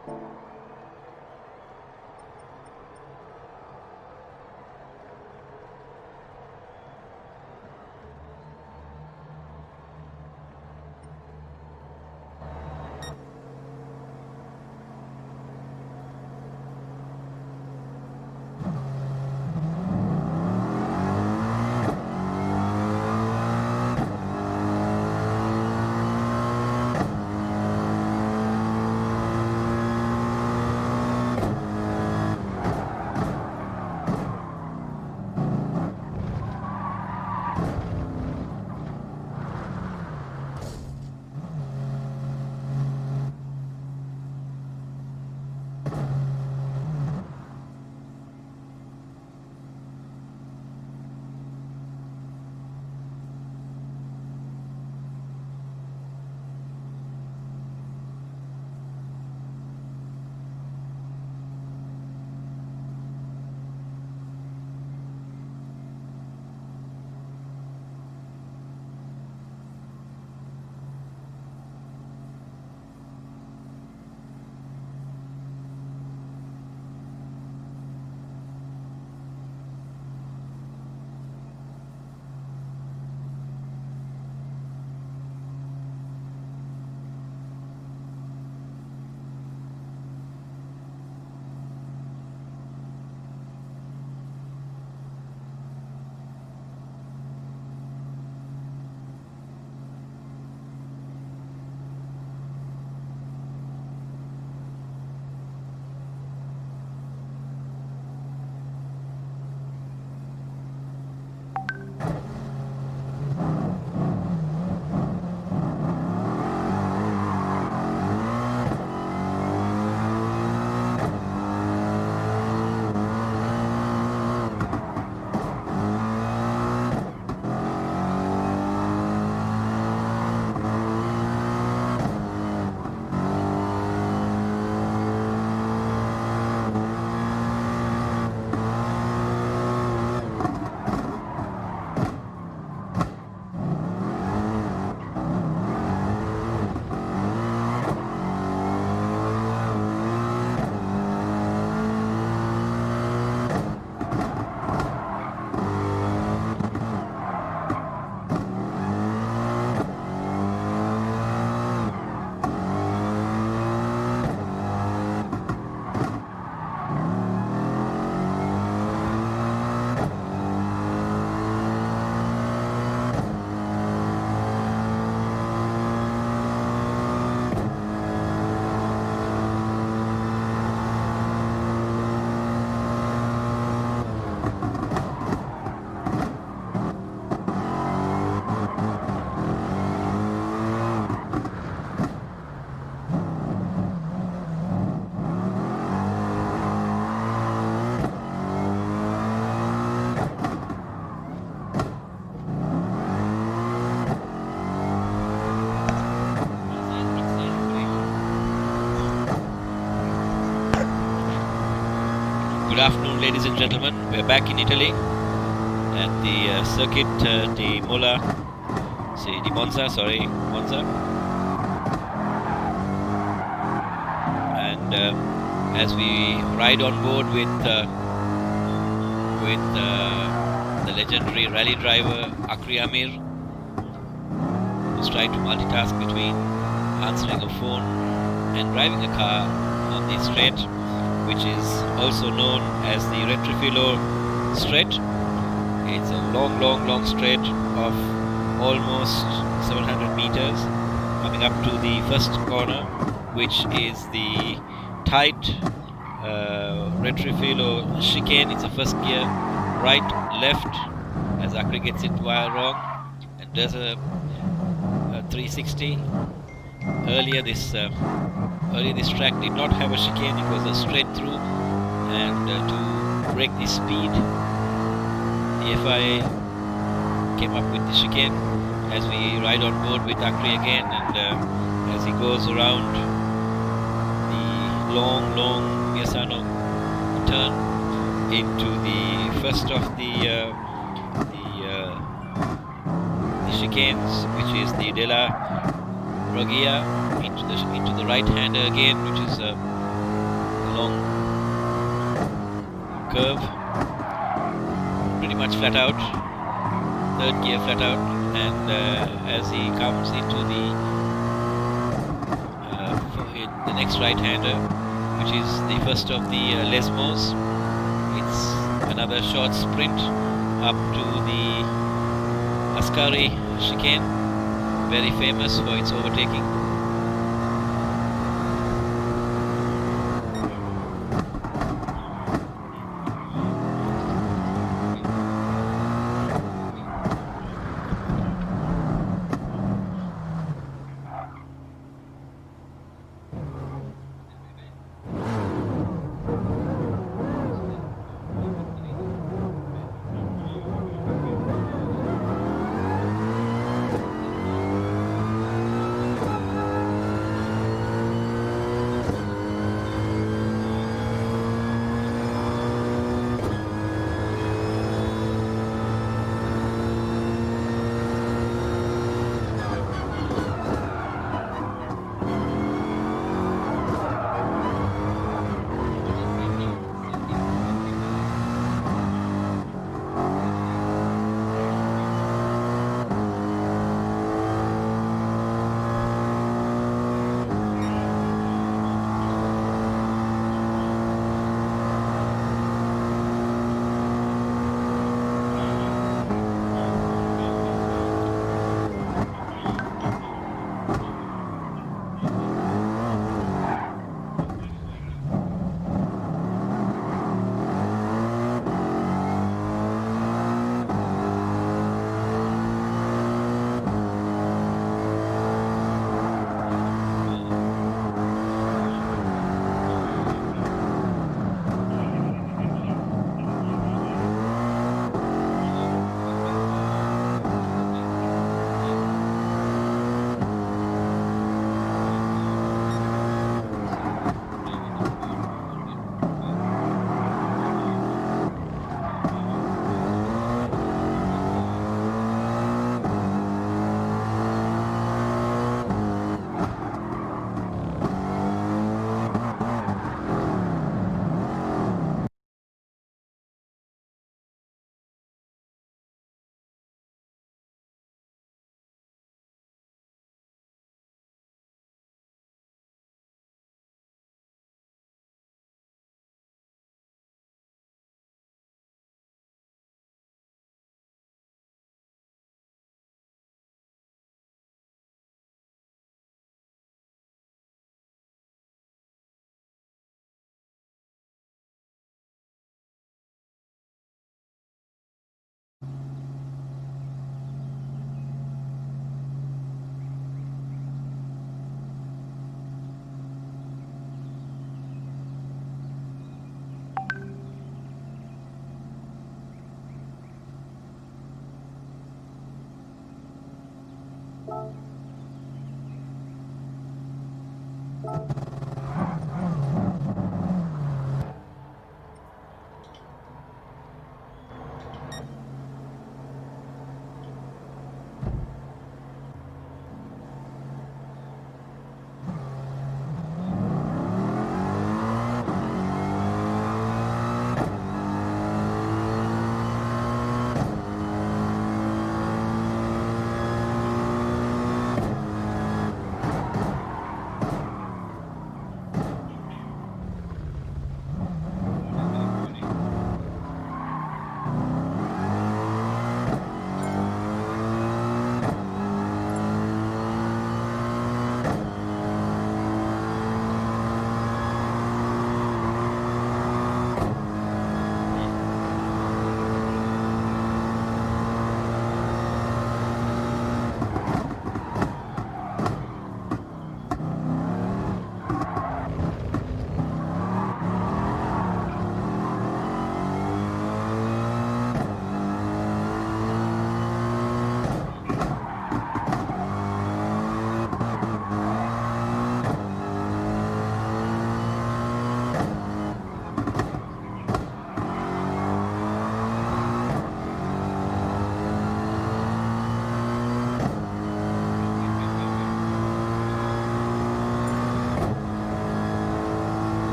Good afternoon, ladies and gentlemen. We're back in Italy at the circuit di Monza. And as we ride on board with the legendary rally driver Akri Amir, who's trying to multitask between answering a phone and driving a car on the straight, which is also known as the Retrofilo straight. It's a long straight of almost 700 meters, coming up to the first corner, which is the tight Retrofilo chicane. It's a first gear, right, left, as Akri gets it wrong and does a 360. Earlier this track did not have a chicane. It was a straight through, and to break the speed, the FIA came up with the chicane. As we ride on board with Akri again, and as he goes around the long Miasano turn into the first of the chicanes, which is the Della Rogia, into the right hander again, which is long curve, pretty much flat out, third gear flat out, and as he comes into the next right-hander, which is the first of the Lesmos, it's another short sprint up to the Ascari chicane, very famous for its overtaking.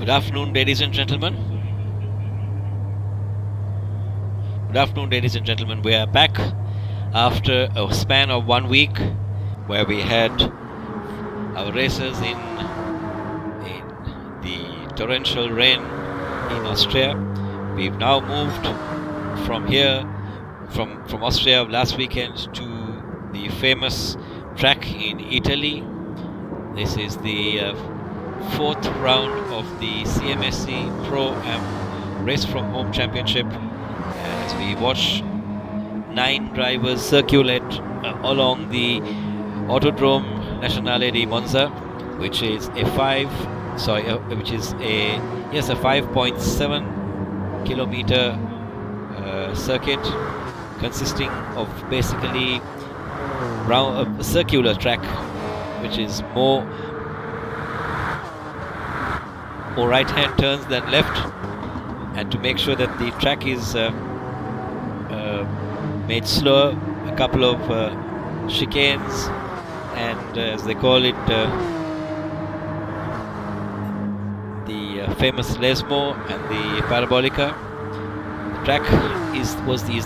Good afternoon, ladies and gentlemen. Good afternoon, ladies and gentlemen. We are back after a span of 1 week where we had our races in the torrential rain in Austria. We've now moved from here, from Austria last weekend to the famous track in Italy. This is the fourth round of the CMSC Pro-Am Race from Home Championship, as we watch 9 drivers circulate along the Autodrome Nazionale di Monza, which is a 5.7 kilometer circuit consisting of basically a circular track, which is more right-hand turns than left, and to make sure that the track is made slower, a couple of chicanes, and as they call it, the famous Lesmo and the Parabolica. The track is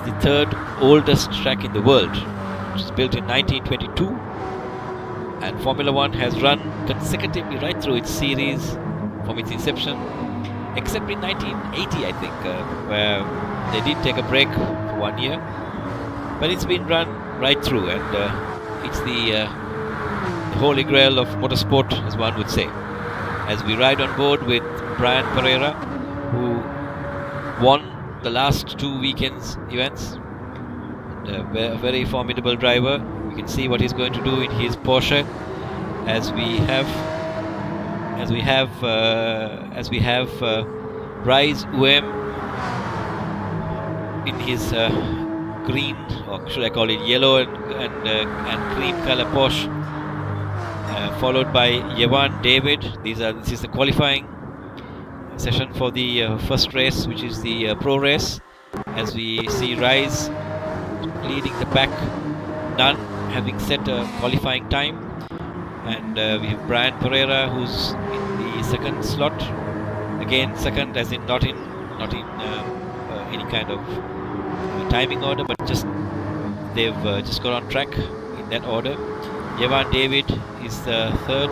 the third oldest track in the world. It was built in 1922, and Formula One has run consecutively right through its series from its inception, except in 1980, I think, where they did take a break for 1 year, but it's been run right through, and it's the holy grail of motorsport, as one would say. As we ride on board with Brian Pereira, who won the last 2 weekends events, and a very formidable driver. We can see what he's going to do in his Porsche, as we have Rise UM in his green, or should I call it yellow and cream color Porsche, followed by Jevan David. This is the qualifying session for the first race, which is the pro race, as we see Rise leading the pack, none having set a qualifying time, and we have Brian Pereira, who's in the second slot, again second as in not in any kind of timing order, but they've just got on track in that order. Jevan David is the third,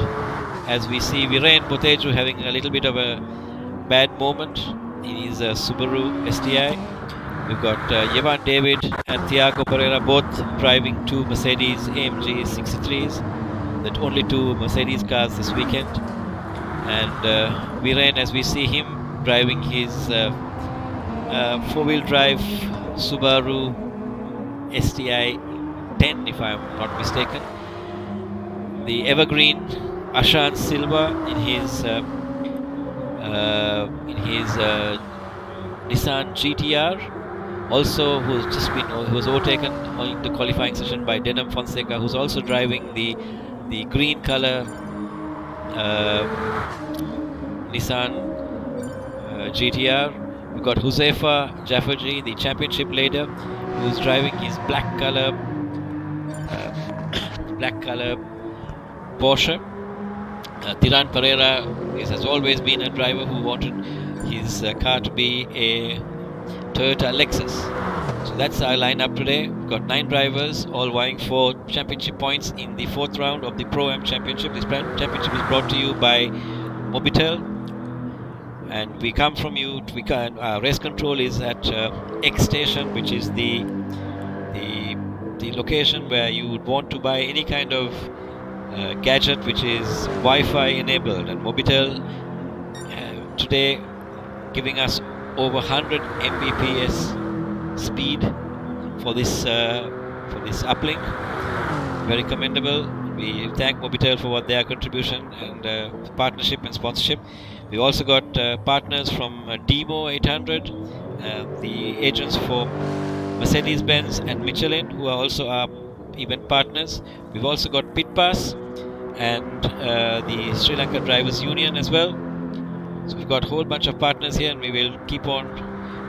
as we see Viren Boteju having a little bit of a bad moment in his Subaru STI. We've got Jevan David and Thiago Pereira both driving 2 Mercedes AMG 63s, that only 2 Mercedes cars this weekend, and Viren, as we see him driving his 4-wheel drive Subaru STI 10, if I'm not mistaken. The evergreen Ashan Silva in his Nissan GTR, also who was overtaken in the qualifying session by Denham Fonseca, who's also driving the green color Nissan GTR. We've got Huzefa Jafferji, the championship leader, who's driving his black color Porsche. Tiran Pereira has always been a driver who wanted his car to be a Toyota Lexus. So that's our lineup today. We've got 9 drivers, all vying for championship points in the 4th round of the Pro-Am Championship. This championship is brought to you by Mobitel, and we come from you. Our race control is at X Station, which is the location where you would want to buy any kind of gadget which is Wi-Fi enabled, and Mobitel today giving us over 100 Mbps speed for this uplink. Very commendable. We thank Mobitel for what their contribution and partnership and sponsorship. We've also got partners from Demo 800, the agents for Mercedes-Benz and Michelin, who are also our event partners. We've also got Pit Pass and the Sri Lanka Drivers Union as well. So we've got a whole bunch of partners here, and we will keep on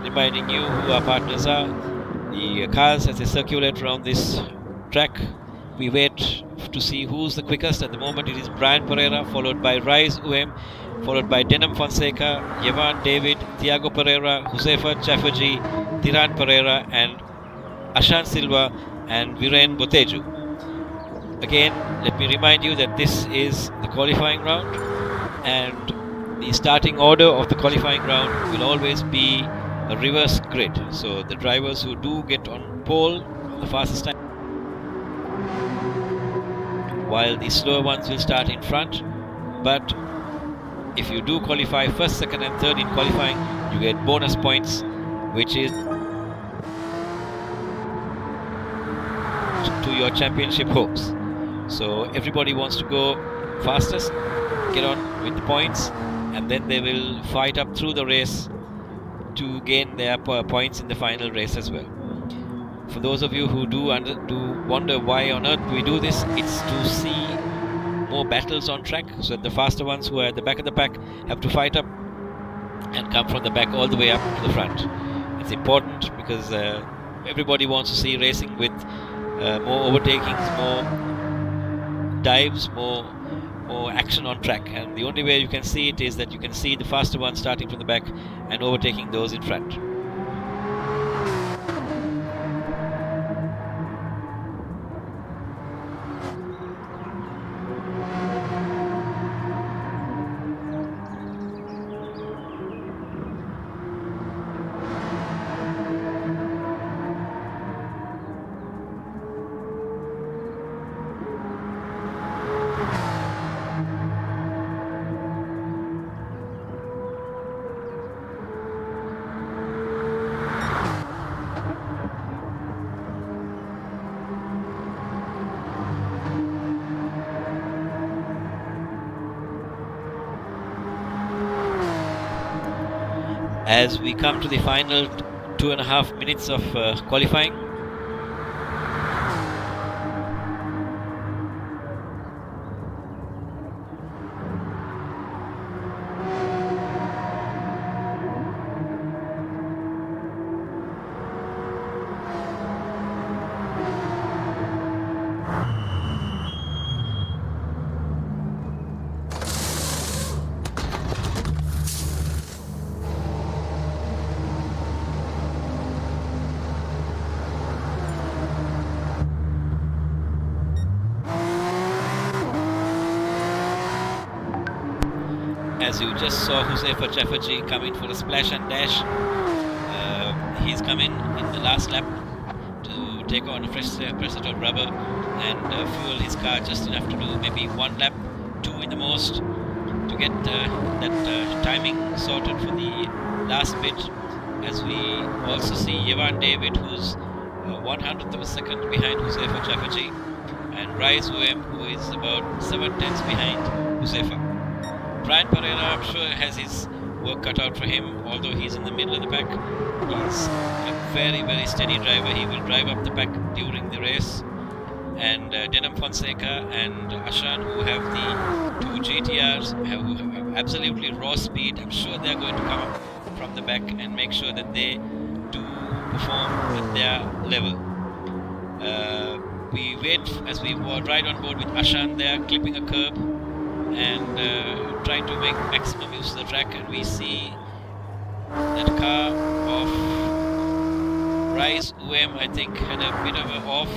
reminding you who our partners are. The cars, as they circulate around this track, we wait to see who's the quickest. At the moment it is Brian Pereira, followed by Rise UM, followed by Denham Fonseca, Yevan David, Thiago Pereira, Josefa Chafferji, Tiran Pereira, and Ashan Silva and Viren Boteju. Again, let me remind you that this is the qualifying round, and the starting order of the qualifying round will always be a reverse grid. So the drivers who do get on pole, the fastest time, while the slower ones will start in front. But if you do qualify first, second and third in qualifying, you get bonus points, which is to your championship hopes. So everybody wants to go fastest, get on with the points, and then they will fight up through the race to gain their points in the final race as well. For those of you who do wonder why on earth we do this, it's to see more battles on track, so that the faster ones who are at the back of the pack have to fight up and come from the back all the way up to the front. It's important because everybody wants to see racing with more overtakings, more dives, more action on track, and the only way you can see it is that you can see the faster ones starting from the back and overtaking those in front. As we come to the final 2.5 minutes of qualifying, as you just saw Josefa Chafferji come in for a splash and dash. He's come in the last lap to take on a fresh set of rubber and fuel his car just enough to do maybe 1 lap, 2 in the most, to get that timing sorted for the last bit. As we also see Yevan David, who's 1/100th of a second behind Josefa Chafferji, and Rise UM, who is about 7/10ths behind Josefa. Brian Pereira, I'm sure, has his work cut out for him, although he's in the middle of the pack. He's a very, very steady driver. He will drive up the pack during the race. And Denham Fonseca and Ashan, who have the 2 GTRs, who have absolutely raw speed, I'm sure they're going to come up from the back and make sure that they do perform at their level. We wait as we ride on board with Ashan there, clipping a curb and trying to make maximum use of the track, and we see that car of Rise UM, I think, had a bit of a off.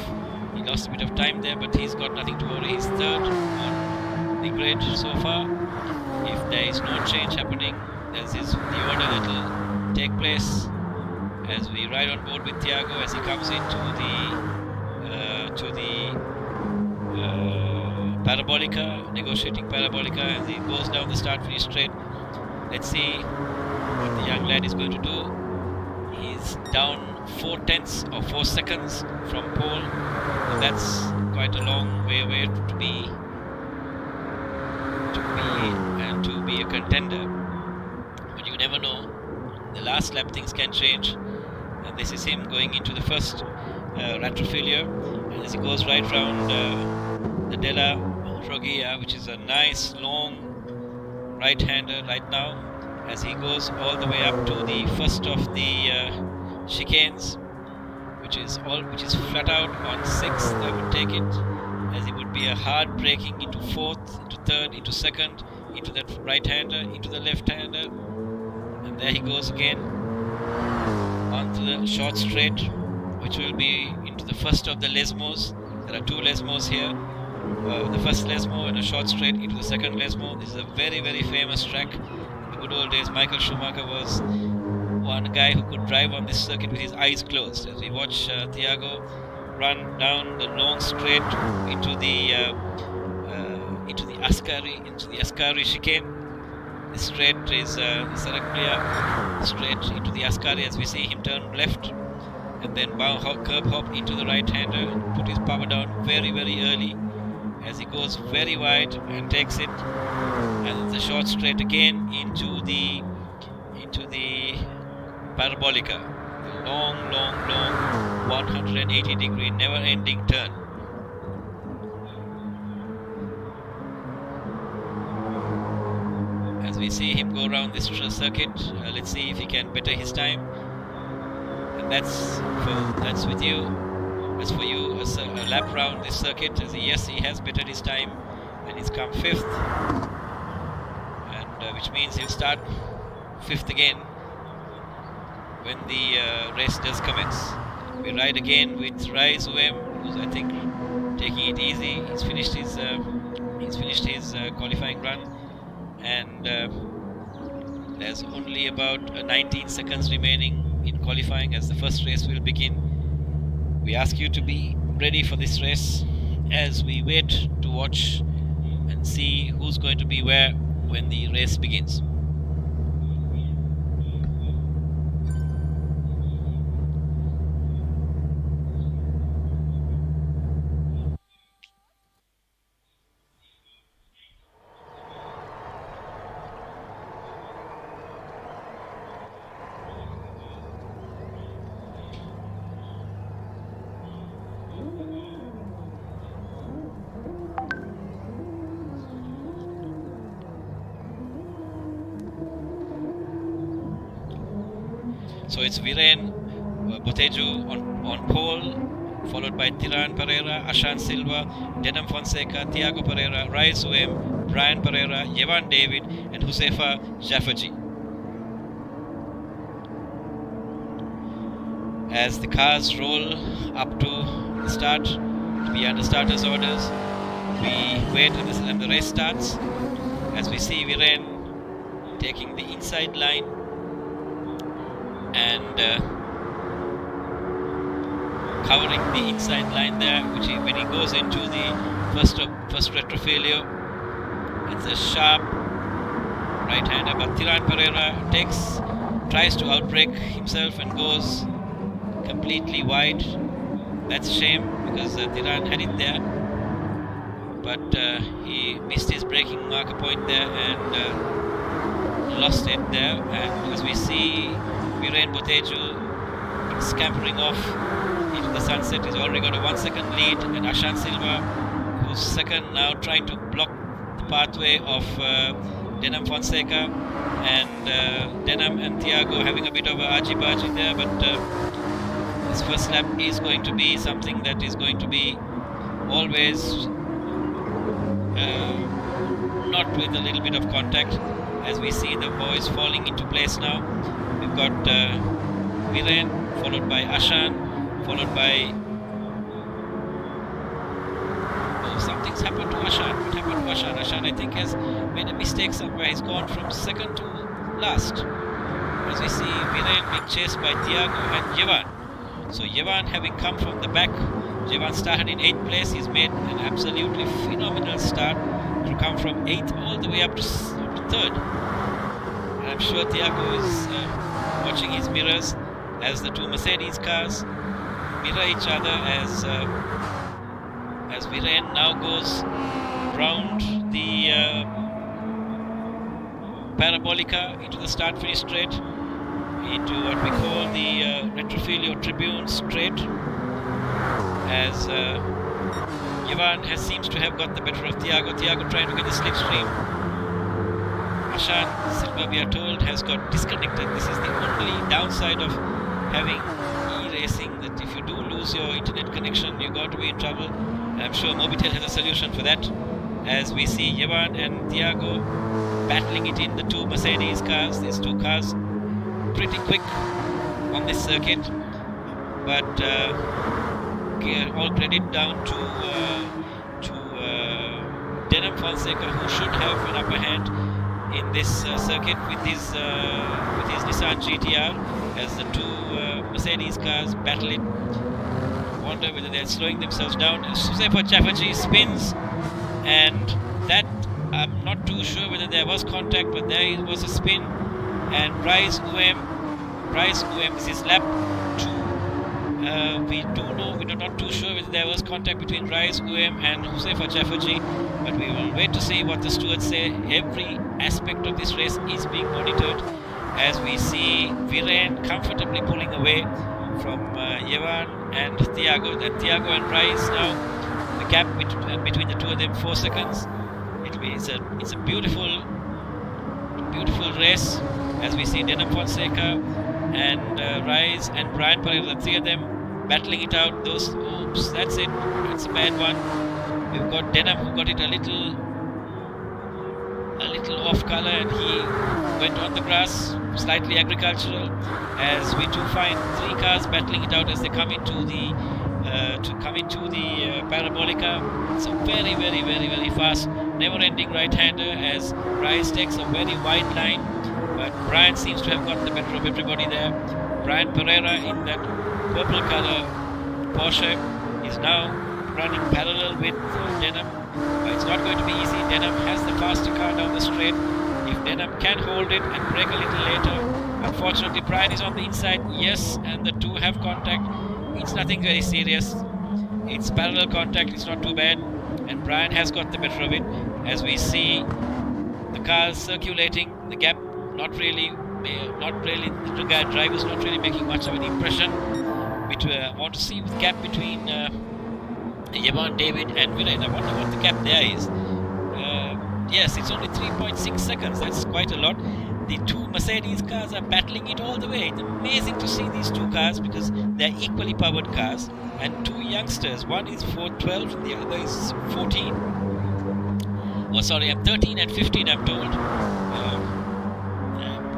He lost a bit of time there, but he's got nothing to worry. He's third on the grid so far. If there is no change happening, this is the order that will take place as we ride on board with Thiago as he comes into the Parabolica, negotiating Parabolica, as he goes down the start finish straight. Let's see what the young lad is going to do. He's down 4/10ths or 4 seconds from pole. So that's quite a long way away to be a contender. But you never know. The last lap things can change, and this is him going into the first Ratrofilia, and as he goes right round the Della Rogia, which is a nice long right-hander right now, as he goes all the way up to the first of the chicanes, which is flat out on 6th. I would take it, as it would be a hard braking into 4th, into 3rd, into 2nd, into that right-hander, into the left-hander, and there he goes again onto the short straight, which will be into the first of the Lesmos. There are two Lesmos here. The first Lesmo and a short straight into the second Lesmo. This is a very, very famous track. In the good old days, Michael Schumacher was one guy who could drive on this circuit with his eyes closed. As we watch Thiago run down the long straight into the Ascari chicane. The straight is Saraglia straight into the Ascari, as we see him turn left and then curb hop into the right-hander and put his power down very, very early as he goes very wide and takes it, and it's a short straight again into the Parabolica, the long 180-degree never-ending turn. As we see him go around this circuit, let's see if he can better his time. And that's with you. That's for you, a lap round this circuit. Yes, he has bettered his time, and he's come 5th, and which means he'll start 5th again when the race does commence. We ride again with Rai Zuem, who's I think taking it easy. He's finished his qualifying run, and there's only about 19 seconds remaining in qualifying as the first race will begin. We ask you to be ready for this race as we wait to watch and see who's going to be where when the race begins. So it's Viren Boteju on pole, followed by Tiran Pereira, Ashan Silva, Denham Fonseca, Thiago Pereira, Rai Zuem, Brian Pereira, Yevan David, and Husefa Jaffaji. As the cars roll up to the start, to be under starters' orders, we wait and the race starts. As we see Viren taking the inside line and covering the inside line there, when he goes into the first retrofilio, it's a sharp right-hander, but Tiran Pereira tries to outbrake himself and goes completely wide. That's a shame because Tiran had it there, but he missed his braking marker point there and lost it there. And as we see Viren Boteju scampering off into the sunset, he's already got a 1 second lead, and Ashan Silva, who's second, now trying to block the pathway of Denham Fonseca, and Denham and Thiago having a bit of a argy-bargy there, but this first lap is going to be something that is going to be always not with a little bit of contact, as we see the boys falling into place now. We've got Viren, followed by Ashan, followed by... Oh, something's happened to Ashan. What happened to Ashan? Ashan, I think, has made a mistake somewhere. He's gone from second to last. As we see Viren being chased by Thiago and Yevan. So Yevan, having come from the back, Yevan started in 8th place. He's made an absolutely phenomenal start to come from 8th all the way up to 3rd. And I'm sure Thiago is watching his mirrors as the two Mercedes cars mirror each other as Viren now goes round the Parabolica into the start-finish straight, into what we call the Retrofilio Tribune straight, as Yevan seems to have got the better of Thiago. Thiago trying to get the slipstream. Ashan Silva, we are told, has got disconnected. This is the only downside of having e-racing, that if you do lose your internet connection, you're going to be in trouble. And I'm sure Mobitel has a solution for that, as we see Yevan and Thiago battling it in, the two Mercedes cars. These two cars pretty quick on this circuit, but all credit down to Denham Fonseca, who should have an upper hand in this circuit with his Nissan GTR, as the two Mercedes cars battle it. Wonder whether they're slowing themselves down. Josefa Chafferty spins, and that I'm not too sure whether there was contact, but there was a spin, and Bryce Uem is his lap 2. We're not too sure whether there was contact between Bryce Uem and Josefa Chafferty, but we will wait to see what the stewards say. Every aspect of this race is being monitored, as we see Viren comfortably pulling away from Yevan and Thiago. And Thiago and Bryce now, the gap between the two of them, 4 seconds. It's a beautiful race, as we see Denham Fonseca and Rise and Brian Pereira, the three of them battling it out. Oops, that's it. It's a bad one. We've got Denham, who got it a little off color, and he went on the grass, slightly agricultural, as we do find 3 cars battling it out as they come into the Parabolica. It's a very, very, very, very fast, never-ending right-hander, as Rise takes a very wide line, but Brian seems to have got the better of everybody there. Brian Pereira in that purple color Porsche is now running parallel with Denham. It's not going to be easy. Denham has the faster car down the straight. If Denham can hold it and brake a little later. Unfortunately, Brian is on the inside. Yes, and the two have contact. It's nothing very serious. It's parallel contact. It's not too bad. And Brian has got the better of it, as we see the cars circulating. The gap not really. The driver's not really making much of an impression. I want to see the gap between Yevan David and Viren. I wonder what the gap there is. Yes, it's only 3.6 seconds. That's quite a lot. The two Mercedes cars are battling it all the way. It's amazing to see these two cars, because they're equally powered cars, and two youngsters. One is 12 and the other is 14. Oh, sorry, I'm 13 and 15, I'm told.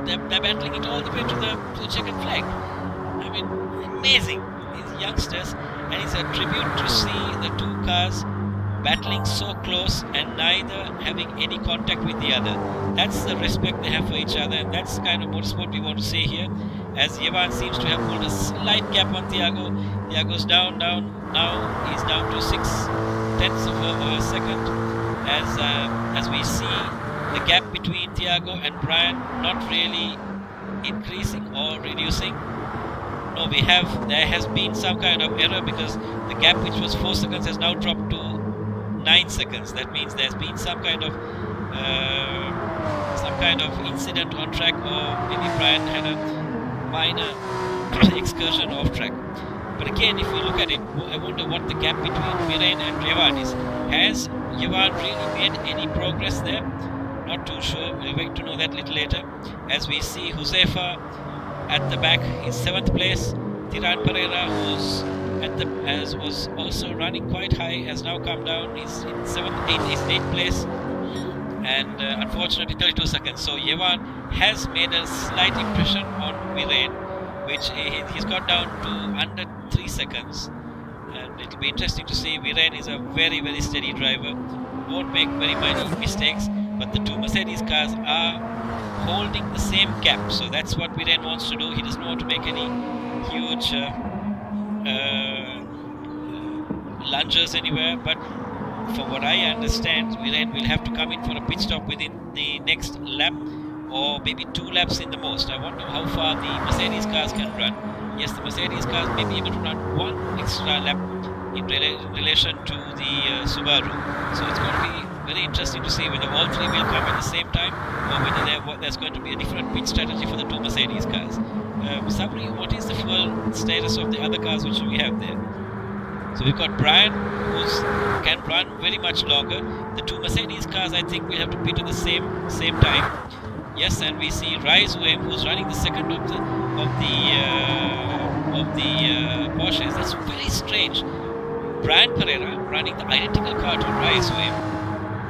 They're battling it all the way to the checkered flag. I mean, amazing, these youngsters, and it's a tribute to see the two cars battling so close and neither having any contact with the other. That's the respect they have for each other, and that's the kind of motorsport we want to see here, as Yevan seems to have pulled a slight gap on Thiago. Thiago's down, now he's down to 0.6 of a second, as we see the gap between Thiago and Brian not really increasing or reducing. No, there has been some kind of error, because the gap, which was 4 seconds, has now dropped to 9 seconds. That means there's been some kind of incident on track, or maybe Brian had a minor excursion off track. But again, if you look at it, I wonder what the gap between Viren and Yevan is. Has Yevan really made any progress there? Not too sure. We'll wait to know that a little later. As we see Josefa at the back in 7th place. Tiran Pereira, as was also running quite high, has now come down. He's in 8th place, and unfortunately 32 seconds. So Yevan has made a slight impression on Viren, which he's got down to under 3 seconds. And it'll be interesting to see. Viren is a very, very steady driver, won't make very many mistakes, but the two Mercedes cars are holding the same gap, so that's what Viren wants to do. He doesn't want to make any huge lunges anywhere, but from what I understand, Viren will have to come in for a pit stop within the next lap, or maybe 2 laps in the most. I wonder how far the Mercedes cars can run. Yes, the Mercedes cars may be able to run 1 extra lap in relation to the Subaru, so it's going to be very interesting to see whether all 3 will come at the same time, or whether there's going to be a different pit strategy for the 2 Mercedes cars. Sabri, what is the fuel status of the other cars which we have there? So we've got Brian, who can run very much longer. The 2 Mercedes cars, I think, will have to pit at the same time. Yes, and we see Rise Wave, who's running the second of the Porsches. That's very strange. Brian Pereira running the identical car to Rise Wave,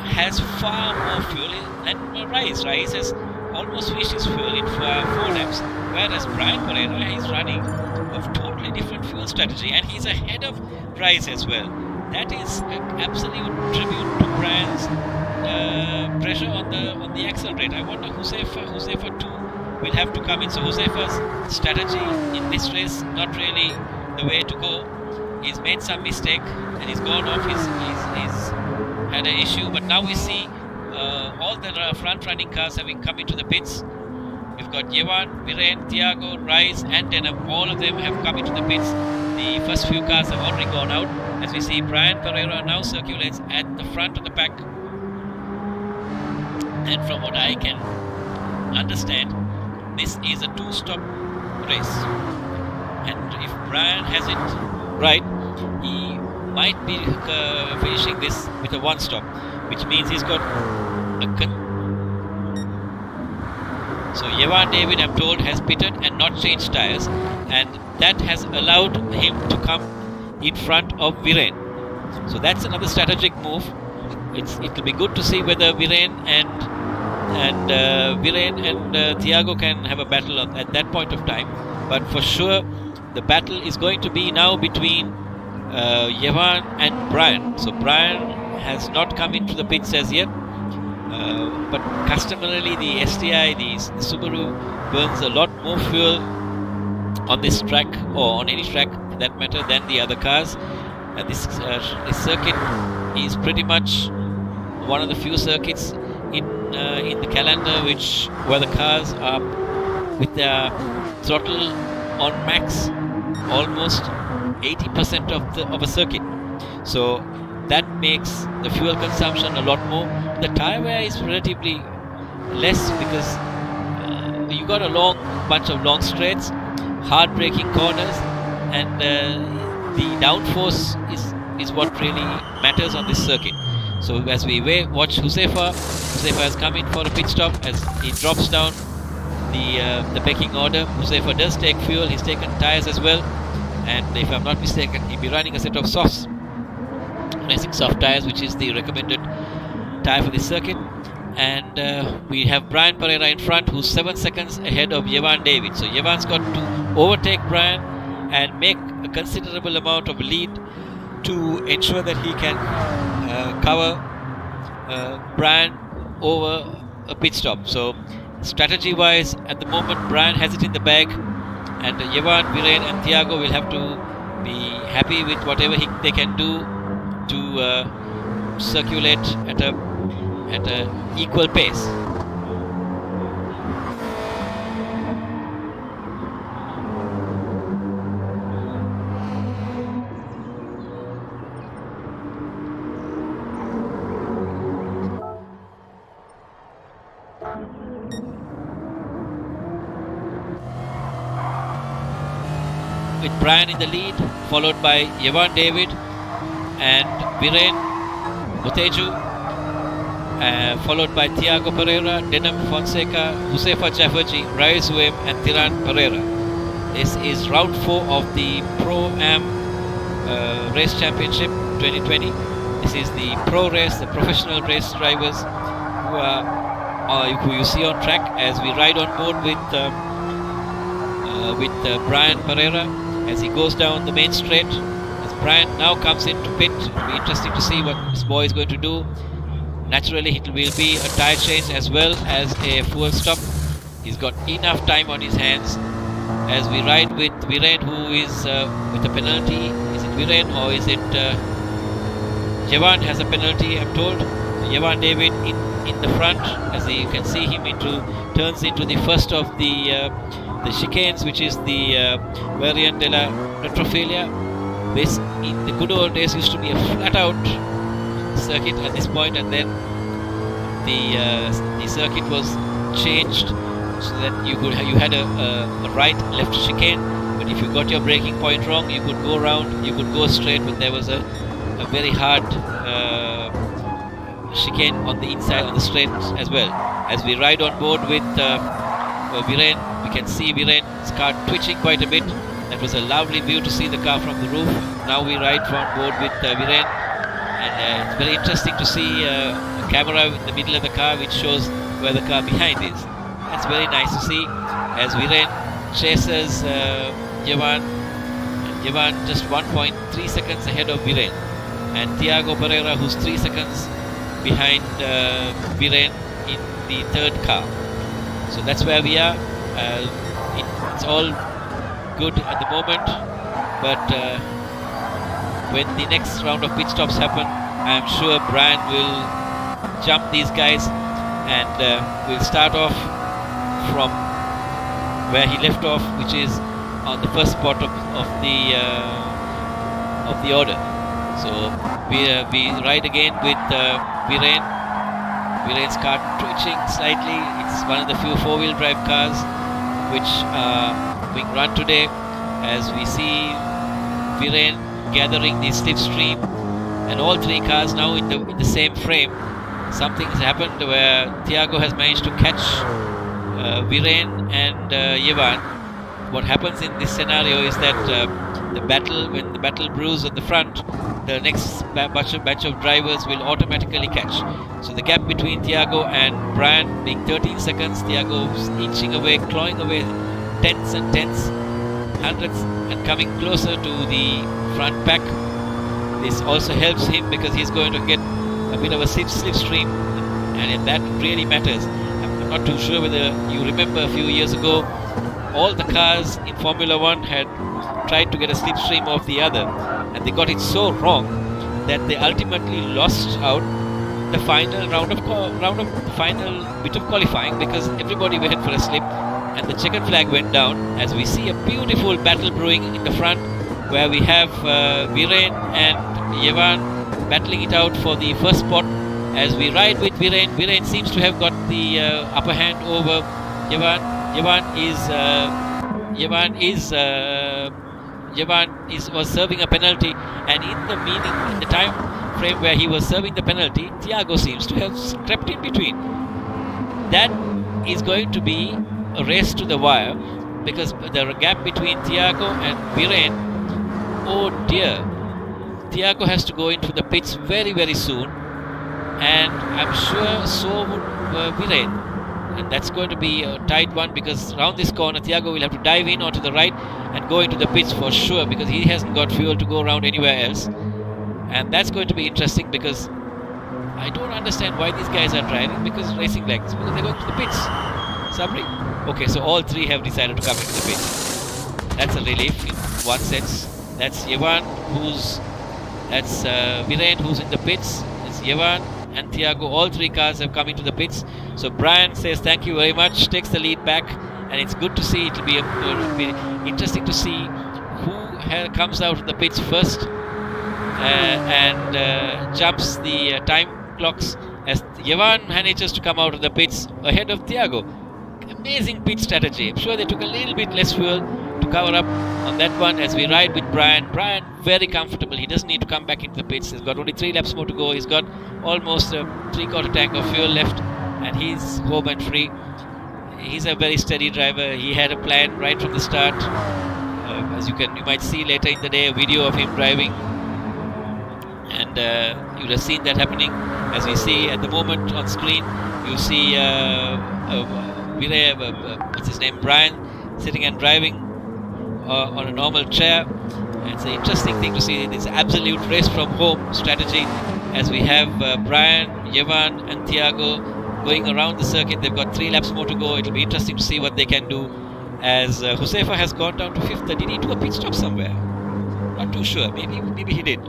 has far more fuel than Rice. Rice has almost finished his fuel in 4 laps, whereas Brian Pereira is running a totally different fuel strategy, and he's ahead of Rice as well. That is an absolute tribute to Brian's pressure on the accelerator. I wonder Huzaifa too will have to come in. So Huzaifa's strategy in this race not really the way to go. He's made some mistake and he's gone off. He's had an issue, but now we see all the front running cars having come into the pits. We've got Yevan, Viren, Thiago, Rice and Denham. All of them have come into the pits. The first few cars have already gone out. As we see, Brian Pereira now circulates at the front of the pack. And from what I can understand, this is a two-stop race. And if Brian has it right, he might be finishing this with a one-stop, which means he's got a so Yevan David, I'm told, has pitted and not changed tyres, and that has allowed him to come in front of Viren. So that's another strategic move. It'll be good to see whether Viren and Thiago can have a battle at that point of time. But for sure, the battle is going to be now between Yevan and Brian. So Brian has not come into the pits as yet. But customarily the STI, the Subaru, burns a lot more fuel on this track, or on any track for that matter, than the other cars. And this circuit is pretty much one of the few circuits in the calendar where the cars are with their throttle on max almost 80% of a circuit. So that makes the fuel consumption a lot more. The tire wear is relatively less because you got a bunch of long straights, hard braking corners, and the downforce is what really matters on this circuit. So as we watch Huzaifa has come in for a pit stop as he drops down the pecking order. Huzaifa does take fuel, he's taken tires as well, and if I'm not mistaken, he'll be running a set of softs, racing soft tires, which is the recommended tire for this circuit. And we have Brian Pereira in front, who's 7 seconds ahead of Yevan David. So Yevan's got to overtake Brian and make a considerable amount of lead to ensure that he can cover Brian over a pit stop. So strategy wise, at the moment Brian has it in the bag, and Yevan, Viren and Thiago will have to be happy with whatever they can do to circulate at a equal pace. With Brian in the lead, followed by Yevan David and Viren Boteju, followed by Thiago Pereira, Denham Fonseca, Huzaifa Jafferji, Rais Uem and Thiran Pereira. This is round 4 of the Pro-Am Race Championship 2020. This is the pro race, the professional race drivers who you see on track as we ride on board with Brian Pereira as he goes down the main straight. As Brian now comes into pit, it will be interesting to see what this boy is going to do. Naturally, it will be a tyre change as well as a fuel stop. He's got enough time on his hands as we ride with Viren, who is with a penalty. Is it Viren or is it Yevan has a penalty, I'm told. Yevan David in the front, as you can see him turns into the first of the chicanes, which is the variant de la Retrofilia. This in the good old days used to be a flat out circuit at this point, and then the circuit was changed so that you had a right left chicane, but if you got your braking point wrong, you could go around, you could go straight, but there was a very hard chicane on the inside, on the straight as well. As we ride on board with Viren, we can see Viren's car twitching quite a bit. That was a lovely view to see the car from the roof. Now we ride on board with Viren, And it's very interesting to see a camera in the middle of the car which shows where the car behind is. That's very nice to see as Viren chases Javan. Javan just 1.3 seconds ahead of Viren, and Thiago Pereira, who's 3 seconds behind Viren in the third car. So that's where we are. It's all good at the moment, but when the next round of pit stops happen, I am sure Brian will jump these guys, and we'll start off from where he left off, which is on the first spot of the order. So we ride again with Viren. Viren's car twitching slightly. It's one of the few four-wheel drive cars which are being run today, as we see Viren gathering the slipstream, and all three cars now in the same frame. Something has happened where Thiago has managed to catch Viren and Javan. What happens in this scenario is that when the battle brews at the front, the next batch of drivers will automatically catch. So the gap between Thiago and Brian being 13 seconds, Thiago's inching away, clawing away tenths and tenths, hundredths, and coming closer to the front pack. This also helps him because he's going to get a bit of a slipstream, and that really matters. I'm not too sure whether you remember a few years ago, all the cars in Formula 1 had tried to get a slipstream of the other, and they got it so wrong that they ultimately lost out the final final bit of qualifying, because everybody went for a slip and the checkered flag went down. As we see a beautiful battle brewing in the front, where we have Viren and Javan battling it out for the first spot. As we ride with Viren, Viren seems to have got the upper hand over Javan. Javan was serving a penalty, and in the time frame where he was serving the penalty, Thiago seems to have crept in between. That is going to be a race to the wire, because the gap between Thiago and Viren, oh dear, Thiago has to go into the pits very, very soon, and I'm sure so would Viren. And that's going to be a tight one, because around this corner Thiago will have to dive in onto the right and go into the pits for sure, because he hasn't got fuel to go around anywhere else. And that's going to be interesting, because I don't understand why these guys are driving because racing legs, because they're going to the pits. Sabri? Okay, so all three have decided to come into the pits. That's a relief in one sense. That's Javan, that's Viren who's in the pits. It's Javan and Thiago. All three cars have come into the pits. So Brian says thank you very much, takes the lead back, and it's good to see. It'll be interesting to see who comes out of the pits first and jumps the time clocks, as Javan manages to come out of the pits ahead of Thiago. Amazing pit strategy. I'm sure they took a little bit less fuel to cover up on that one. As we ride with Brian, very comfortable. He doesn't need to come back into the pits. He's got only 3 laps more to go. He's got almost a 3/4 tank of fuel left, and he's home and free. He's a very steady driver. He had a plan right from the start. As you might see later in the day a video of him driving, and you would have seen that happening. As we see at the moment on screen, you see what's his name, Brian, sitting and driving on a normal chair. It's an interesting thing to see this absolute race from home strategy, as we have Brian, Javan and Thiago going around the circuit. They've got 3 laps more to go. It'll be interesting to see what they can do, as Josefa has gone down to 5th. Did he do a pit stop somewhere? Not too sure. Maybe he did.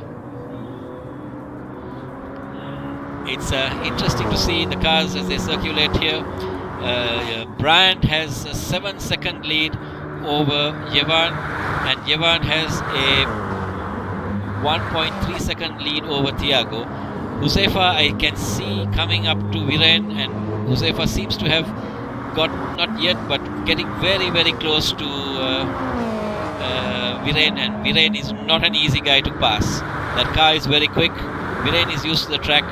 It's interesting to see the cars as they circulate here. Brian has a 7-second lead over Javan, and Javan has a 1.3 second lead over Thiago. Josefa I can see coming up to Viren, and Josefa seems to have got, not yet, but getting very, very close to Viren, and Viren is not an easy guy to pass. That car is very quick. Viren is used to the track.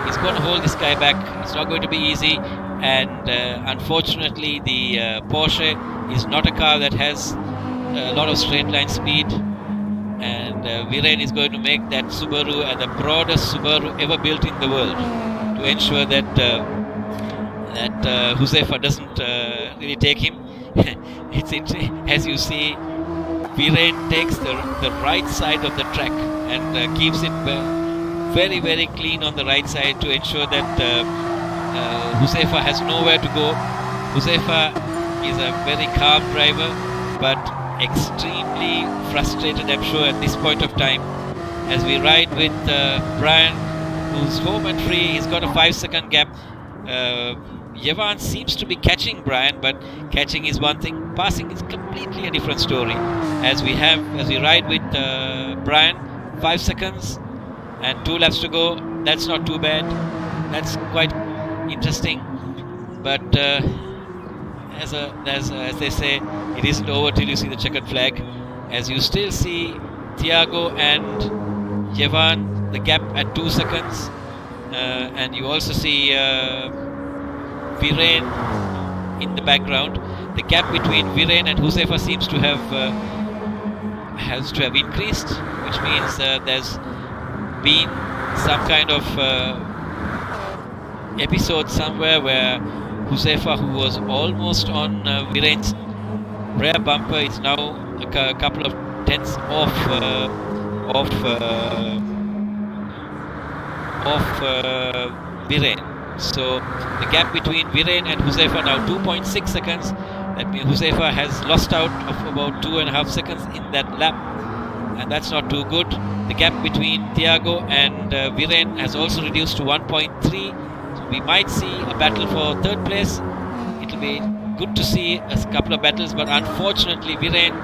He's going to hold this guy back. It's not going to be easy, and unfortunately the Porsche is not a car that has a lot of straight line speed, and and Viren is going to make that Subaru the broadest Subaru ever built in the world to ensure that Huzefa doesn't really take him. As you see, Viren takes the right side of the track and keeps it very, very clean on the right side to ensure that Huzefa has nowhere to go. Huzefa is a very calm driver, but extremely frustrated, I'm sure, at this point of time. As we ride with Brian, who's home and free, he's got a 5-second gap. Jevan seems to be catching Brian, but catching is one thing, passing is completely a different story. As we ride with Brian, 5 seconds and 2 laps to go. That's not too bad. That's quite interesting. But as they say, it isn't over till you see the checkered flag. As you still see Thiago and Jevan, the gap at 2 seconds, and you also see Viren in the background. The gap between Viren and Huzefa seems to have increased, which means there's been some kind of episode somewhere where Huzefa, who was almost on Viren's rear bumper, is now a couple of tenths off Viren. So the gap between Viren and Huzefa now 2.6 seconds. That means Huzefa has lost out of about 2.5 seconds in that lap, and that's not too good. The gap between Thiago and Viren has also reduced to 1.3. So we might see a battle for third place. It'll be good to see a couple of battles, but unfortunately Viren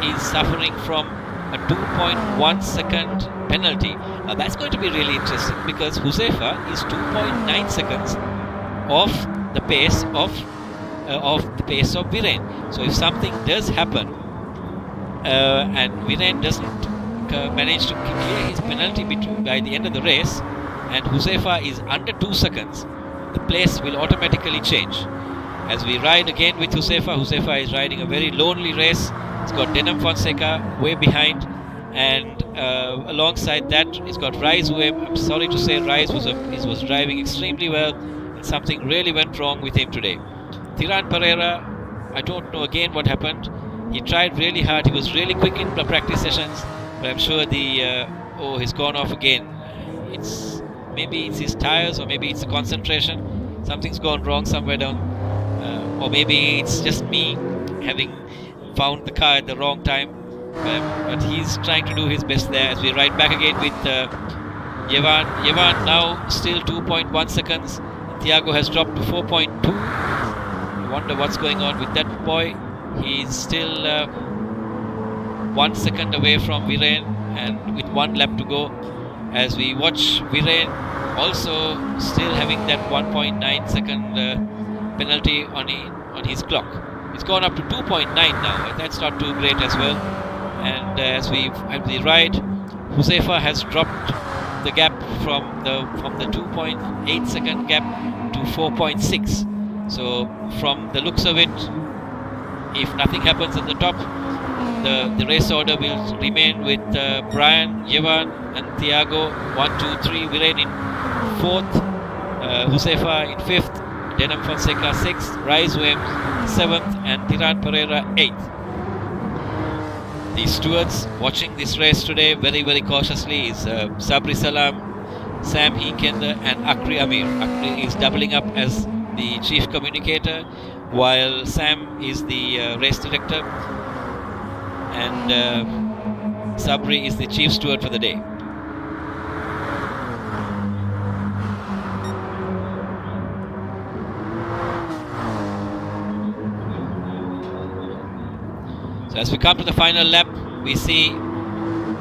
is suffering from a 2.1 second penalty. Now that's going to be really interesting, because Huzefa is 2.9 seconds off the pace of Viren. So if something does happen and Viren doesn't manage to clear his penalty by the end of the race, and Huzefa is under 2 seconds, the place will automatically change. As we ride again with Huzefa, Huzefa is riding a very lonely race. It's got Denham Fonseca way behind, and alongside that it's got Rise, who I'm sorry to say Rise was driving extremely well, and something really went wrong with him today. Tiran Pereira, I don't know again what happened. He tried really hard, he was really quick in the practice sessions, but I'm sure he's gone off again. Maybe it's his tires, or maybe it's the concentration. Something's gone wrong somewhere down, or maybe it's just me having found the car at the wrong time. But he's trying to do his best there. As we ride back again with Jevan now still 2.1 seconds. Thiago has dropped to 4.2. I wonder what's going on with that boy. He's still 1 second away from Viren, and with 1 lap to go. As we watch Viren also still having that 1.9 second penalty on his clock. It's gone up to 2.9 now, and that's not too great as well. And as we ride, Huzefa has dropped the gap from the 2.8 second gap to 4.6. So from the looks of it, if nothing happens at the top, the race order will remain with Brian, Jevan and Thiago 1, 2, 3, Viren in 4th, Huzefa in 5th, Denham Fonseca 6th, Rise Williams 7th, and Tiran Pereira 8th. The stewards watching this race today very, very cautiously is Sabri Salam, Sam Hinkender and Akri Amir. Akri is doubling up as the chief communicator, while Sam is the race director, and Sabri is the chief steward for the day. So as we come to the final lap, we see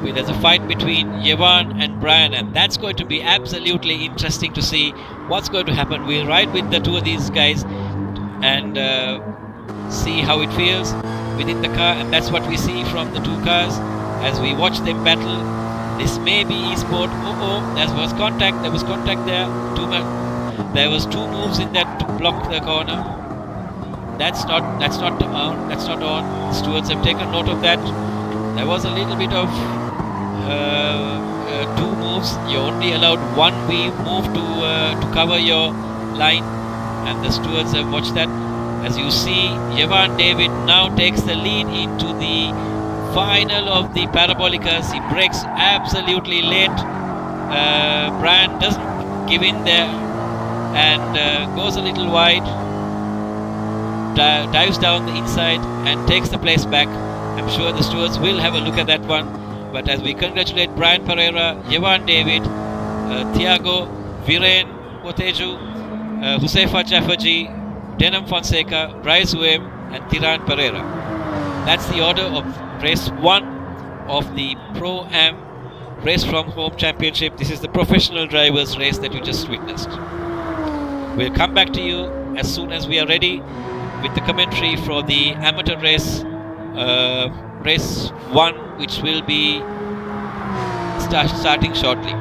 there's a fight between Jevan and Brian, and that's going to be absolutely interesting to see what's going to happen. We'll ride with the two of these guys and see how it feels within the car, and that's what we see from the two cars as we watch them battle. This may be esport. There was contact there. There was 2 moves in that to block the corner. That's not on. Stewards have taken note of that. There was a little bit of two moves. You're only allowed one move to cover your line, and the stewards have watched that. As you see, Jevan David now takes the lead into the final of the Parabolicas. He breaks absolutely late. Brian doesn't give in there and goes a little wide, dives down the inside and takes the place back. I'm sure the stewards will have a look at that one. But as we congratulate Brian Pereira, Jevan David, Thiago, Viren Poteju, Josefa Jaffaji, Denham Fonseca, Bryce Wim and Tiran Pereira. That's the order of race 1 of the Pro-Am Race from Home Championship. This is the professional drivers race that you just witnessed. We'll come back to you as soon as we are ready with the commentary for the amateur race, race 1, which will be starting shortly.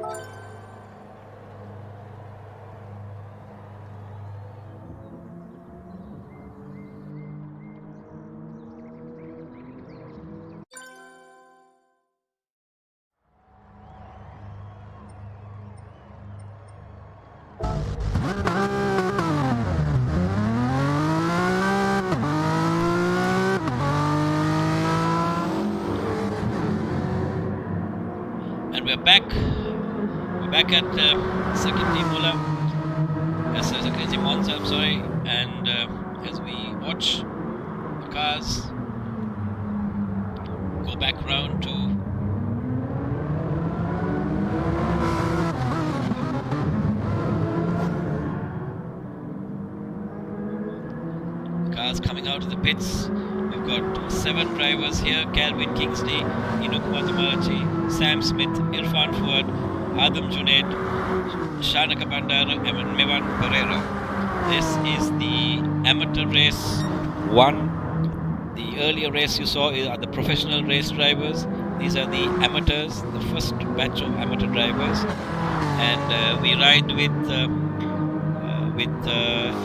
And we're back. We're back at Sakiti Mula. Sakiti Monza, I'm sorry. And as we watch the cars go back round to cars coming out of the pits. We've got 7 drivers here: Calvin Kingsley, Inuk Mathumarachi, Sam Smith, Irfan Fuad, Adam Junaid, Shanaka Bandara, and Mevan Pereira. This is the amateur race 1. The earlier race you saw are the professional race drivers. These are the amateurs, the first batch of amateur drivers. And we ride with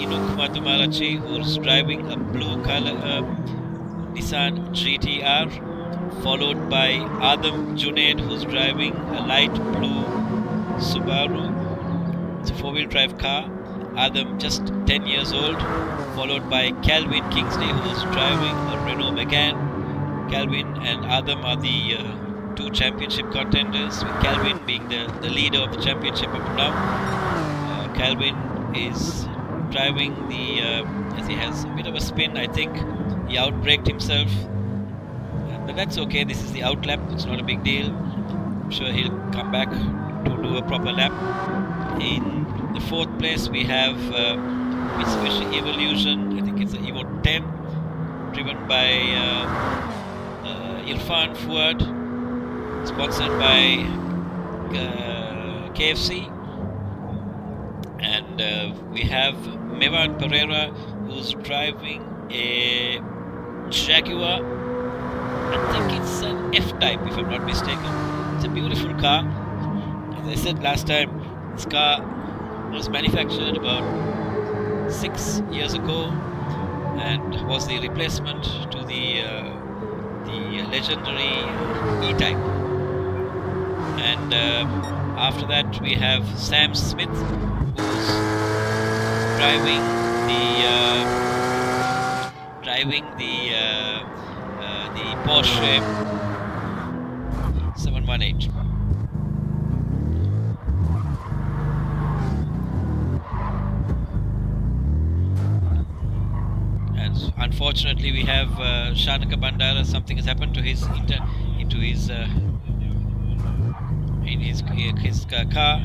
Inuk Mathumarachi, who's driving a blue color Nissan GTR, followed by Adam Junaid, who's driving a light blue Subaru. It's a 4-wheel drive car. Adam, just 10 years old, followed by Calvin Kingsley, who's driving a Renault Megane. Calvin and Adam are the 2 championship contenders, with Calvin being the leader of the championship up now. Calvin is driving as he has a bit of a spin, I think. He outbraked himself, but that's okay. This is the outlap, it's not a big deal. I'm sure he'll come back to do a proper lap. In the 4th place we have Mitsubishi Evolution. I think it's an Evo 10, driven by Irfan Fuad, sponsored by KFC. And we have Mevan Pereira, who's driving a Jaguar. I think it's an F-Type, if I'm not mistaken. It's a beautiful car. As I said last time, this car was manufactured about 6 years ago and was the replacement to the legendary E-Type. And after that we have Sam Smith, who's driving the Porsche 718. And unfortunately, we have Shanaka Bandara. Something has happened to his car.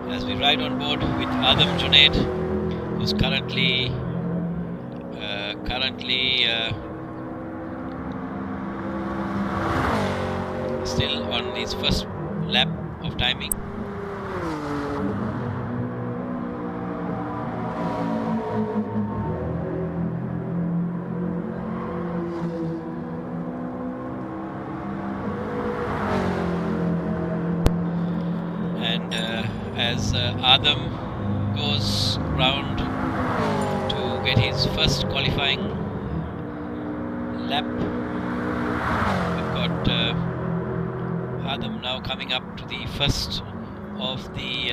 As we ride on board with Adam Junaid, who's currently still on his first lap of timing. And as Adam goes round to get his first qualifying lap, we've got Adam now coming up to the first of the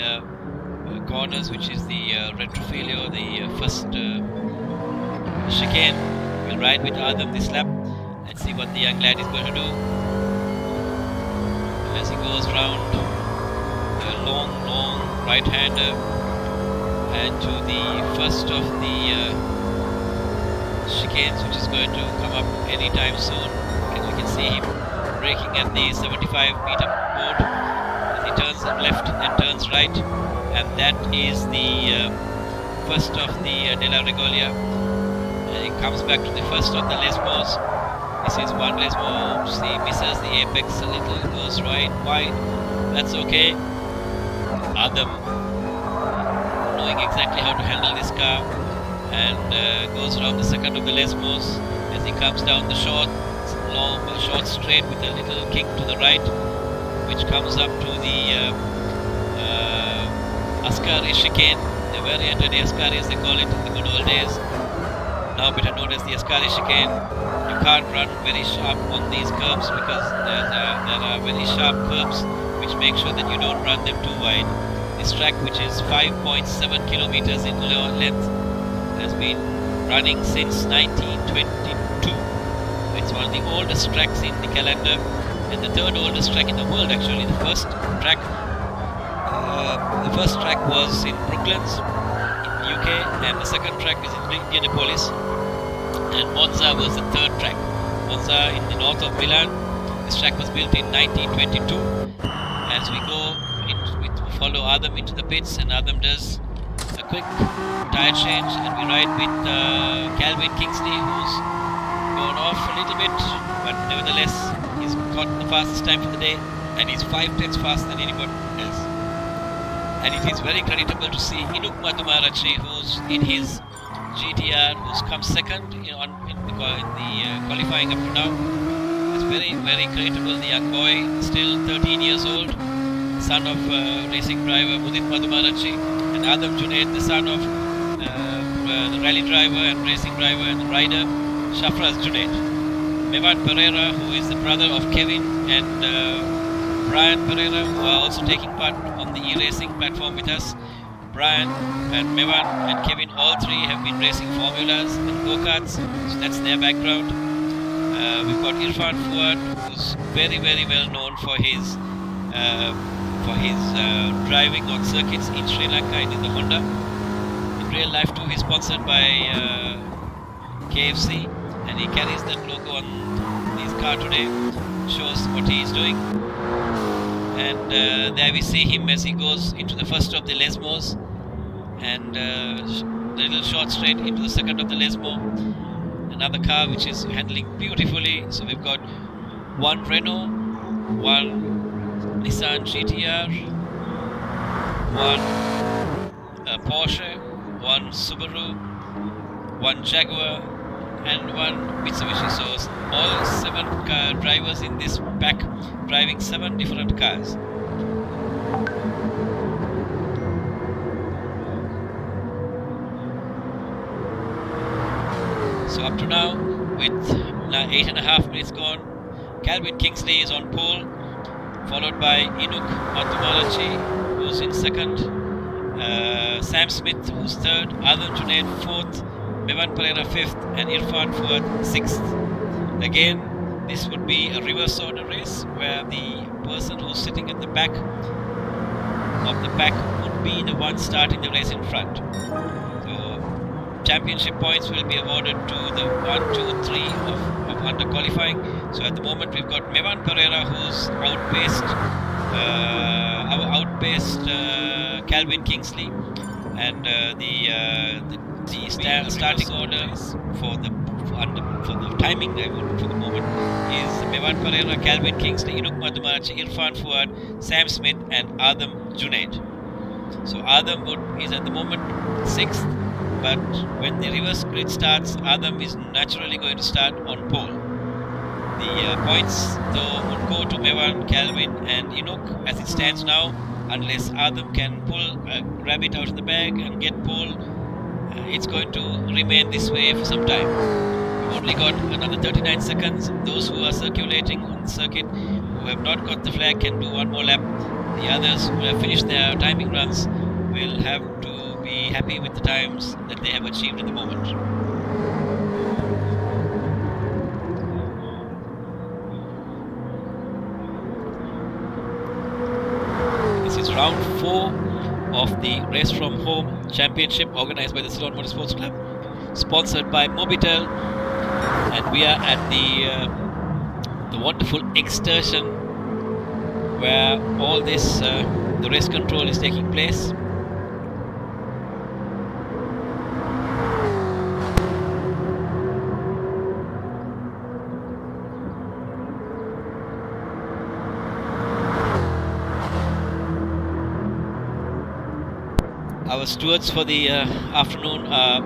corners, which is the Retrofilio, the first chicane. We'll ride with Adam this lap. Let's see what the young lad is going to do as he goes round the long right-hander, and to the first of the chicanes, which is going to come up anytime soon. And you can see him braking at the 75-meter board, and he turns left and turns right, and that is the first of the De La Regolia. And he comes back to the first of the Lesmos. This is one Lesmo. He misses the apex a little, goes right, wide. That's okay. Adam knowing exactly how to handle this car, and goes around the second of the Lesmos as he comes down the short straight with a little kick to the right, which comes up to the Ascari chicane, the variant of the Ascari as they call it in the good old days, now better known as the Ascari chicane. You can't run very sharp on these curbs because there are very sharp curbs which make sure that you don't run them too wide. This track, which is 5.7 kilometers in length, has been running since 1922. It's one of the oldest tracks in the calendar, and the third oldest track in the world actually. The first track was in Brooklands in the UK, and the second track is in Indianapolis, and Monza was the third track. Monza in the north of Milan. This track was built in 1922. As we go, we follow Adam into the pits, and Adam does a quick tire change, and we ride with Calvin Kingsley, who's gone off a little bit, but nevertheless he's got the fastest time for the day, and he's 5/10 faster than anybody else. And it is very creditable to see Inuk Matumarachi, who's in his GTR, who's come second in the qualifying up to now. It's very, very creditable. The young boy, still 13 years old, son of racing driver Mudit Matumarachi, and Adam Junaid, the son of the rally driver and racing driver and rider Shafraz Junaid. Mevan Pereira, who is the brother of Kevin and Brian Pereira, who are also taking part on the e-racing platform with us. Brian and Mevan and Kevin, all three have been racing formulas and go-karts, so that's their background. We've got Irfan Fuad, who's very, very well known for his driving on circuits in Sri Lanka and in the Honda. In real life too, he's sponsored by KFC, and he carries that logo on his car today. Shows what he is doing. And there we see him as he goes into the first of the Lesmos, and the little short straight into the second of the Lesmo. Another car which is handling beautifully. So we've got one Renault, one Nissan GTR, one Porsche, one Subaru, one Jaguar, and one Mitsubishi. So all 7 drivers in this pack driving 7 different cars. So up to now, with 8.5 minutes gone, Calvin Kingsley is on pole, followed by Inuk Matumalachi, who's in second, Sam Smith, who's third, Adam Junaid fourth, Mevan Pereira fifth, and Irfan Fuad sixth. Again, this would be a reverse order race where the person who's sitting at the back of the pack would be the one starting the race in front. So championship points will be awarded to the 1, 2, 3 of under qualifying. So at the moment we've got Mevan Pereira, who's outpaced Calvin Kingsley, and the starting order for the timing for the moment is Mevan Pereira, Calvin Kingsley, Inuk Matumarachi, Irfan Fuad, Sam Smith, and Adam Junaid. So Adam is at the moment 6th, but when the reverse grid starts, Adam is naturally going to start on pole. The points though would go to Mevan, Calvin, and Inuk as it stands now, unless Adam can grab it out of the bag and get pole. It's going to remain this way for some time. We've only got another 39 seconds. Those who are circulating on the circuit who have not got the flag can do one more lap. The others who have finished their timing runs will have to be happy with the times that they have achieved at the moment. This is round 4 of the Race from Home Championship organized by the Ceylon Motorsports Club, sponsored by Mobitel, and we are at the wonderful excursion where all this the race control is taking place. Our stewards for the afternoon are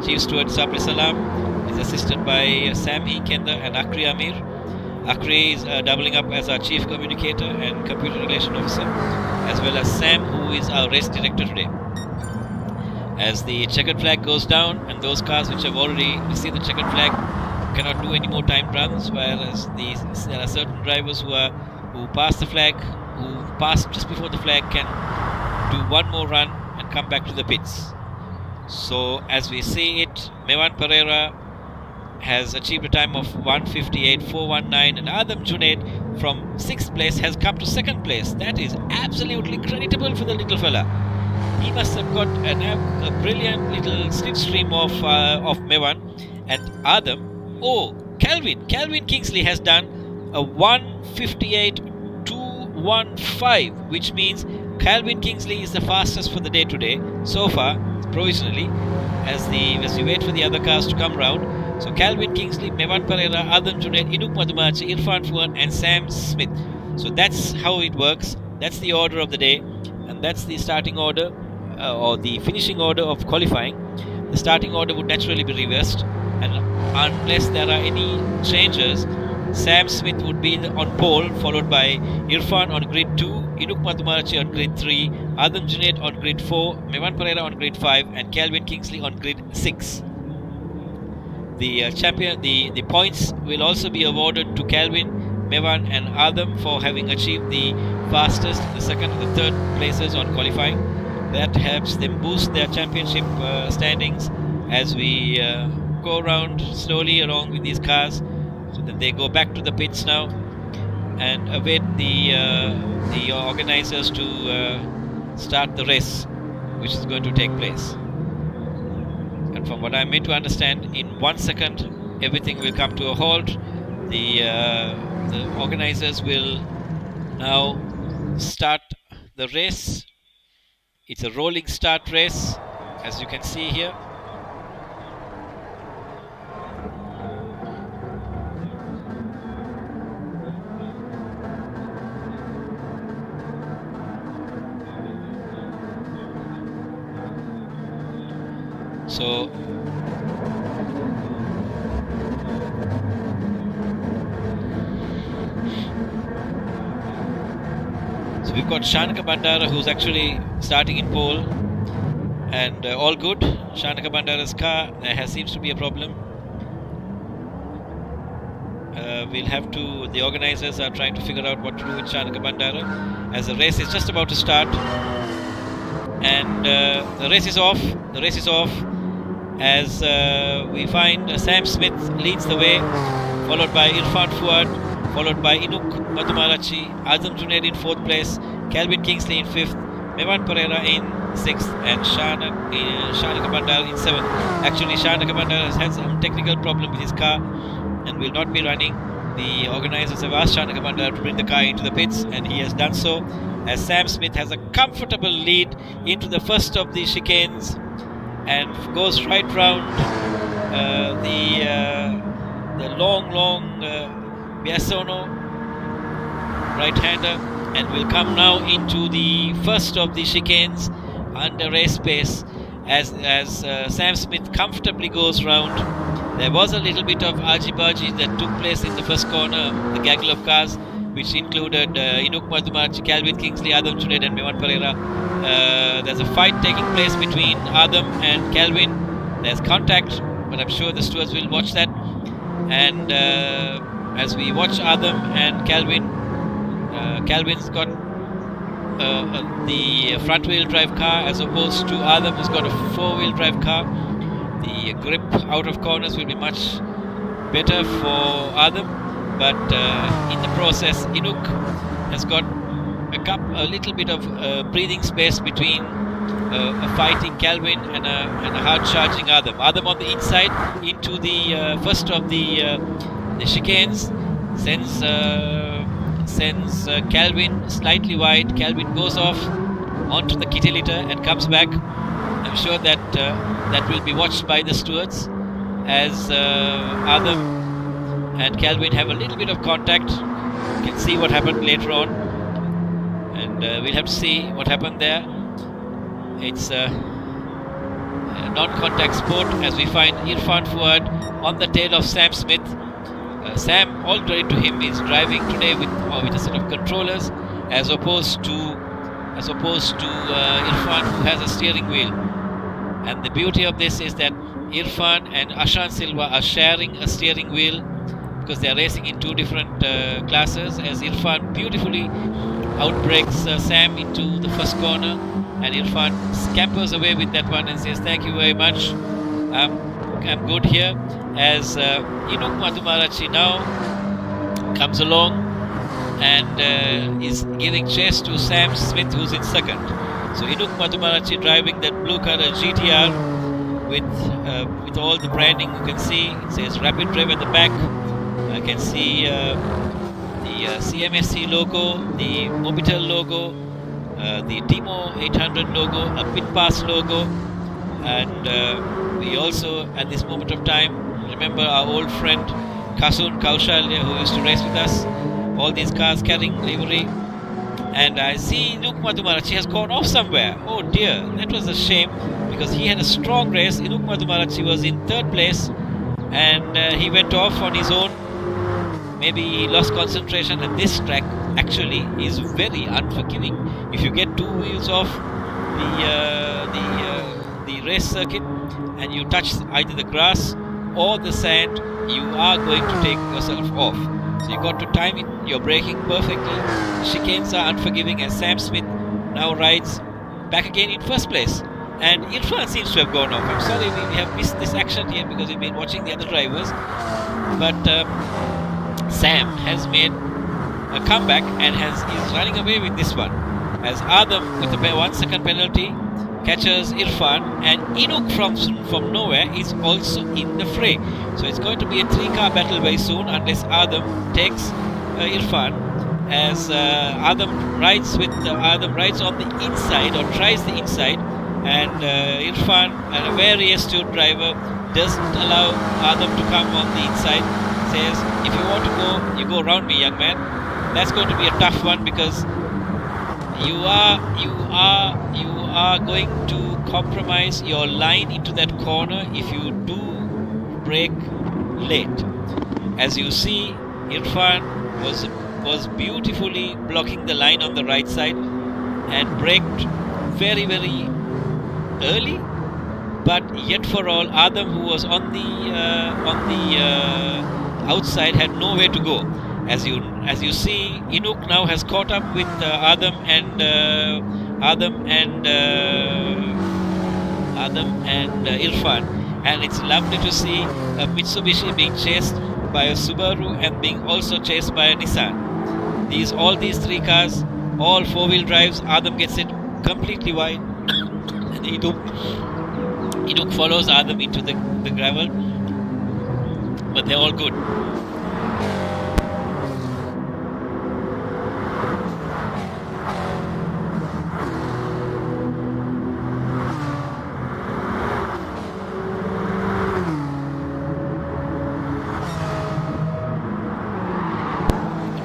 Chief Steward Sabri Salam, is assisted by Sami Kenda and Akri Amir. Akri is doubling up as our Chief Communicator and Computer Relation Officer, as well as Sam, who is our Race Director today. As the checkered flag goes down, and those cars which have already received the checkered flag cannot do any more timed runs, whereas there are certain drivers who pass the flag, who pass just before the flag, can do one more run and come back to the pits. So as we see it, Mevan Pereira has achieved a time of 1:58.419, and Adam Junaid from 6th place has come to 2nd place. That is absolutely creditable for the little fella. He must have got a brilliant little slipstream of Mevan. And Adam, Calvin Kingsley has done a 1:58.215, which means Calvin Kingsley is the fastest for the day today, so far, provisionally, as we wait for the other cars to come round. So Calvin Kingsley, Mevan Pereira, Adam Junaid, Inuk Madumachi, Irfan Fuan and Sam Smith. So that's how it works. That's the order of the day, and that's the starting order or the finishing order of qualifying. The starting order would naturally be reversed, and unless there are any changes, Sam Smith would be on pole, followed by Irfan on grid 2, Inuk Mathumarachi on grid 3, Adam Junaid on grid 4, Mevan Pereira on grid 5, and Calvin Kingsley on grid 6. The points will also be awarded to Calvin, Mevan, and Adam for having achieved the fastest, the second, and the third places on qualifying. That helps them boost their championship standings as we go around slowly along with these cars, so that they go back to the pits now and await the organizers to start the race, which is going to take place. And from what I'm made to understand, in 1 second everything will come to a halt. The organizers will now start the race. It's a rolling start race, as you can see here. So we've got Shanaka Bandara, who's actually starting in pole, and all good. Shanaka Bandara's car, there seems to be a problem. The organizers are trying to figure out what to do with Shanaka Bandara, as the race is just about to start. And the race is off. As we find Sam Smith leads the way, followed by Irfan Fuad, followed by Inuk Mathumarachi, Adam Junaid in 4th place, Calvin Kingsley in 5th, Mevan Pereira in 6th, and Shanaka Bandara in 7th. Actually, Shanaka Bandara has had some technical problem with his car and will not be running. The organizers have asked Shanaka Bandara to bring the car into the pits, and he has done so, as Sam Smith has a comfortable lead into the first of the chicanes and goes right round the long Biasono right-hander, and will come now into the first of the chicanes under race pace as Sam Smith comfortably goes round. There was a little bit of argy-bargy that took place in the first corner, the gaggle of cars, which included Inuk Mathumarachi, Calvin Kingsley, Adam Junaid and Mevan Pereira. There's a fight taking place between Adam and Calvin. There's contact, but I'm sure the stewards will watch that. And as we watch Adam and Calvin, Calvin's got the front-wheel drive car, as opposed to Adam, who's got a four-wheel drive car. The grip out of corners will be much better for Adam, but in the process, Inuk has got a little bit of breathing space between a fighting Calvin and a hard charging Adam. Adam on the inside into the first of the chicanes, sends Calvin slightly wide. Calvin goes off onto the Kitteliter and comes back. I'm sure that that will be watched by the stewards as Adam and Calvin have a little bit of contact. You can see what happened later on, and we'll have to see what happened there. It's a non-contact sport as we find Irfan Fuad on the tail of Sam Smith. Sam, all credit to him, is driving today with a set of controllers as opposed to Irfan, who has a steering wheel. And the beauty of this is that Irfan and Ashan Silva are sharing a steering wheel because they are racing in two different classes, as Irfan beautifully outbreaks Sam into the first corner, and Irfan scampers away with that one and says, "Thank you very much, I'm good here," as Inuk Madhumarachi now comes along and is giving chase to Sam Smith, who's in second. So Inuk Madhumarachi driving that blue color GTR with all the branding. You can see it says Rapid Drive at the back. I can see the CMSC logo, the Mobitel logo, the Timo 800 logo, a Pit Pass logo, and we also at this moment of time remember our old friend Kasun Kaushalya, who used to race with us. All these cars carrying livery, and I see Inuk Madhumarachi has gone off somewhere. Oh dear, that was a shame, because he had a strong race. Inuk Madhumarachi was in third place, and he went off on his own. Maybe he lost concentration, and this track actually is very unforgiving. If you get two wheels off the race circuit and you touch either the grass or the sand, you are going to take yourself off. So you got to time it, your braking perfectly. Chicanes are unforgiving, as Sam Smith now rides back again in first place. And Irfan seems to have gone off. I'm sorry we have missed this action here because we've been watching the other drivers. But Sam has made a comeback and is running away with this one, as Adam with a 1 second penalty catches Irfan, and Inuk from nowhere is also in the fray. So it's going to be a 3-car battle very soon unless Adam takes Irfan, as Adam rides on the inside, or tries the inside, and Irfan, a very astute driver, doesn't allow Adam to come on the inside. Says, "If you want to go, you go around me, young man." That's going to be a tough one, because you are going to compromise your line into that corner if you do brake late. As you see, Irfan was beautifully blocking the line on the right side and braked very, very early. But yet for all, Adam, who was on the outside, had nowhere to go. As you see, Inuk now has caught up with Adam and Irfan, and it's lovely to see a Mitsubishi being chased by a Subaru and being also chased by a Nissan. All these 3 cars, all 4-wheel drives. Adam gets it completely wide, and Inuk follows Adam into the gravel, but they're all good.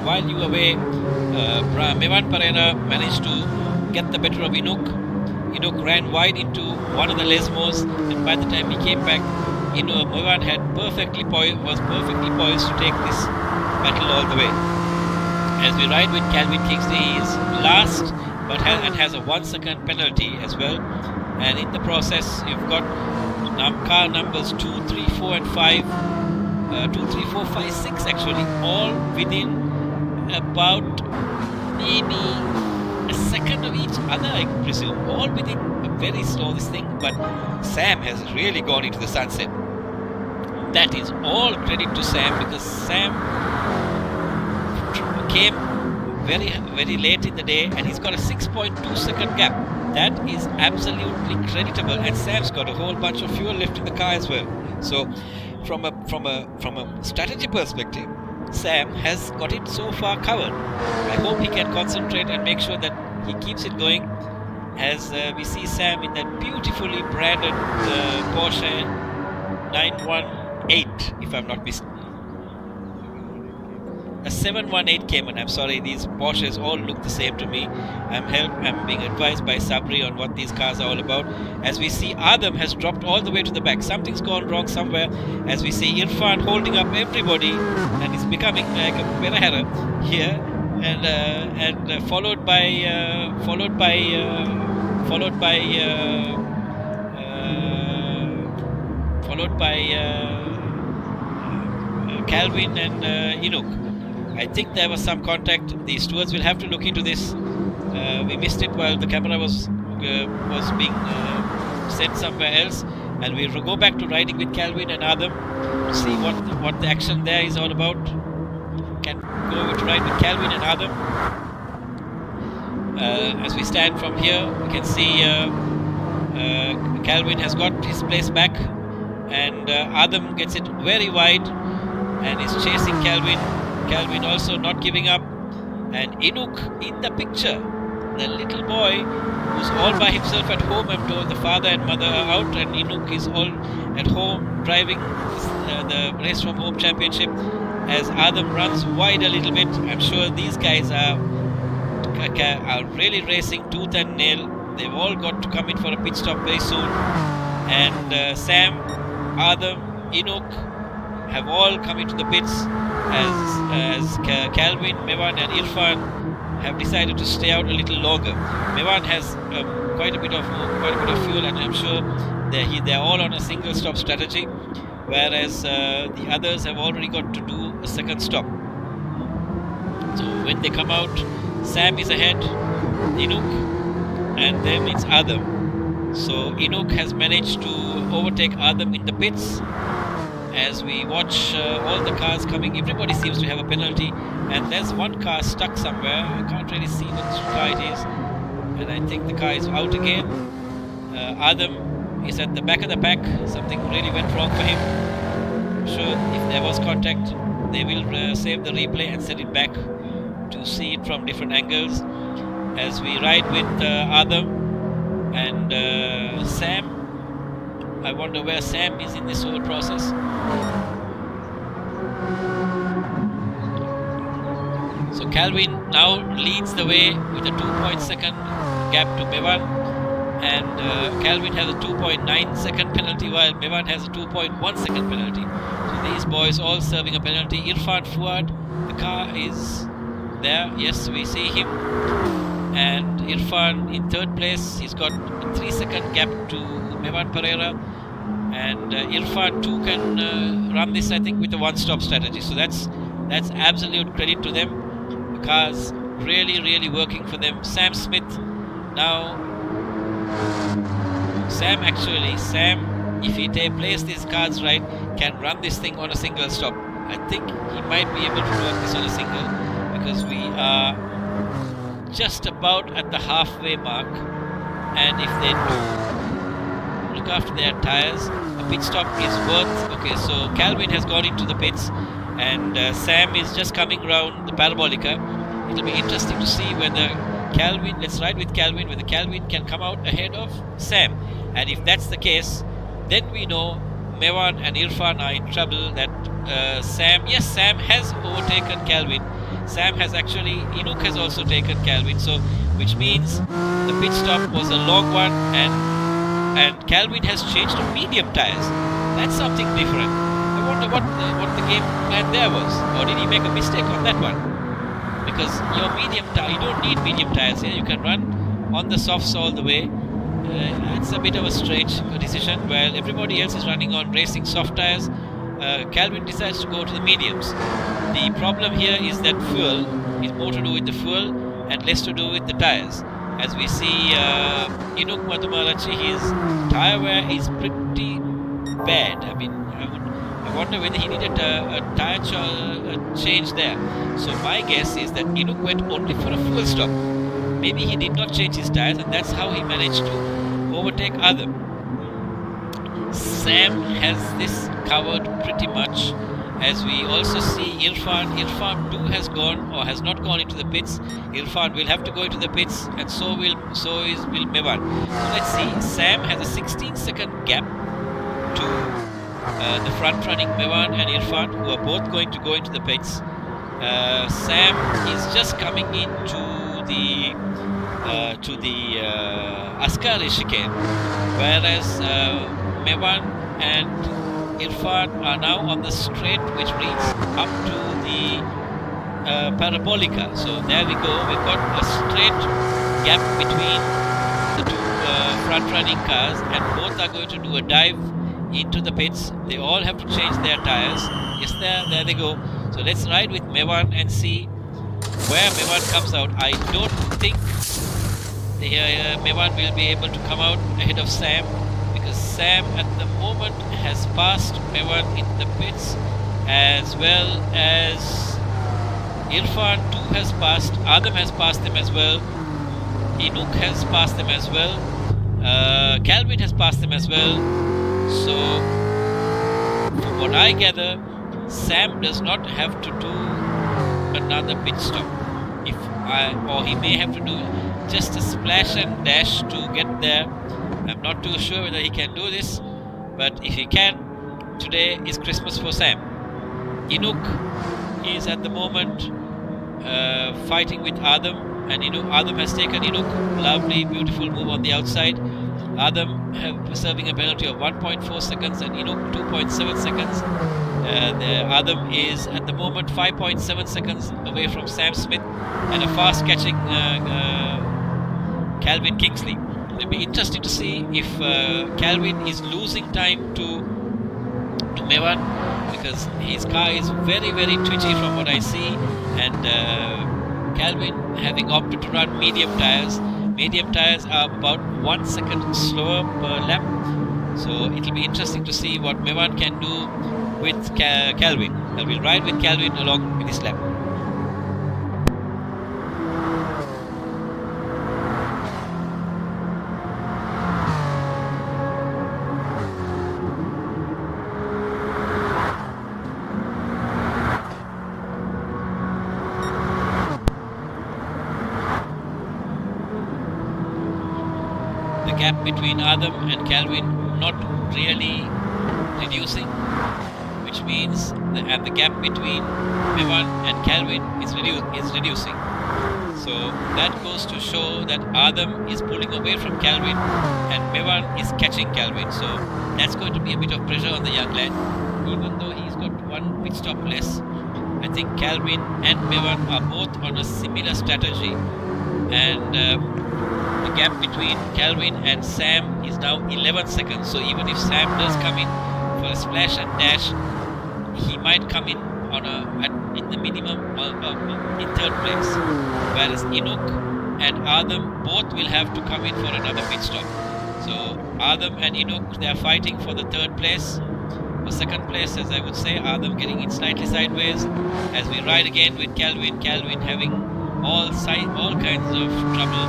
While you were away, Mevan Pereira managed to get the better of Inuk. Inuk ran wide into one of the Lesmos, and by the time he came back, Mevan had was perfectly poised to take this battle all the way. As we ride with Calvin Kingsley, he is last, but has a 1 second penalty as well. And in the process, you've got car numbers 2, 3, 4 and 5, 2, 3, 4, 5, 6 actually, all within about maybe a second of each other, I presume, all within a very slow this thing. But Sam has really gone into the sunset. That is all credit to Sam, because Sam came very, very late in the day, and he's got a 6.2 second gap. that is absolutely creditable, and Sam's got a whole bunch of fuel left in the car as well. So from a strategy perspective, Sam has got it so far covered. I hope he can concentrate and make sure that he keeps it going, as we see Sam in that beautifully branded Porsche 918, if I'm not mistaken. A 718 Cayman. I'm sorry, these Porsches all look the same to me. I'm being advised by Sabri on what these cars are all about. As we see, Adam has dropped all the way to the back. Something's gone wrong somewhere. As we see Irfan holding up everybody, and it's becoming like a Perahera here, and followed by Calvin and Enoch. I think there was some contact. The stewards will have to look into this. We missed it while the camera was being sent somewhere else, and we'll go back to riding with Calvin and Adam to see what the action there is all about. Can go over to ride with Calvin and Adam. As we stand from here, we can see Calvin has got his place back, and Adam gets it very wide and is chasing Calvin. Calvin also not giving up, and Enoch in the picture, the little boy who's all by himself at home. I'm told the father and mother are out, and Enoch is all at home driving the Race from Home Championship as Adam runs wide a little bit. I'm sure these guys are really racing tooth and nail. They've all got to come in for a pit stop very soon, and Sam, Adam, Enoch have all come into the pits, as Calvin, Mevan and Irfan have decided to stay out a little longer. Mevan has quite a bit of fuel, and I'm sure they're all on a single stop strategy, whereas the others have already got to do a second stop. So when they come out, Sam is ahead, Enoch, and then it's Adam. So Enoch has managed to overtake Adam in the pits. As we watch all the cars coming, everybody seems to have a penalty, and there's one car stuck somewhere. I can't really see which car it is, and I think the car is out again. Adam is at the back of the pack. Something really went wrong for him. I'm sure if there was contact, they will save the replay and send it back to see it from different angles. As we ride with Adam and Sam, I wonder where Sam is in this whole process. So Calvin now leads the way with a 2.2 second gap to Mevan, and Calvin has a 2.9 second penalty, while Mevan has a 2.1 second penalty. So these boys all serving a penalty. Irfan Fuad, the car is there. Yes, we see him. And Irfan in third place. He's got a 3 second gap to Mevan Pereira, and Irfan too can run this, I think, with a one-stop strategy. So that's absolute credit to them. The car's really working for them. Sam Smith now. Sam, if he plays these cards right, can run this thing on a single stop. I think he might be able to work this on a single, because we are just about at the halfway mark, and if they do look after their tires, a pit stop is worth. Okay, so Calvin has gone into the pits, and Sam is just coming around the Parabolica. It'll be interesting to see whether Calvin, let's ride with Calvin, whether Calvin can come out ahead of Sam, and if that's the case, then we know Mevan and Irfan are in trouble. That Sam has overtaken Calvin. Sam has actually, Enoch has also taken Calvin, so which means the pit stop was a long one, and Calvin has changed to medium tires. That's something different. I wonder what the game plan there was, or did he make a mistake on that one? Because your medium tire, you don't need medium tires here. You can run on the softs all the way. It's a bit of a strange decision. While everybody else is running on racing soft tires, Calvin decides to go to the mediums. The problem here is that fuel is more to do with the fuel and less to do with the tires. As we see Enoch Madhumarachi, his tire wear is pretty bad. I mean, I wonder whether he needed a tire change there. So my guess is that Enoch went only for a fuel stop. maybe he did not change his tires, and that's how he managed to overtake Adam. Sam has this covered pretty much. As we also see Irfan too has gone or has not gone into the pits. Irfan will have to go into the pits, and so is Mevan. So let's see. Sam has a 16-second gap to the front-running Mevan and Irfan, who are both going to go into the pits. Sam is just coming into the Ascari chicane, whereas Mevan and Irfan are now on the straight which leads up to the Parabolica. So there we go. We've got a straight gap between the two front-running cars, and both are going to do a dive into the pits. They all have to change their tires. Yes, there they go. So let's ride with Mevan and see where Mevan comes out. I don't think Mevan will be able to come out ahead of Sam, because Sam at the moment has passed Mevan in the pits, as well as Irfan too has passed. Adam has passed them as well. Inuk has passed them as well. Calvin has passed them as well. So from what I gather, Sam does not have to do another pit stop. Or he may have to do just a splash and dash to get there. I'm not too sure whether he can do this, but if he can, today is Christmas for Sam. Inuk is at the moment fighting with Adam, and Adam has taken Inuk. Lovely, beautiful move on the outside. Adam serving a penalty of 1.4 seconds and Inuk 2.7 seconds. Adam is at the moment 5.7 seconds away from Sam Smith and a fast catching Calvin Kingsley. It'll be interesting to see if Calvin is losing time to Mevan, because his car is very, very twitchy from what I see, and Calvin having opted to run medium tires. Medium tires are about 1 second slower per lap, so it'll be interesting to see what Mevan can do with Calvin. I will ride with Calvin along in this lap. The gap between Adam and Calvin not really reducing, which means the gap between Mevan and Calvin is reducing. So that goes to show that Adam is pulling away from Calvin and Mevan is catching Calvin. So that's going to be a bit of pressure on the young lad, even though he's got one pit stop less. I think Calvin and Mevan are both on a similar strategy, and the gap between Calvin and Sam is now 11 seconds. So even if Sam does come in for a splash and dash, he might come in in the minimum in third place, whereas Inuk and Adam both will have to come in for another pit stop. So Adam and Inuk, they are fighting for the third place, for second place, as I would say. Adam getting in slightly sideways as we ride again with Calvin. Calvin having all kinds of trouble.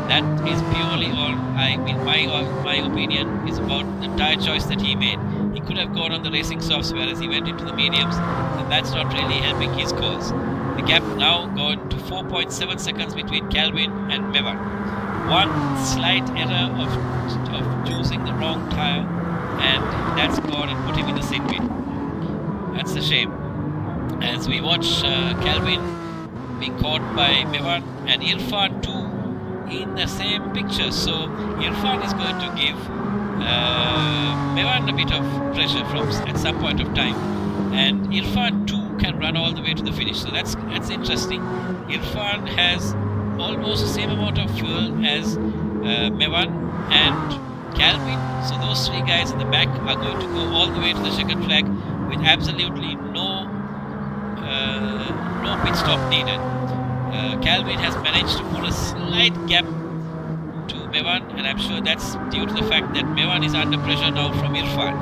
That is purely on, my opinion, is about the tire choice that he made. He could have gone on the racing softs, whereas he went into the mediums, and that's not really helping his cause. The gap now going to 4.7 seconds between Calvin and Mevan. One slight error of choosing the wrong tire, and that's gone and put him in the sin bin. That's a shame. As we watch Calvin being caught by Mevan and Irfan too in the same picture. So Irfan is going to give Mevan a bit of pressure at some point of time, and Irfan too can run all the way to the finish. So that's interesting. Irfan has almost the same amount of fuel as Mevan and Calvin. So those three guys in the back are going to go all the way to the checkered flag with absolutely no pit stop needed. Calvin has managed to pull a slight gap to Mevan, and I'm sure that's due to the fact that Mevan is under pressure now from Irfan.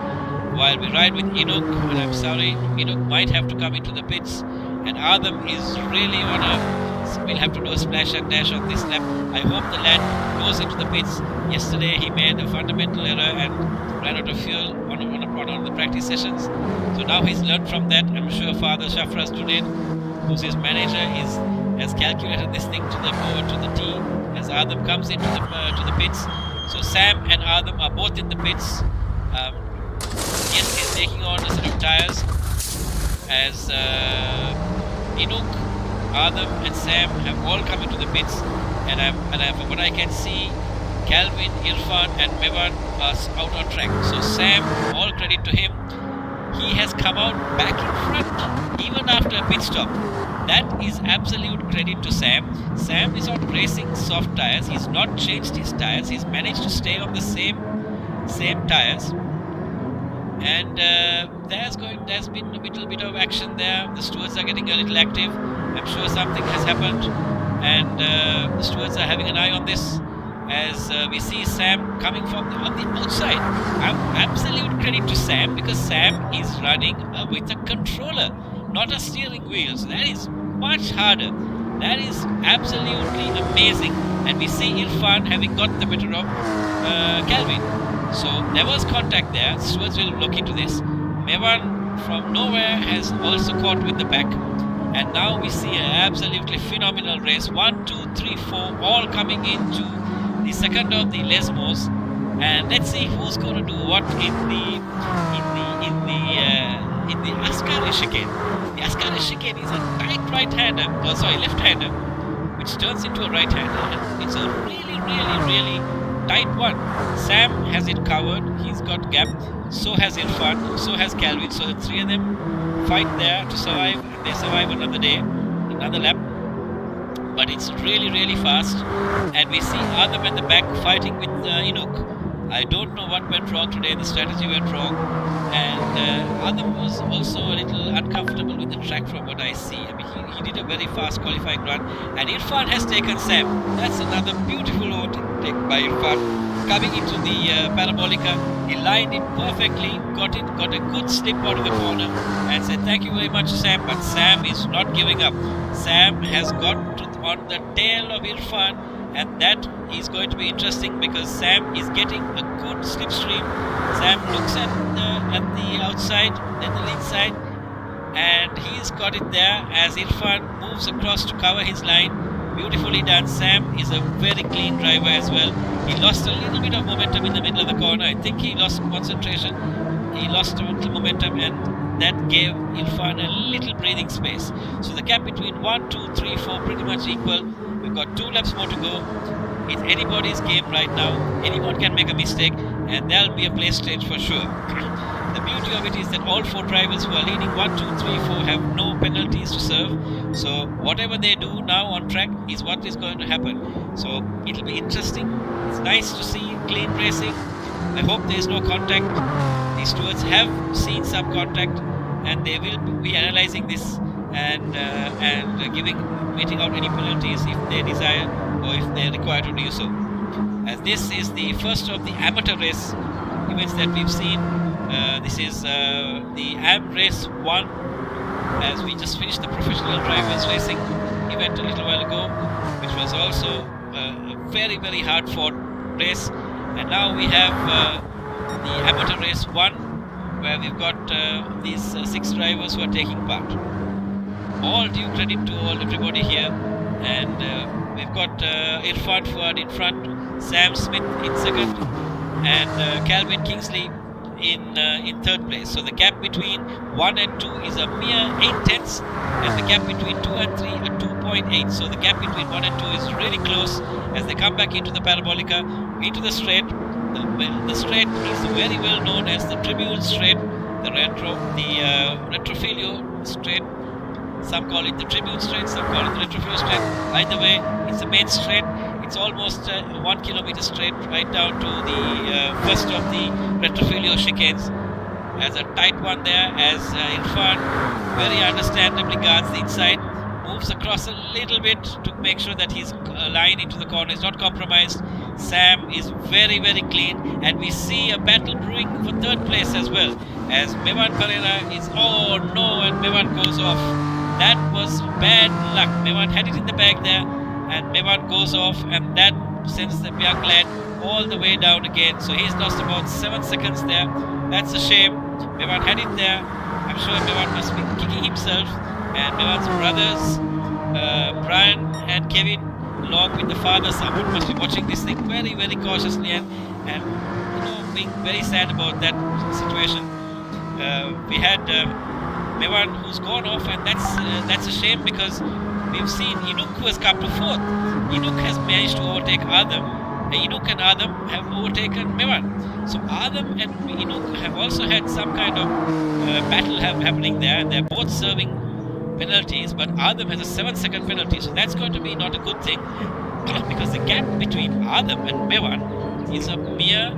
While we ride with Inuk, and I'm sorry, Inuk might have to come into the pits, and Adam is really on a we'll have to do a splash and dash on this lap. I hope the lad goes into the pits. Yesterday he made a fundamental error and ran out of fuel on the practice sessions. So now he's learned from that. I'm sure Father Shafraz Junaid, who's his manager, has calculated this thing to the T as Adam comes into the pits. So Sam and Adam are both in the pits. Yes, he's taking on a set of tires as Inuk, Adam and Sam have all come into the pits, and from what I can see, Calvin, Irfan and Mevan are out on track. So Sam, all credit to him, he has come out back in front even after a pit stop. That is absolute credit to Sam. Sam is on racing soft tires. He's not changed his tires. He's managed to stay on the same tires. And there's been a little bit of action there. The stewards are getting a little active. I'm sure something has happened, and the stewards are having an eye on this as we see Sam coming from on the outside. Absolute credit to Sam, because Sam is running with a controller, not a steering wheel. So that is much harder. That is absolutely amazing. And we see Irfan having got the better of Calvin. So there was contact there. Stewards will look into this. Mevan from nowhere has also caught with the back. And now we see an absolutely phenomenal race. 1, 2, 3, 4, all coming into the second of the Lesmos. And let's see who's going to do what in the Ascari chicane. The Ascari chicane is a tight left-hander, which turns into a right-hander. And it's a really tight one. Sam has it covered. He's got gap. So has Irfan. So has Calvin. So the three of them fight there to survive. And they survive another day, another lap. But it's really fast. And we see Adam at the back fighting with Inuk. I don't know what went wrong today. The strategy went wrong. And Adam was also a little uncomfortable with the track from what I see. I mean, he did a very fast qualifying run. And Irfan has taken Sam. That's another beautiful overtake by Irfan. Coming into the Parabolica, he lined it perfectly, got a good slip out of the corner, and said thank you very much, Sam. But Sam is not giving up. Sam has got on the tail of Irfan, and that is going to be interesting because Sam is getting a good slipstream. Sam looks at the outside, then the inside, and he's got it there as Irfan moves across to cover his line. Beautifully done. Sam is a very clean driver as well. He lost a little bit of momentum in the middle of the corner. I think he lost concentration. He lost a little momentum, and that gave Irfan a little breathing space. So the gap between 1, 2, 3, 4 pretty much equal. We've got 2 laps more to go. It's anybody's game right now. Anyone can make a mistake, and there'll be a place change for sure. The beauty of it is that all 4 drivers who are leading 1, 2, 3, 4 have no penalties to serve. So whatever they do now on track is what is going to happen. So it'll be interesting. It's nice to see clean racing. I hope there is no contact. The stewards have seen some contact, and they will be analysing this and meting out any penalties if they desire or if they are required to do so. As this is the first of the amateur race events that we've seen. This is the AM Race 1, as we just finished the professional drivers racing event a little while ago, which was also a very hard fought race. And now we have the amateur race 1, where we've got these 6 drivers who are taking part. All due credit to everybody here, and we've got Irfan Fuad in front, Sam Smith in second, and Calvin Kingsley in third place. So the gap between 1 and 2 is a mere 8 tenths, and the gap between 2 and 3 are 2.8. So the gap between 1 and 2 is really close as they come back into the Parabolica, into the straight. The straight is very well known as the Tribune Straight, the Retrofilio Straight. Some call it the Tribune Straight, some call it the Retrofilio Straight. Either way, it's the main straight. It's almost 1 kilometer straight right down to the first of the Retrofilio chicanes. As a tight one there, as Irfan very understandably guards the inside, moves across a little bit to make sure that his line into the corner is not compromised. Sam is very clean, and we see a battle brewing for third place as well, as Mevan Pereira is, oh no, and Mevan goes off. that was bad luck. Mevan had it in the bag there, and Mevan goes off, and that sends the young lad all the way down again. So he's lost about 7 seconds there. That's a shame. Mevan had it there. I'm sure Mevan must be kicking himself, and Mevan's brothers, Brian and Kevin, along with the father, someone must be watching this thing very, very cautiously, and being very sad about that situation. We had Mevan who's gone off, and that's a shame, because we've seen Inuk who has come to fourth. Inuk has managed to overtake Adam. Inuk and Adam have overtaken Mevan. So Adam and Inuk have also had some kind of battle happening there, and they're both serving penalties, but Adam has a 7-second penalty, so that's going to be not a good thing, because the gap between Adam and Mevan is a mere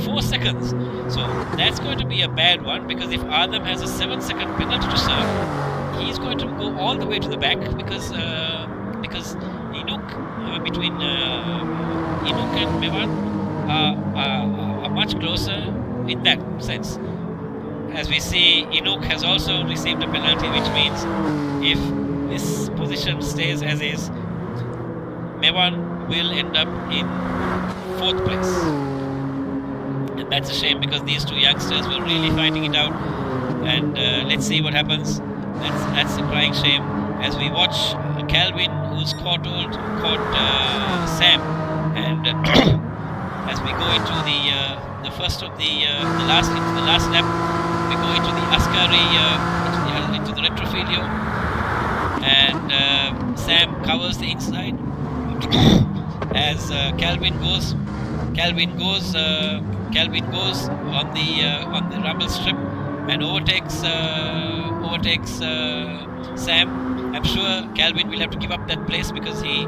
4 seconds. So that's going to be a bad one, because if Adam has a 7-second penalty to serve, he's going to go all the way to the back, because Inuk, between Inuk and Mevan are much closer in that sense. As we see, Inuk has also received a penalty, which means if this position stays as is, Mevan will end up in 4th place. And that's a shame, because these two youngsters were really fighting it out. And let's see what happens. That's a crying shame. As we watch Calvin, who's caught Sam, and as we go into the first of the last lap, we go into the Ascari, into the retrofilio, and Sam covers the inside as Calvin goes on the rumble strip and overtakes Sam. I'm sure Calvin will have to give up that place, because he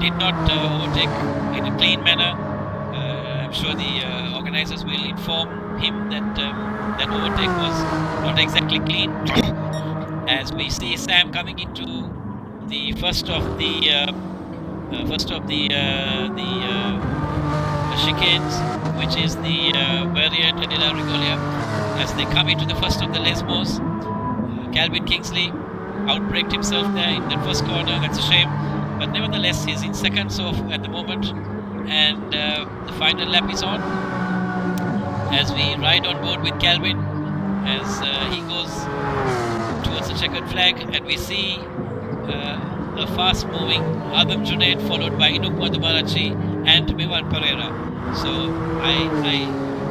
did not overtake in a clean manner. I'm sure the organizers will inform him that that overtake was not exactly clean. As we see Sam coming into the first of the chicanes, which is the Variant and Ila Rigolia. As they come into the first of the Lesmos, Calvin Kingsley outbraked himself there in that first corner. That's a shame, but nevertheless he's in second so at the moment, and the final lap is on. As we ride on board with Calvin, as he goes towards the checkered flag, and we see a fast-moving Adam Junaid, followed by Inuk Madhumarachi and Mevan Pereira. So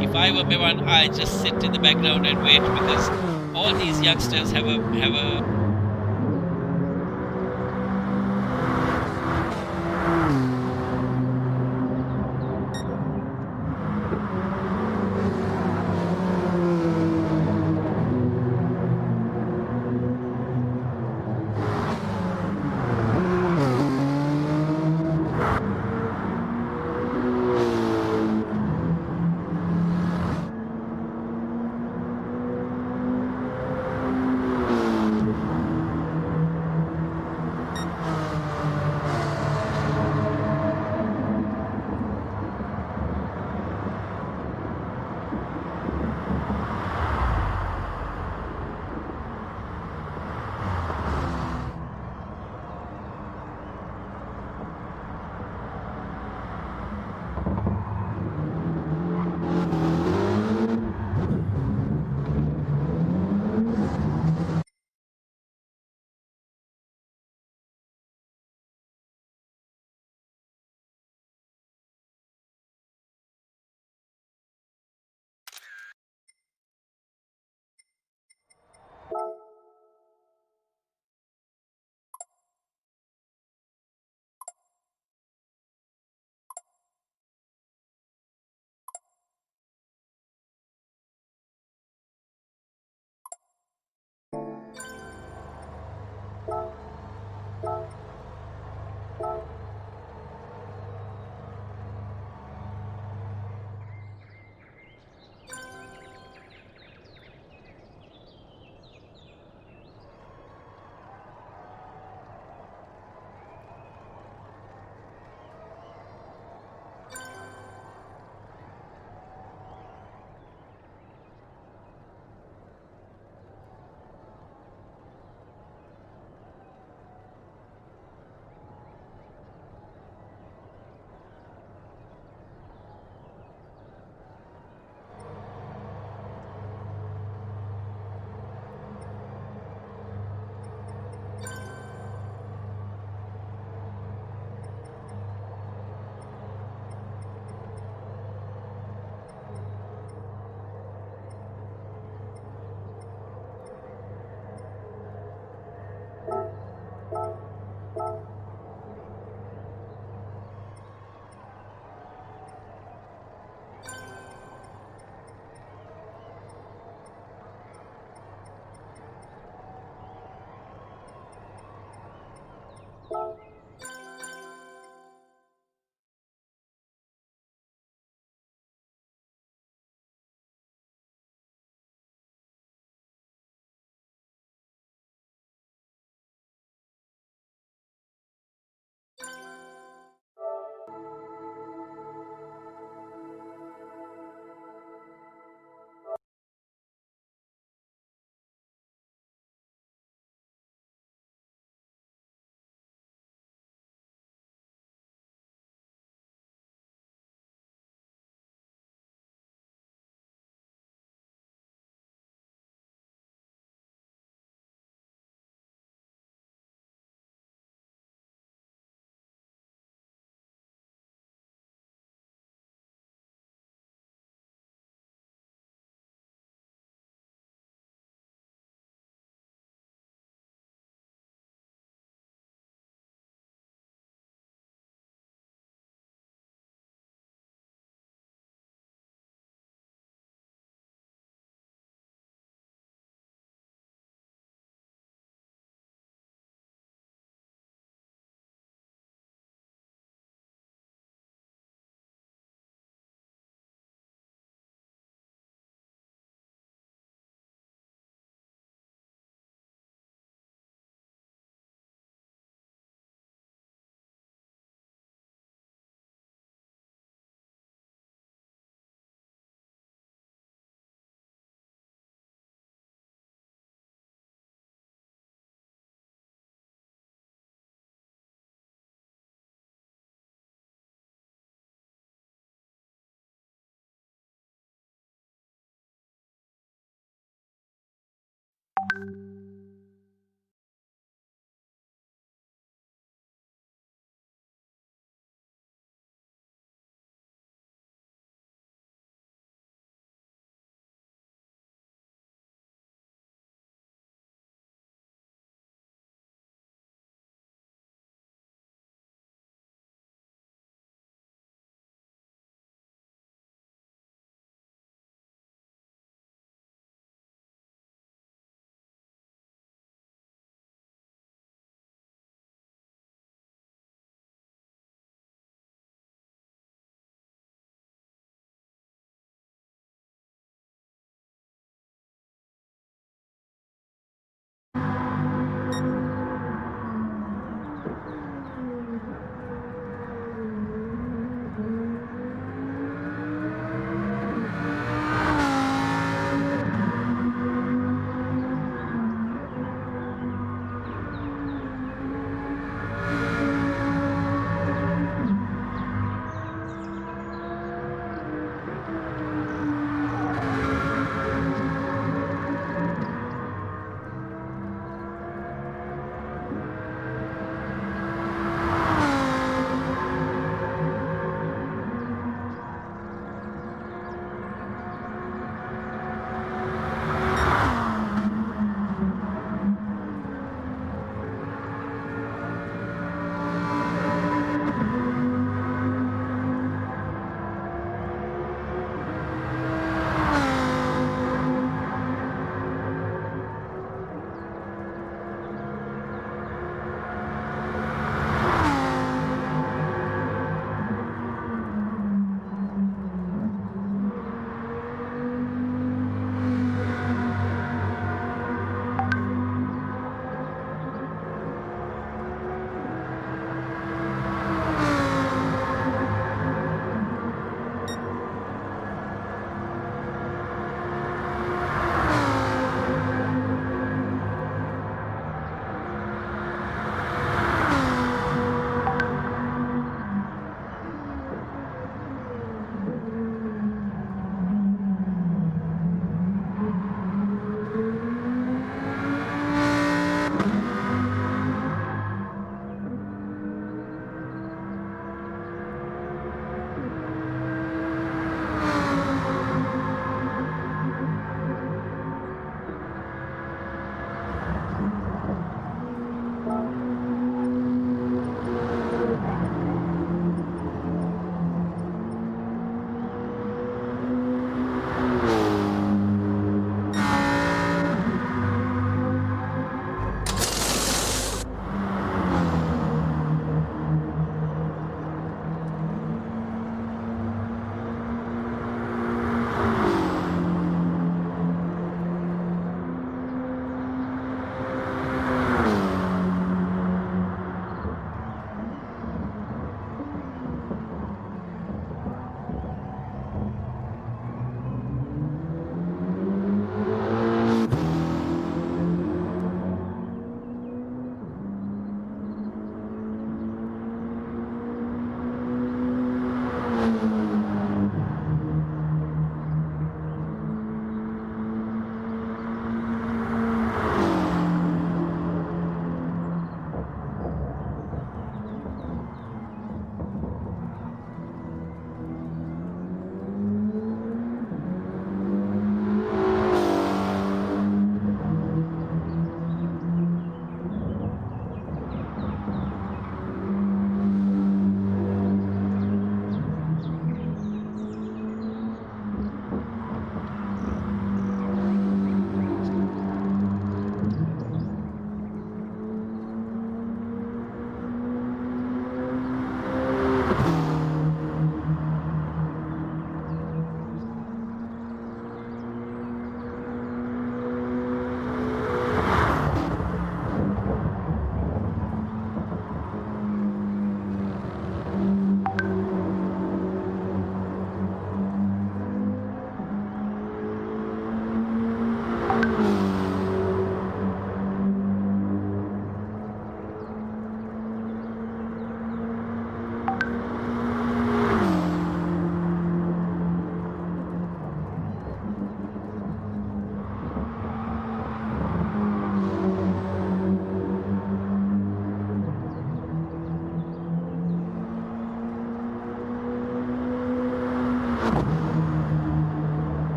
if I were Mevan, I'd just sit in the background and wait, because all these youngsters have a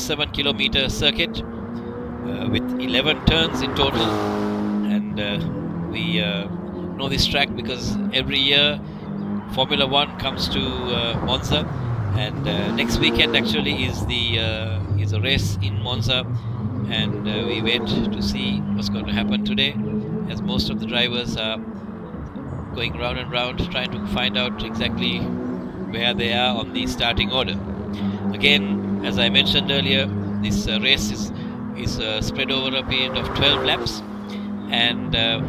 7-kilometer circuit with 11 turns in total, and we know this track because every year Formula One comes to Monza, and next weekend actually is a race in Monza, and we wait to see what's going to happen today, as most of the drivers are going round and round trying to find out exactly where they are on the starting order. Again, as I mentioned earlier, this race is spread over a period of 12 laps, and the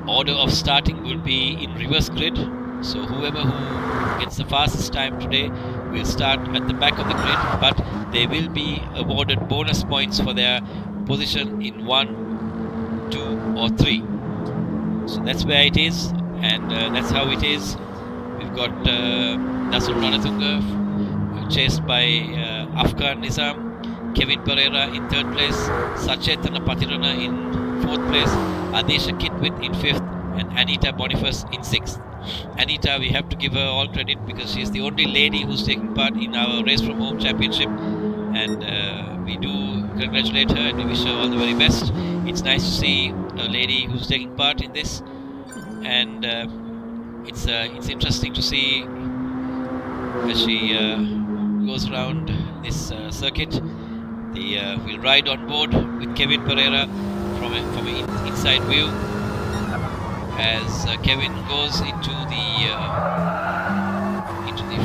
order of starting will be in reverse grid. So whoever who gets the fastest time today will start at the back of the grid, but they will be awarded bonus points for their position in 1, 2 or 3. So that's where it is, and that's how it is. We've got Dasun Ranatunga chased by Afghan Nizam, Kevin Pereira in 3rd place, Sachetana Patirana in 4th place, Adesha Kitwit in 5th, and Anita Boniface in 6th. Anita, we have to give her all credit because she's the only lady who's taking part in our Race From Home Championship, and we do congratulate her and we wish her all the very best. It's nice to see a lady who's taking part in this, and it's interesting to see as she goes around this circuit. We'll ride on board with Kevin Pereira from an inside view as Kevin goes into the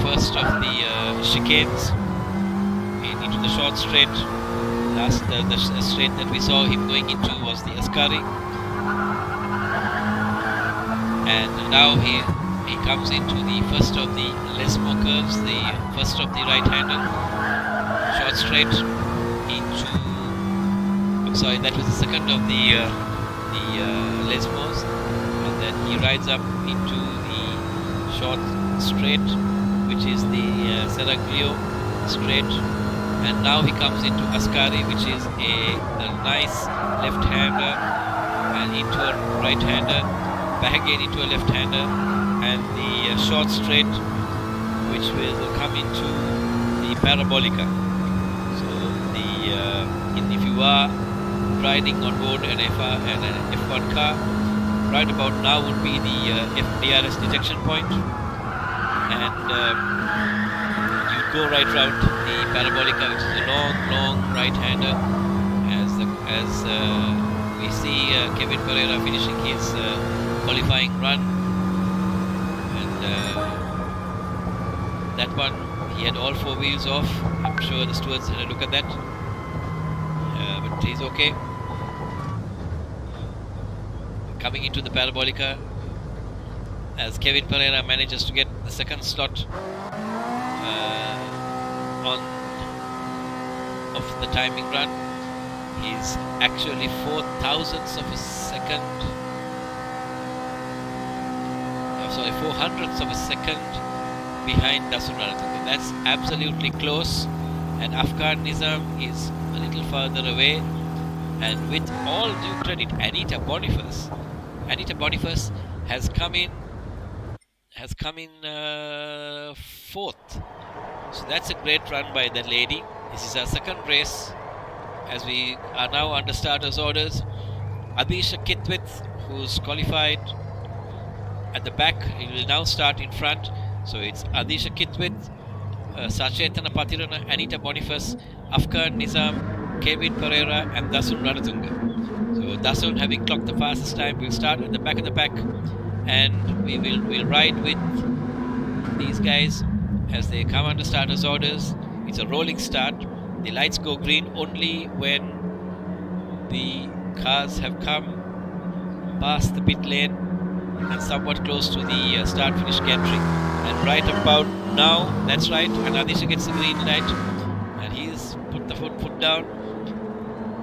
first of the chicanes, into the short straight. The straight that we saw him going into was the Ascari, and now he comes into the first of the Lesmo curves, the first of the right-hander short straight into. I'm sorry, that was the second of the Lesmos, and then he rides up into the short straight, which is the Seraglio straight. And now he comes into Ascari, which is a nice left-hander, and into a right-hander, back again into a left-hander, and the short straight, which will come into the Parabolica. So if you are riding on board an F1 car, right about now would be the DRS detection point, and go right round the Parabolica, which is a long right-hander, as we see Kevin Pereira finishing his qualifying run, and that one he had all 4 wheels off. I'm sure the stewards had a look at that, but he's okay. Coming into the Parabolica, as Kevin Pereira manages to get the second slot of the timing run. He's actually 4 thousandths of a second, sorry, 400ths of a second behind Dasun Ranatunga. That's absolutely close, and Afghan Nizam is a little further away. And with all due credit, Anita Boniface has come in 4th. So that's a great run by that lady. This is our second race, as we are now under starters orders. Adisha Kitwit, who's qualified at the back, he will now start in front. So it's Adisha Kitwit, Sachetana Patirana, Anita Boniface, Afghan Nizam, Kevin Pereira, and Dasun Ranatunga. So Dasun, having clocked the fastest time, will start at the back of the pack, and we'll ride with these guys as they come under starters orders. It's a rolling start. The lights go green only when the cars have come past the pit lane and somewhat close to the start-finish gantry. And right about now, that's right, and Adisha gets the green light, and he's put the foot down.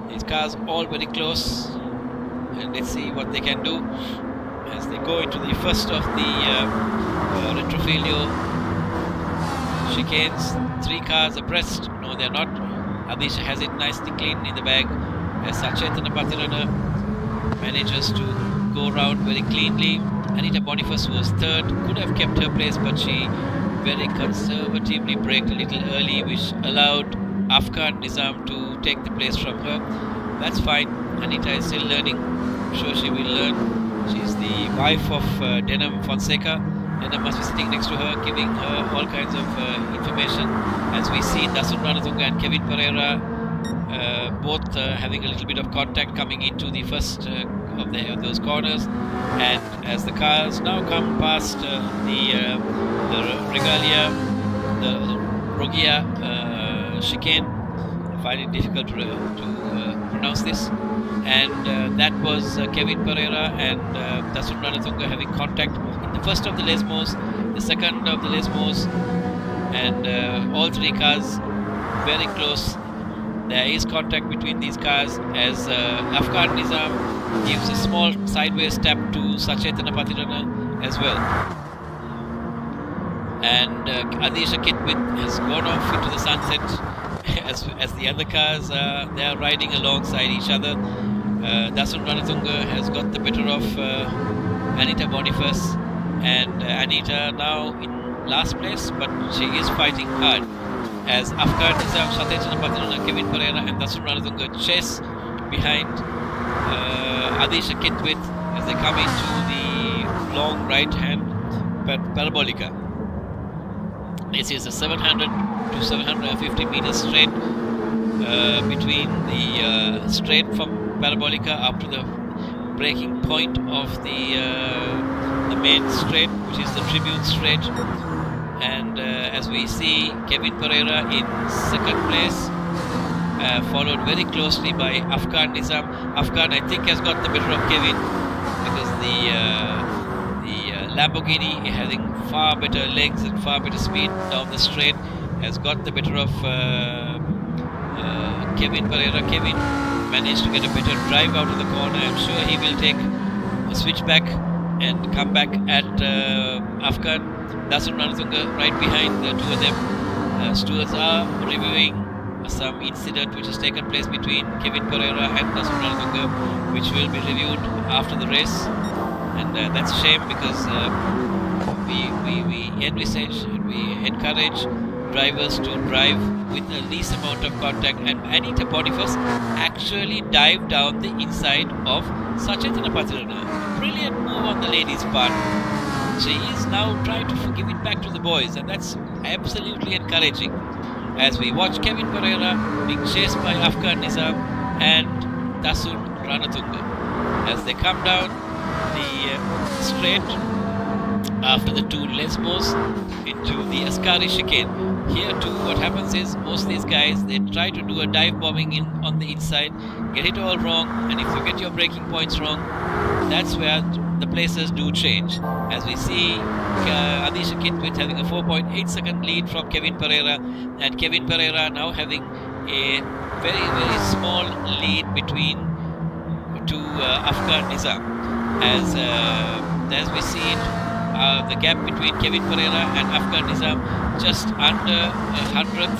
These cars all very close, and let's see what they can do as they go into the first of the Retrofilio chicanes. 3 cars abreast. No, they're not. Adisha has it nicely clean in the bag as Sachetana Patirana manages to go around very cleanly. Anita Boniface was 3rd, could have kept her place, but she very conservatively braked a little early, which allowed Afghan Nizam to take the place from her. That's fine. Anita is still learning. I'm sure she will learn. She's the wife of Denham Fonseca. Denham must be sitting next to her, giving her all kinds of information. As we see Dasun Ranatunga and Kevin Pereira both having a little bit of contact coming into the first of those corners, and as the cars now come past the Regalia, the Rogia chicane, I find it difficult to pronounce this, and that was Kevin Pereira and Dasun Ranatunga having contact in the first of the Lesmos, the second of the Lesmos, and all three cars very close. There is contact between these cars as Afghan Nizam gives a small sideways step to Sachetana Patirana as well. And Adisha Kitwit has gone off into the sunset as the other cars they are riding alongside each other. Dasun Ranatunga has got the better of Anita Boniface, and Anita now in last place, but she is fighting hard as Afghan Nizam, Sachetana Patirana, Kevin Pereira and Dasun Ranatunga chase behind Adisha Kitwit as they come into the long right hand parabolica. This is a 700 to 750 meters straight between the straight from parabolica up to the breaking point of the main straight, which is the Tribune Straight. And as we see, Kevin Pereira in second place, followed very closely by Afghan Nizam. Afghan, I think, has got the better of Kevin because the Lamborghini, having far better legs and far better speed down the straight, has got the better of Kevin Pereira. Kevin managed to get a better drive out of the corner. I'm sure he will take a switchback and come back at Afghan. Dasun Ranatunga right behind the two of them. Stewards are reviewing some incident which has taken place between Kevin Pereira and Dasun Ranatunga, which will be reviewed after the race. And that's a shame because we envisage and we encourage drivers to drive with the least amount of contact, and Anita Boniface actually dived down the inside of Sachetana Patirana. Brilliant move on the ladies' part. She is now trying to give it back to the boys, and that's absolutely encouraging as we watch Kevin Pereira being chased by Afghan Nizam and Dasun Ranatunga as they come down the straight after the two Lesmos into the Ascari chicane. Here too, what happens is most of these guys, they try to do a dive bombing on the inside, get it all wrong, and if you get your braking points wrong, that's where the places do change. As we see Adisha Kitwit having a 4.8 second lead from Kevin Pereira, and Kevin Pereira now having a very, very small lead between to Afghan Nizam. As we see it, the gap between Kevin Pereira and Afghan Nizam just under 100th,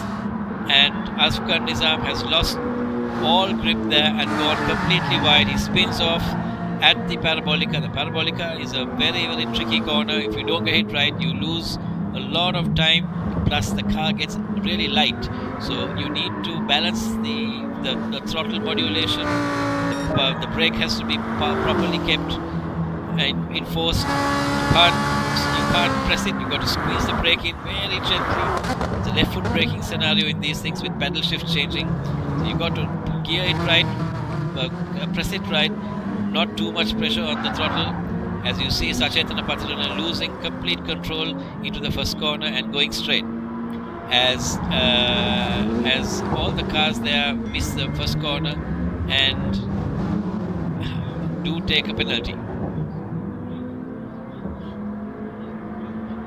and Afghan Nizam has lost all grip there and gone completely wide. He spins off at the parabolica. The parabolica is a very, very tricky corner. If you don't get it right, you lose a lot of time, plus the car gets really light, so you need to balance the throttle modulation. The brake has to be properly kept and enforced. You can't press it, you've got to squeeze the brake in very gently. It's a left foot braking scenario in these things with paddle shift changing, so you've got to gear it right, press it right, not too much pressure on the throttle. As you see, Sachetana Patirana losing complete control into the first corner and going straight. As all the cars there miss the first corner and do take a penalty.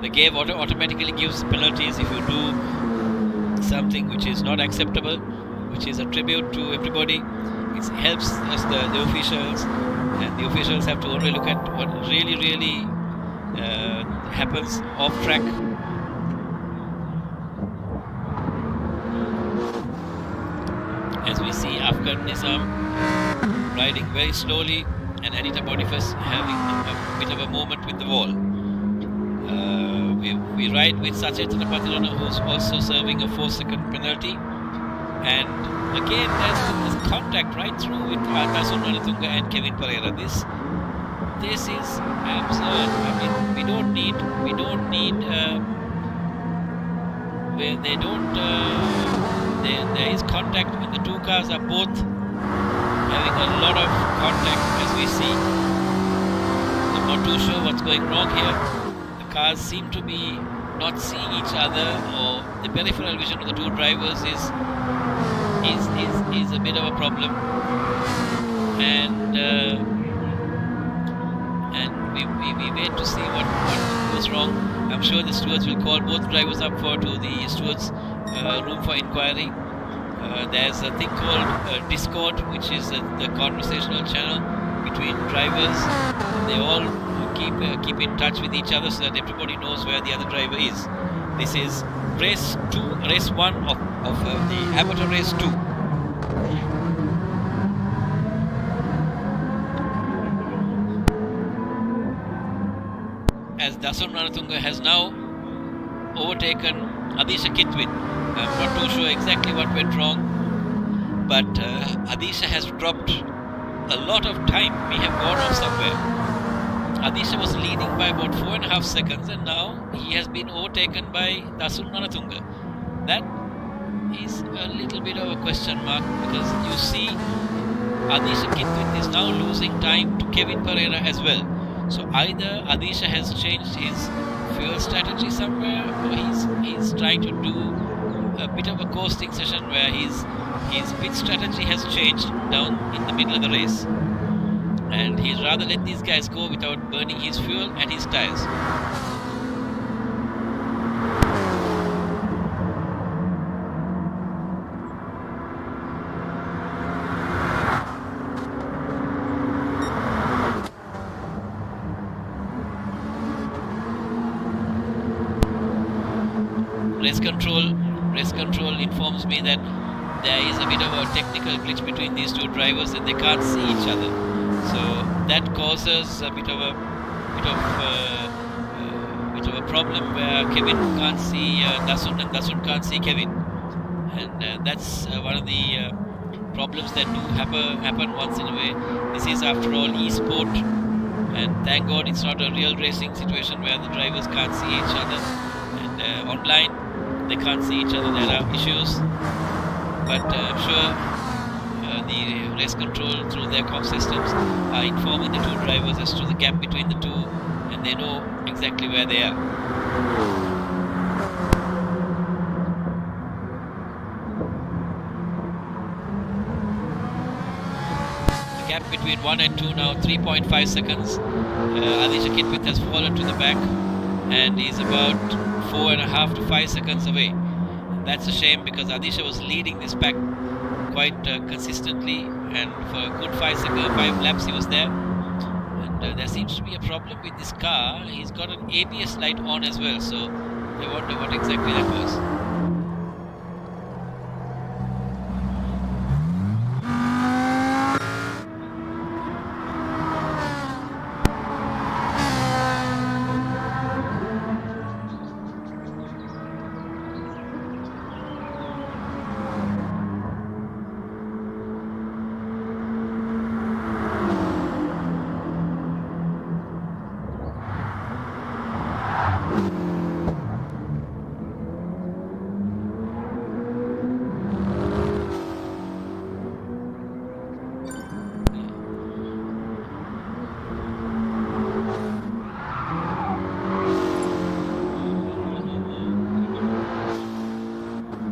The game automatically gives penalties if you do something which is not acceptable, which is a tribute to everybody. It helps us, the officials, and the officials have to only look at what really happens off track. As we see Afghan Nizam riding very slowly and Anita Boniface having a bit of a moment with the wall. We ride with Sachet Patirana, who's also serving a 4-second penalty. And again, there's contact right through with Dasun Ranatunga and Kevin Pereira. This is absurd. I mean, we don't need where they don't. There is contact when the two cars are both having a lot of contact, as we see. I'm not too sure what's going wrong here. The cars seem to be not seeing each other, or the peripheral vision of the two drivers is a bit of a problem. And we wait to see what goes wrong. I'm sure the stewards will call both drivers up to the stewards room for inquiry. There's a thing called Discord, which is the conversational channel between drivers. They all keep in touch with each other so that everybody knows where the other driver is. This is race 1 of the amateur race 2. As Dasun Ranatunga has now overtaken Adisha Kitwin. I'm not too sure exactly what went wrong, but Adisha has dropped a lot of time. We have gone off somewhere. Adisha was leading by about 4.5 seconds, and now he has been overtaken by Dasun Ranatunga. That is a little bit of a question mark, because you see Adisha Kitwin is now losing time to Kevin Pereira as well. So either Adisha has changed his fuel strategy somewhere, or he's trying to do a bit of a coasting session where his pit strategy has changed down in the middle of the race, and he'd rather let these guys go without burning his fuel and his tires. Race control informs me that there is a bit of a technical glitch between these two drivers, and they can't see each other. So that causes a bit of a problem where Kevin can't see Dasun, and Dasun can't see Kevin, and that's one of the problems that do happen once in a way. This is, after all, e-sport, and thank God it's not a real racing situation where the drivers can't see each other, and online they can't see each other. There are issues, but I'm sure the race control through their comm systems are informing the two drivers as to the gap between the two, and they know exactly where they are. The gap between 1 and 2 now 3.5 seconds. Adisha Kitwith has fallen to the back and is about 4.5 to 5 seconds away. That's a shame, because Adisha was leading this pack quite consistently, and for a good 5 laps he was there. And there seems to be a problem with this car. He's got an ABS light on as well, so I wonder what exactly that was.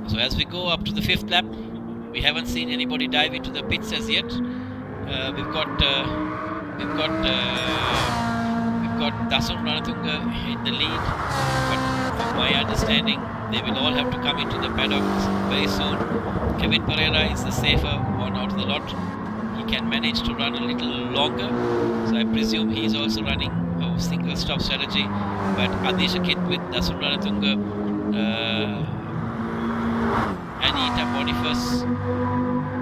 So as we go up to the 5th lap, we haven't seen anybody dive into the pits as yet. We've got Dasun Ranatunga in the lead, but from my understanding, they will all have to come into the paddocks very soon. Kevin Pereira is the safer one out of the lot. He can manage to run a little longer, so I presume he is also running a single stop strategy. But Adisha Kitwith, Dasun Ranatunga, Anita Boniface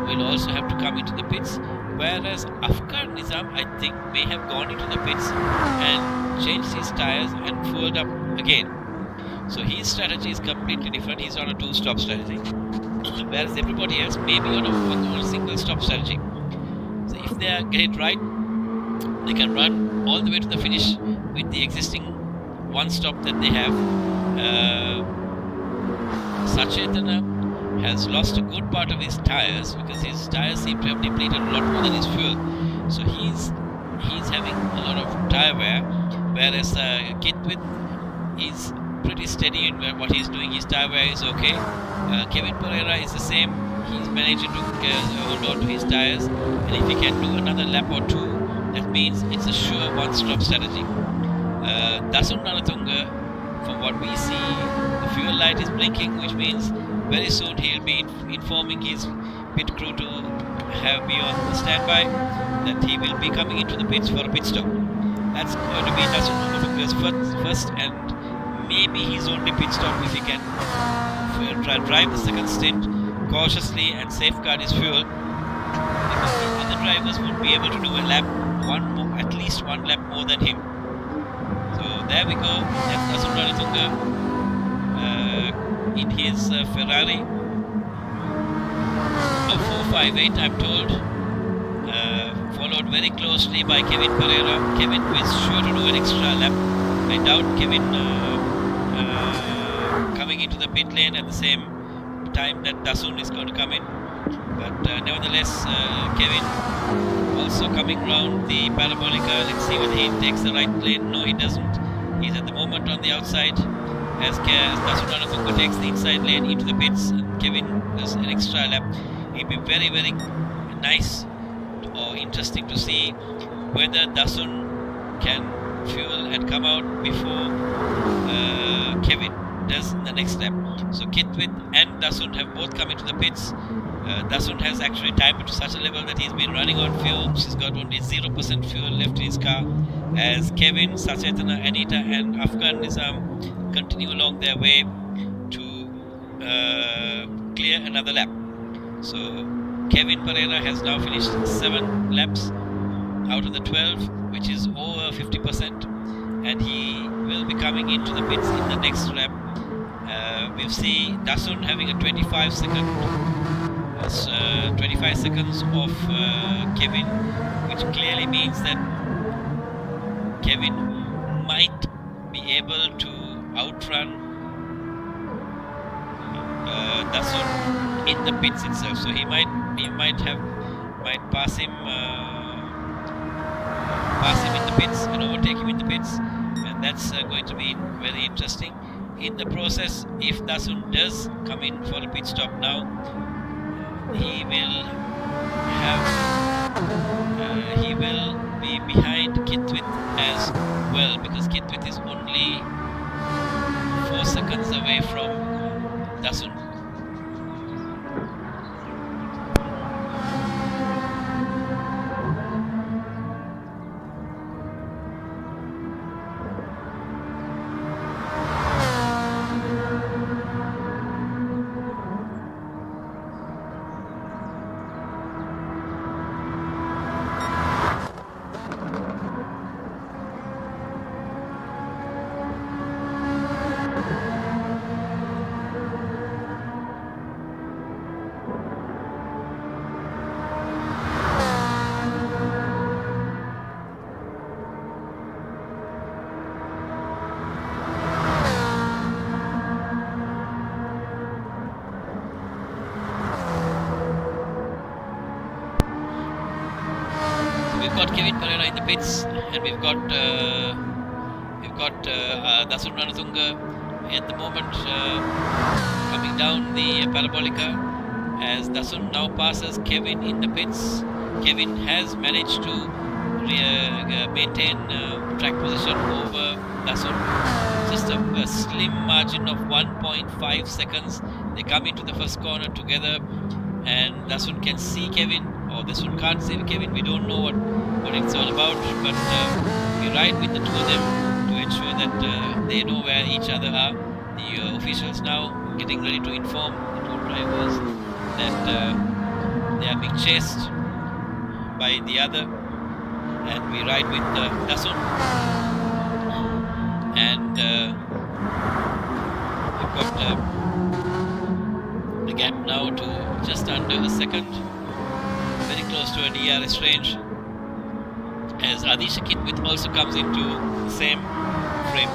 will also have to come into the pits. Whereas Afghan Nizam, I think, may have gone into the pits and changed his tires and fueled up again. So his strategy is completely different. He's on a two-stop strategy, whereas everybody else may be on a single-stop strategy. So if they get it right, they can run all the way to the finish with the existing one stop that they have. Sachetana has lost a good part of his tires because his tires seem to have depleted a lot more than his fuel. So he's having a lot of tire wear, whereas Kitwith is pretty steady in what he's doing. His tire wear is okay. Kevin Pereira is the same. He's managing to hold on to his tires, and if he can do another lap or two, that means it's a sure one-stop strategy. Dasun Nalatunga, from what we see, the fuel light is blinking, which means very soon he'll be informing his pit crew to be on the standby that he will be coming into the pits for a pit stop. That's going to be Dasun Nalatunga's first and maybe his only pit stop if he can drive the second stint cautiously and safeguard his fuel, because the other drivers would be able to do a lap, at least one lap more than him. So there we go. That's Dasun Nalatunga in his Ferrari. 458, I'm told. Followed very closely by Kevin Pereira. Kevin is sure to do an extra lap. I doubt Kevin coming into the pit lane at the same time that Dasun is going to come in. But nevertheless, Kevin also coming round the Parabolica. Let's see whether he takes the right lane. No, he doesn't. He's at the moment on the outside as Dasun Nalatunga takes the inside lane into the pits. And Kevin does an extra lap. It'll be very, very nice or interesting to see whether Dasun can fuel and come out before Kevin does the next lap. So Kitwith and Dasun have both come into the pits. Dasun has actually timed it to such a level that he's been running on fumes. He's got only 0% fuel left in his car, as Kevin, Sachetana, Anita and Afghan Nizam continue along their way to clear another lap. So Kevin Pereira has now finished 7 laps out of the 12, which is over 50%, and he will be coming into the pits in the next lap. We'll see Dasun having a 25 seconds off Kevin, which clearly means that Kevin might be able to outrun Dasun in the pits itself. So he might pass him in the pits and overtake him in the pits, and that's going to be very interesting. In the process, if Dasun does come in for a pit stop now, he will be behind Kitwith as well, because Kitwith is only 4 seconds away from Dasun. We've got Kevin Pereira in the pits, and we've got Dasun Nalatunga at the moment coming down the Parabolica, as Dasun now passes Kevin in the pits. Kevin has managed to maintain track position over Dasun, just a slim margin of 1.5 seconds. They come into the first corner together, and Dasun can see Kevin, or Dasun can't see Kevin. We don't know what it's all about, but we ride with the two of them to ensure that they know where each other are. The officials now getting ready to inform the two drivers that they are being chased by the other, and we ride with Dasun, and we've got the gap now to just under a second, very close to a DRS range, as Adisha Kitwith also comes into the same frame.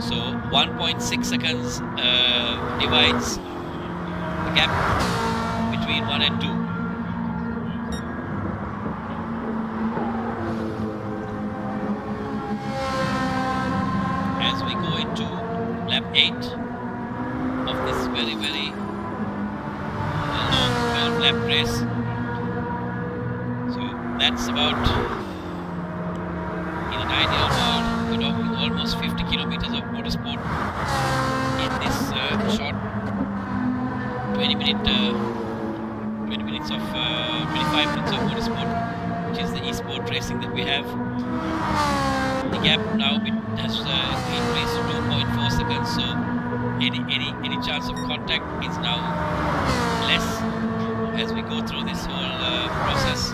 So 1.6 seconds divides the gap between 1 and 2. As we go into lap 8 of this very, very long 12-lap race. So that's about, in an ideal world, we're talking almost 50 kilometers of motorsport in this short 25 minutes of motorsport, which is the e-sport racing that we have. The gap now has increased to 2.4 seconds, so any chance of contact is now less as we go through this whole process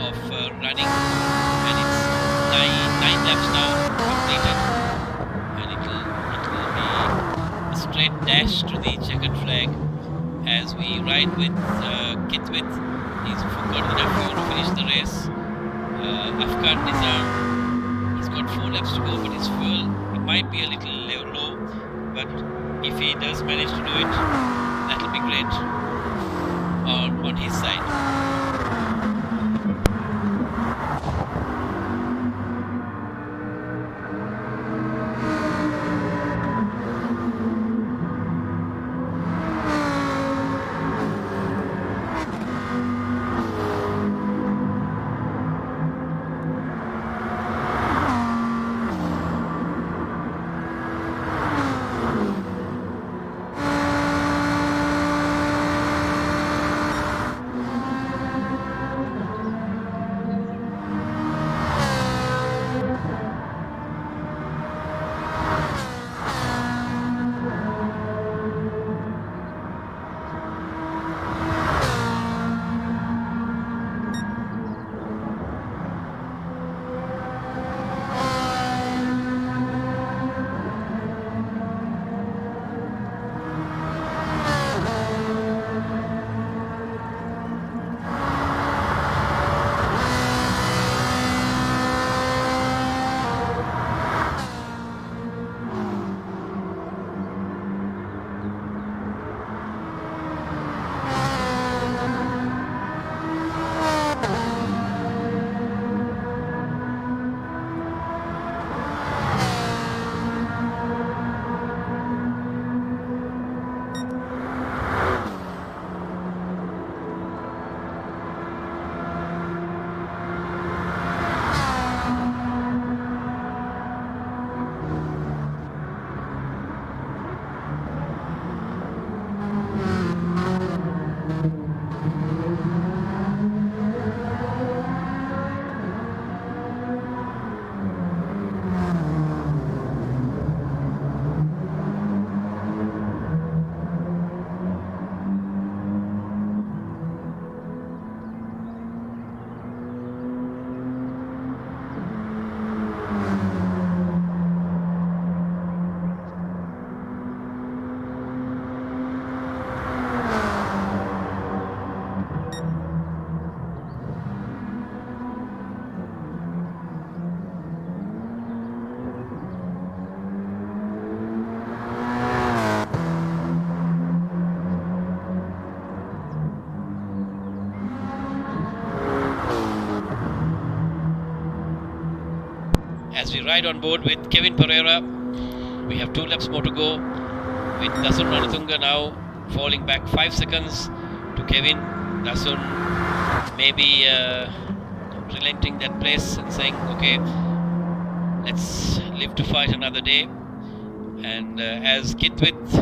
of running, and it's 9 laps now completed, and it will be a straight dash to the checkered flag as we ride with Kitwith. He's got enough fuel to finish the race. Afghan Nizam, he's got 4 laps to go, but his fuel, it might be a little low, but if he does manage to do it, that'll be great on his side. As we ride on board with Kevin Pereira, we have 2 laps more to go, with Dasun Ranatunga now falling back 5 seconds to Kevin. Dasun maybe relenting that place and saying, okay, let's live to fight another day. And as Kitwith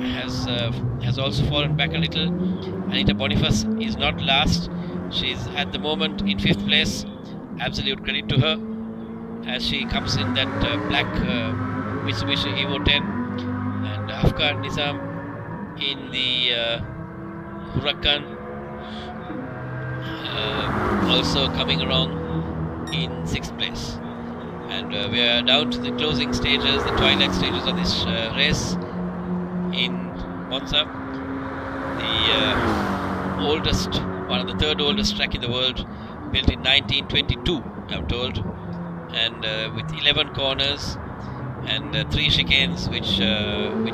has also fallen back a little. Anita Boniface is not last. She's at the moment in 5th place. Absolute credit to her as she comes in that black Mitsubishi Evo 10, and Afghan Nizam in the Huracan, also coming along in 6th place. And we are down to the closing stages, the twilight stages of this race in Monza, the one of the 3rd oldest track in the world, built in 1922, I'm told, and with 11 corners and 3 chicanes which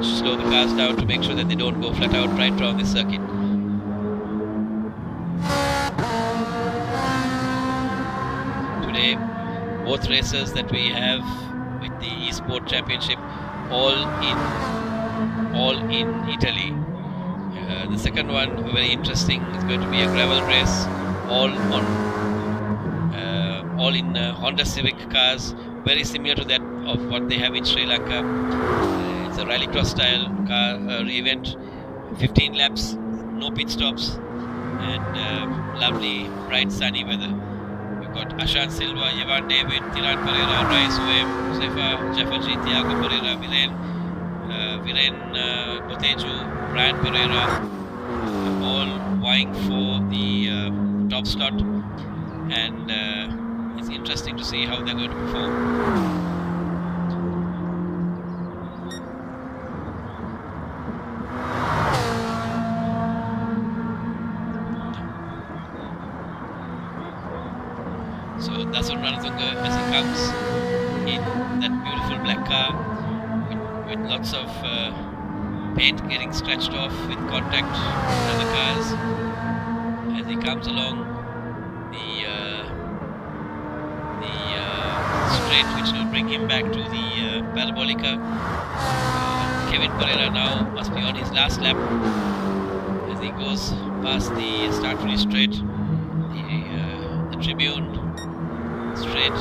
slow the cars down to make sure that they don't go flat out right around this circuit. Today, both races that we have with the eSport Championship, all in Italy. The second one, very interesting, is going to be a gravel race, all in Honda Civic cars, very similar to that of what they have in Sri Lanka. It's a rallycross style car event, 15 laps, no pit stops, and lovely bright sunny weather. We've got Ashan Silva, Yevan David, Tiran Pereira, Rai Suem, Josefa Jaffaji, Thiago Pereira, Viren Boteju, Brian Pereira, all vying for the top slot, and it's interesting to see how they're going to perform. So Dasun Ranatunga, as he comes in that beautiful black car with lots of paint getting scratched off with contact with other cars, as he comes along the straight which will bring him back to the Parabolica. Kevin Pereira now must be on his last lap as he goes past the start-finish straight, the Tribune straight,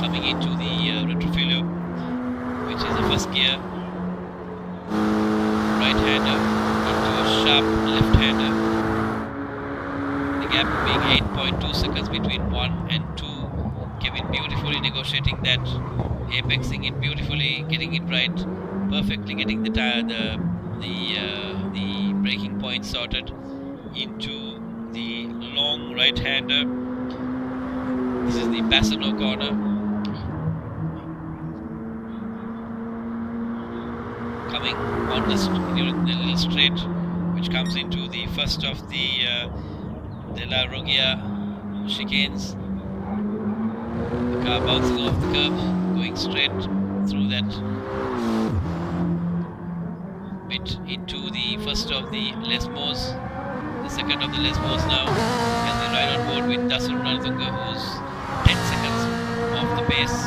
coming into the Retrofilo, which is the first gear, right-hander into a sharp left-hander. The gap being 8.2 seconds between 1 and 2. Kevin beautifully negotiating that, apexing it beautifully, getting it right, perfectly getting the braking point sorted into the long right-hander. This is the Bassano corner. Coming on the little straight, which comes into the first of the De La Rogia chicanes. The car bouncing off the curb, going straight through that bit into the first of the Lesmos, the second of the Lesmos now, as we ride on board with Dasun Ranatunga, who's 10 seconds off the pace.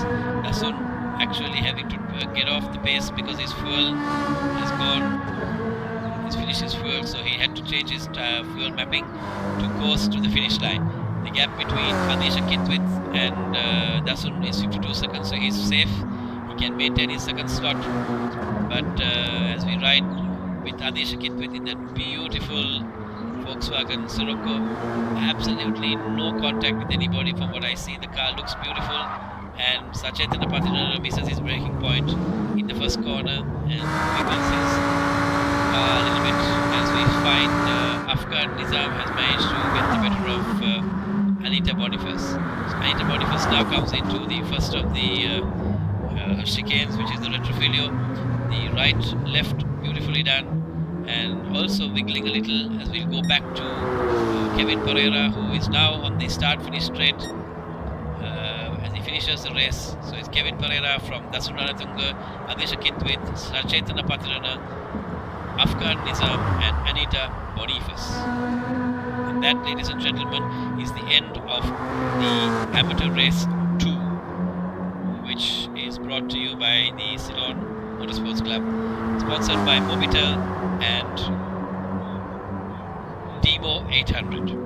Dasun actually having to get off the pace because his fuel has gone. He's finished his fuel, so he had to change his fuel mapping to course to the finish line. The gap between Adesha Kitwith and Dasun is 52 seconds, so he's safe. He can maintain his second slot. But as we ride with Adesha Kitwith in that beautiful Volkswagen Sirocco, absolutely no contact with anybody from what I see. The car looks beautiful, and Sachetana Patinara misses his braking point in the first corner and wiggles his car a little bit, as we find Afghan Nizam has managed to get the better of Anita Boniface. So Anita Boniface now comes into the first of the chicanes, which is the Retrofilio. The right, left, beautifully done, and also wiggling a little as we'll go back to Kevin Pereira, who is now on the start-finish straight as he finishes the race. So it's Kevin Pereira from Dasun Ranatunga, Adesha Kitwith, Sarchetana Patirana, Afghan Nizam, and Anita Boniface. And that, ladies and gentlemen, is the end of the Amateur Race 2, which is brought to you by the Ceylon Motorsports Club, sponsored by Mobitel and Demo 800.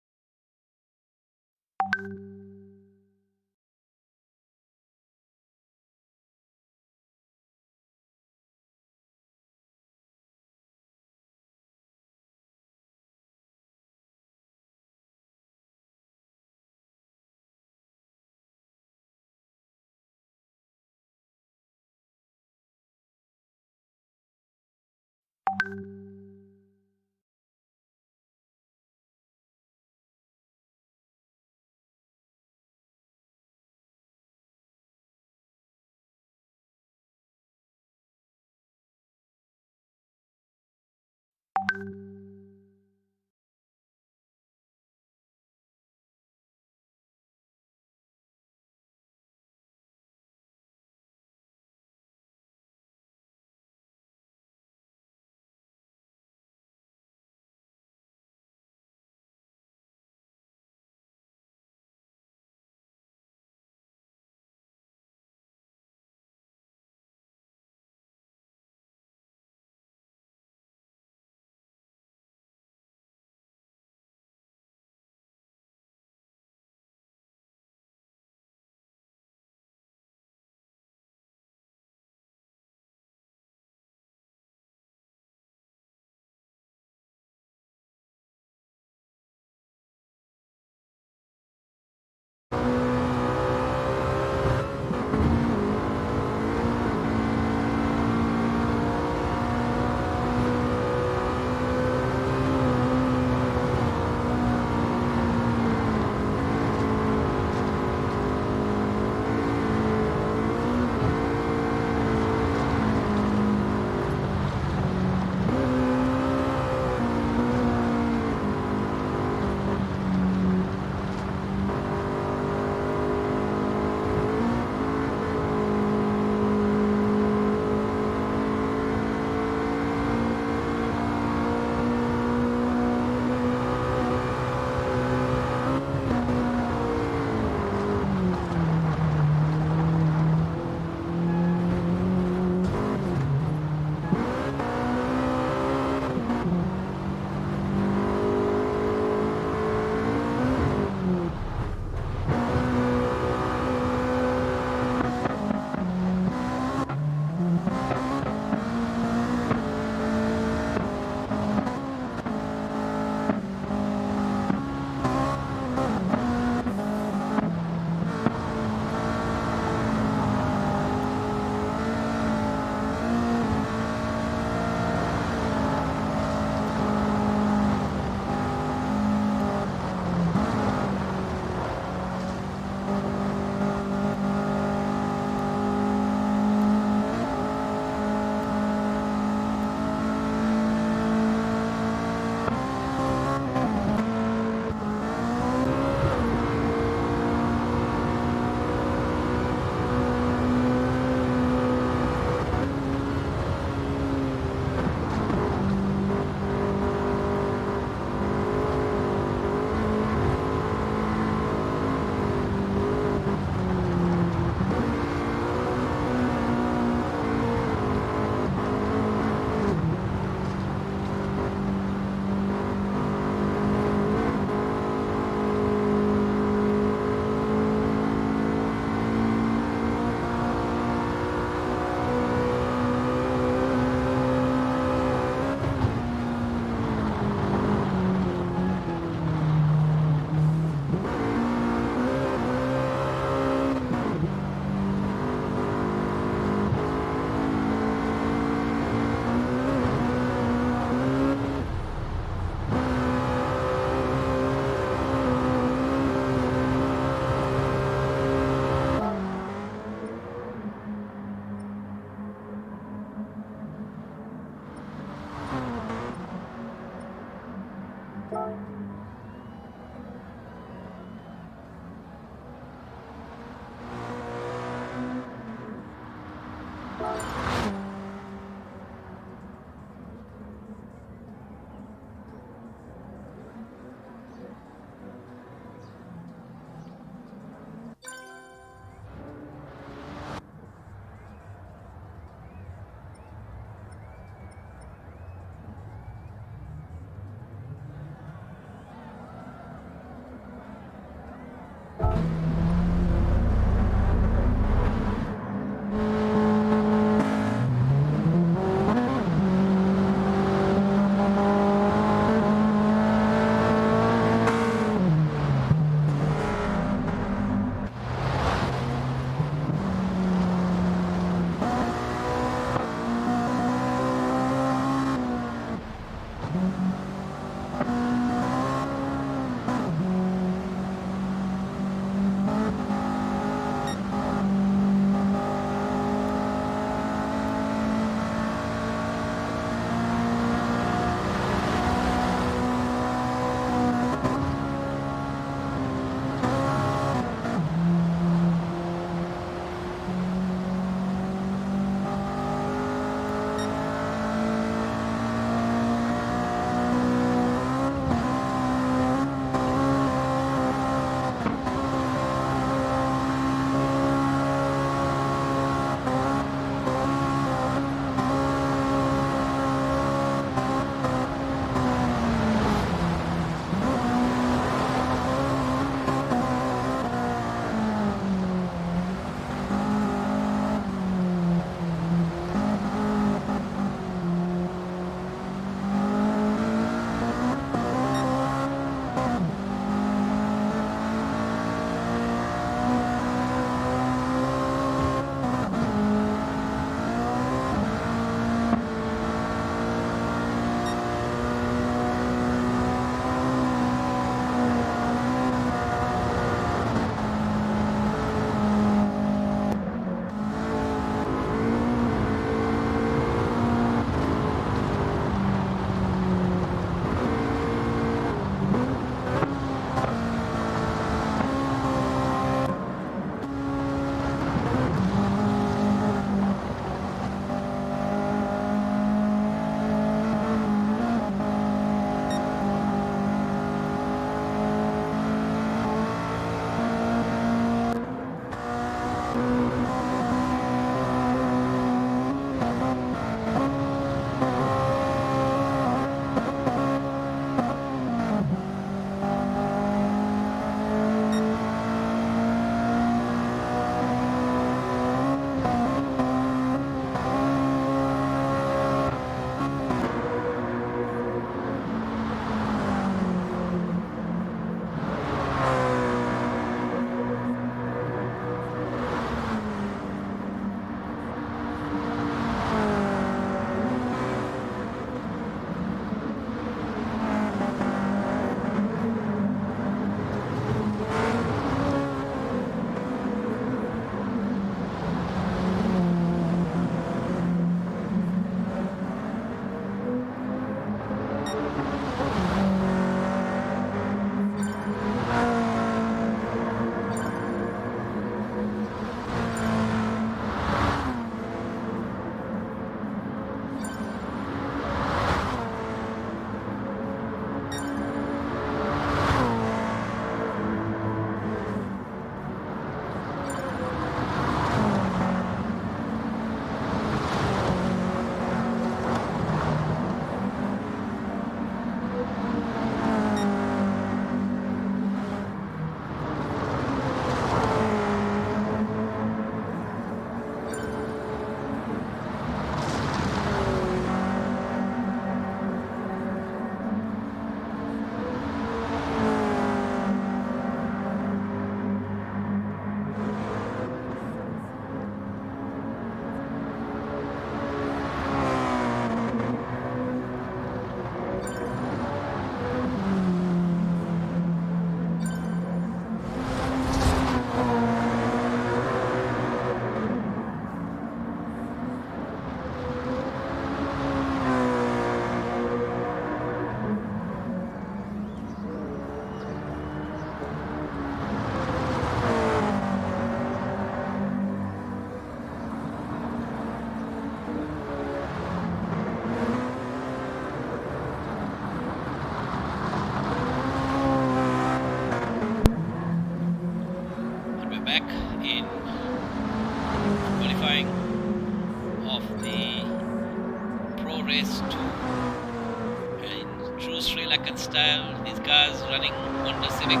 In true Sri Lankan style, these cars running Honda Civic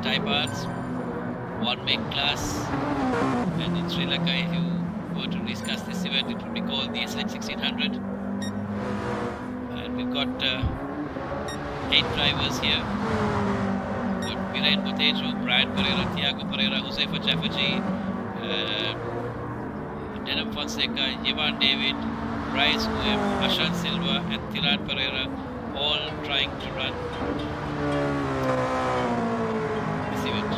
Type R's, one make class. And in Sri Lanka, if you were to discuss this event, it would be called the SLH 1600. And we've got 8 drivers here. We've got Viren Botejo, Brian Pereira, Thiago Pereira, Josefa Jaffaji, Denham Fonseca, Yevan David, Bryce Uem, Ashan Silva and Thiran Pereira, all trying to run this event.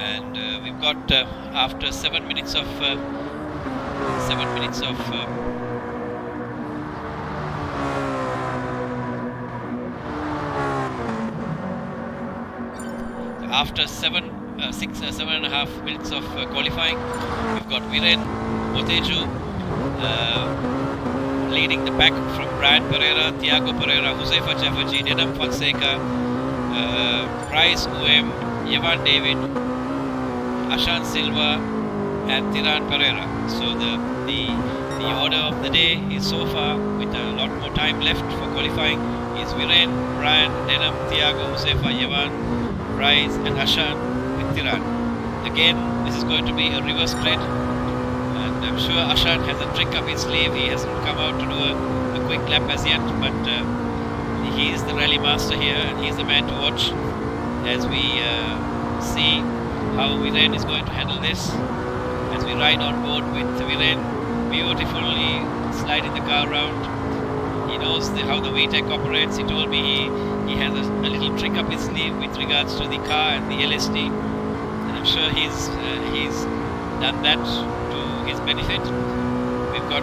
And we've got after 7 minutes of after 7.5 minutes of qualifying, we've got Viren Boteju leading the pack from Brian Pereira, Thiago Pereira, Josefa Jaffaji, Denham Fonseca, Bryce Uem, Yevan David, Ashan Silva and Thiran Pereira. So the order of the day is so far, with a lot more time left for qualifying, is Viren, Brian, Denham, Thiago, Josefa, Yevan, Bryce and Ashan with Thiran. Again, this is going to be a reverse spread, and I'm sure Ashan has a trick up his sleeve. He hasn't come out to do a quick lap as yet, but he is the rally master here and he's the man to watch as we see how Viren is going to handle this. As we ride on board with Viren, beautifully sliding the car around. He knows how the VTEC operates. He told me he has a little trick up his sleeve with regards to the car and the LSD, and I'm sure he's done that to his benefit. We've got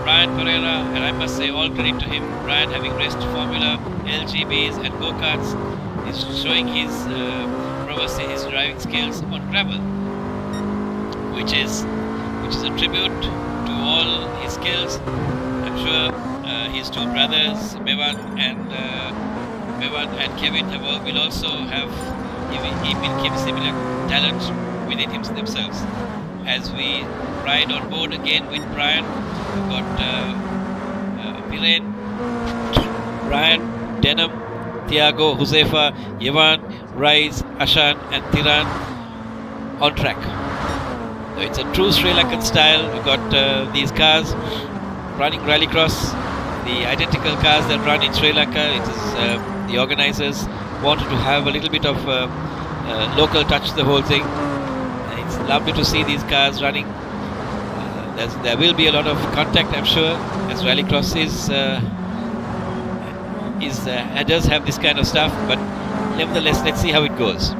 Brian Pereira, and I must say all credit to him. Brian, having raced Formula, LGBs and go-karts, is showing his prowess in his driving skills on gravel, which is a tribute to all his skills. I'm sure his two brothers, Mevan and Kevin, will also have similar talent within themselves. As we ride on board again with Brian, we've got Viren, Brian, Denham, Thiago, Josefa, Yevan, Rise, Ashan and Thiran on track. So it's a true Sri Lankan style. We've got these cars running rallycross, the identical cars that run in Sri Lanka. It is the organizers wanted to have a little bit of local touch to the whole thing. It's lovely to see these cars running. There will be a lot of contact, I'm sure, as rallycross does have this kind of stuff, but nevertheless, let's see how it goes.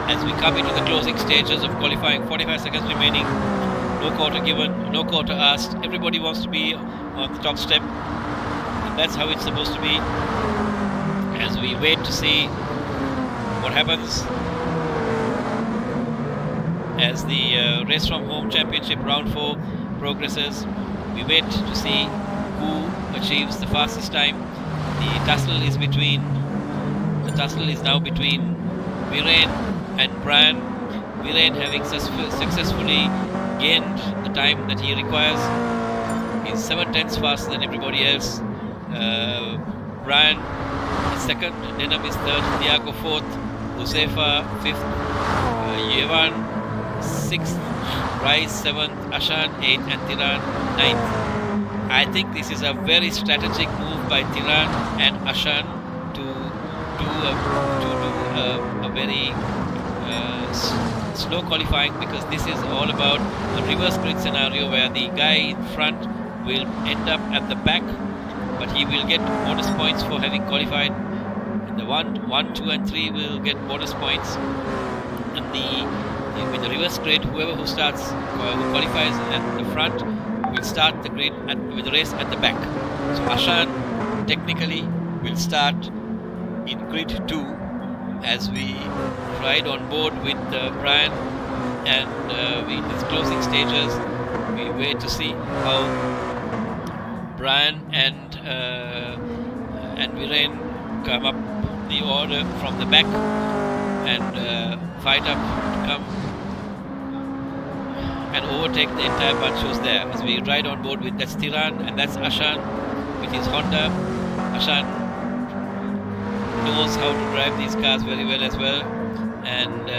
As we come into the closing stages of qualifying, 45 seconds remaining, no quarter given, no quarter asked. Everybody wants to be on the top step, and that's how it's supposed to be. As we wait to see what happens as the Race from Home Championship Round 4 progresses, we wait to see who achieves the fastest time. The tussle is now between Viren and Brian. Viren having successfully gained the time that he requires. He's 7/10 faster than everybody else. Brian is second, Denham is third, Thiago fourth, Josefa fifth, Yevan 6th, Rise 7th, Ashan 8th, and Tiran 9th. I think this is a very strategic move by Tiran and Ashan to do a very slow qualifying, because this is all about a reverse grid scenario where the guy in front will end up at the back, but he will get bonus points for having qualified. The 1, 2 and 3 will get bonus points, and with the reverse grid, whoever who qualifies at the front will start the grid with the race at the back. So Ashan technically will start in grid 2 as we ride on board with Brian, and in these closing stages we wait to see how Brian and Viren come up the order from the back and fight up to come and overtake the entire bunch who's there. As we ride on board with that's Tiran and that's Ashan with his Honda. Ashan knows how to drive these cars very well as well, and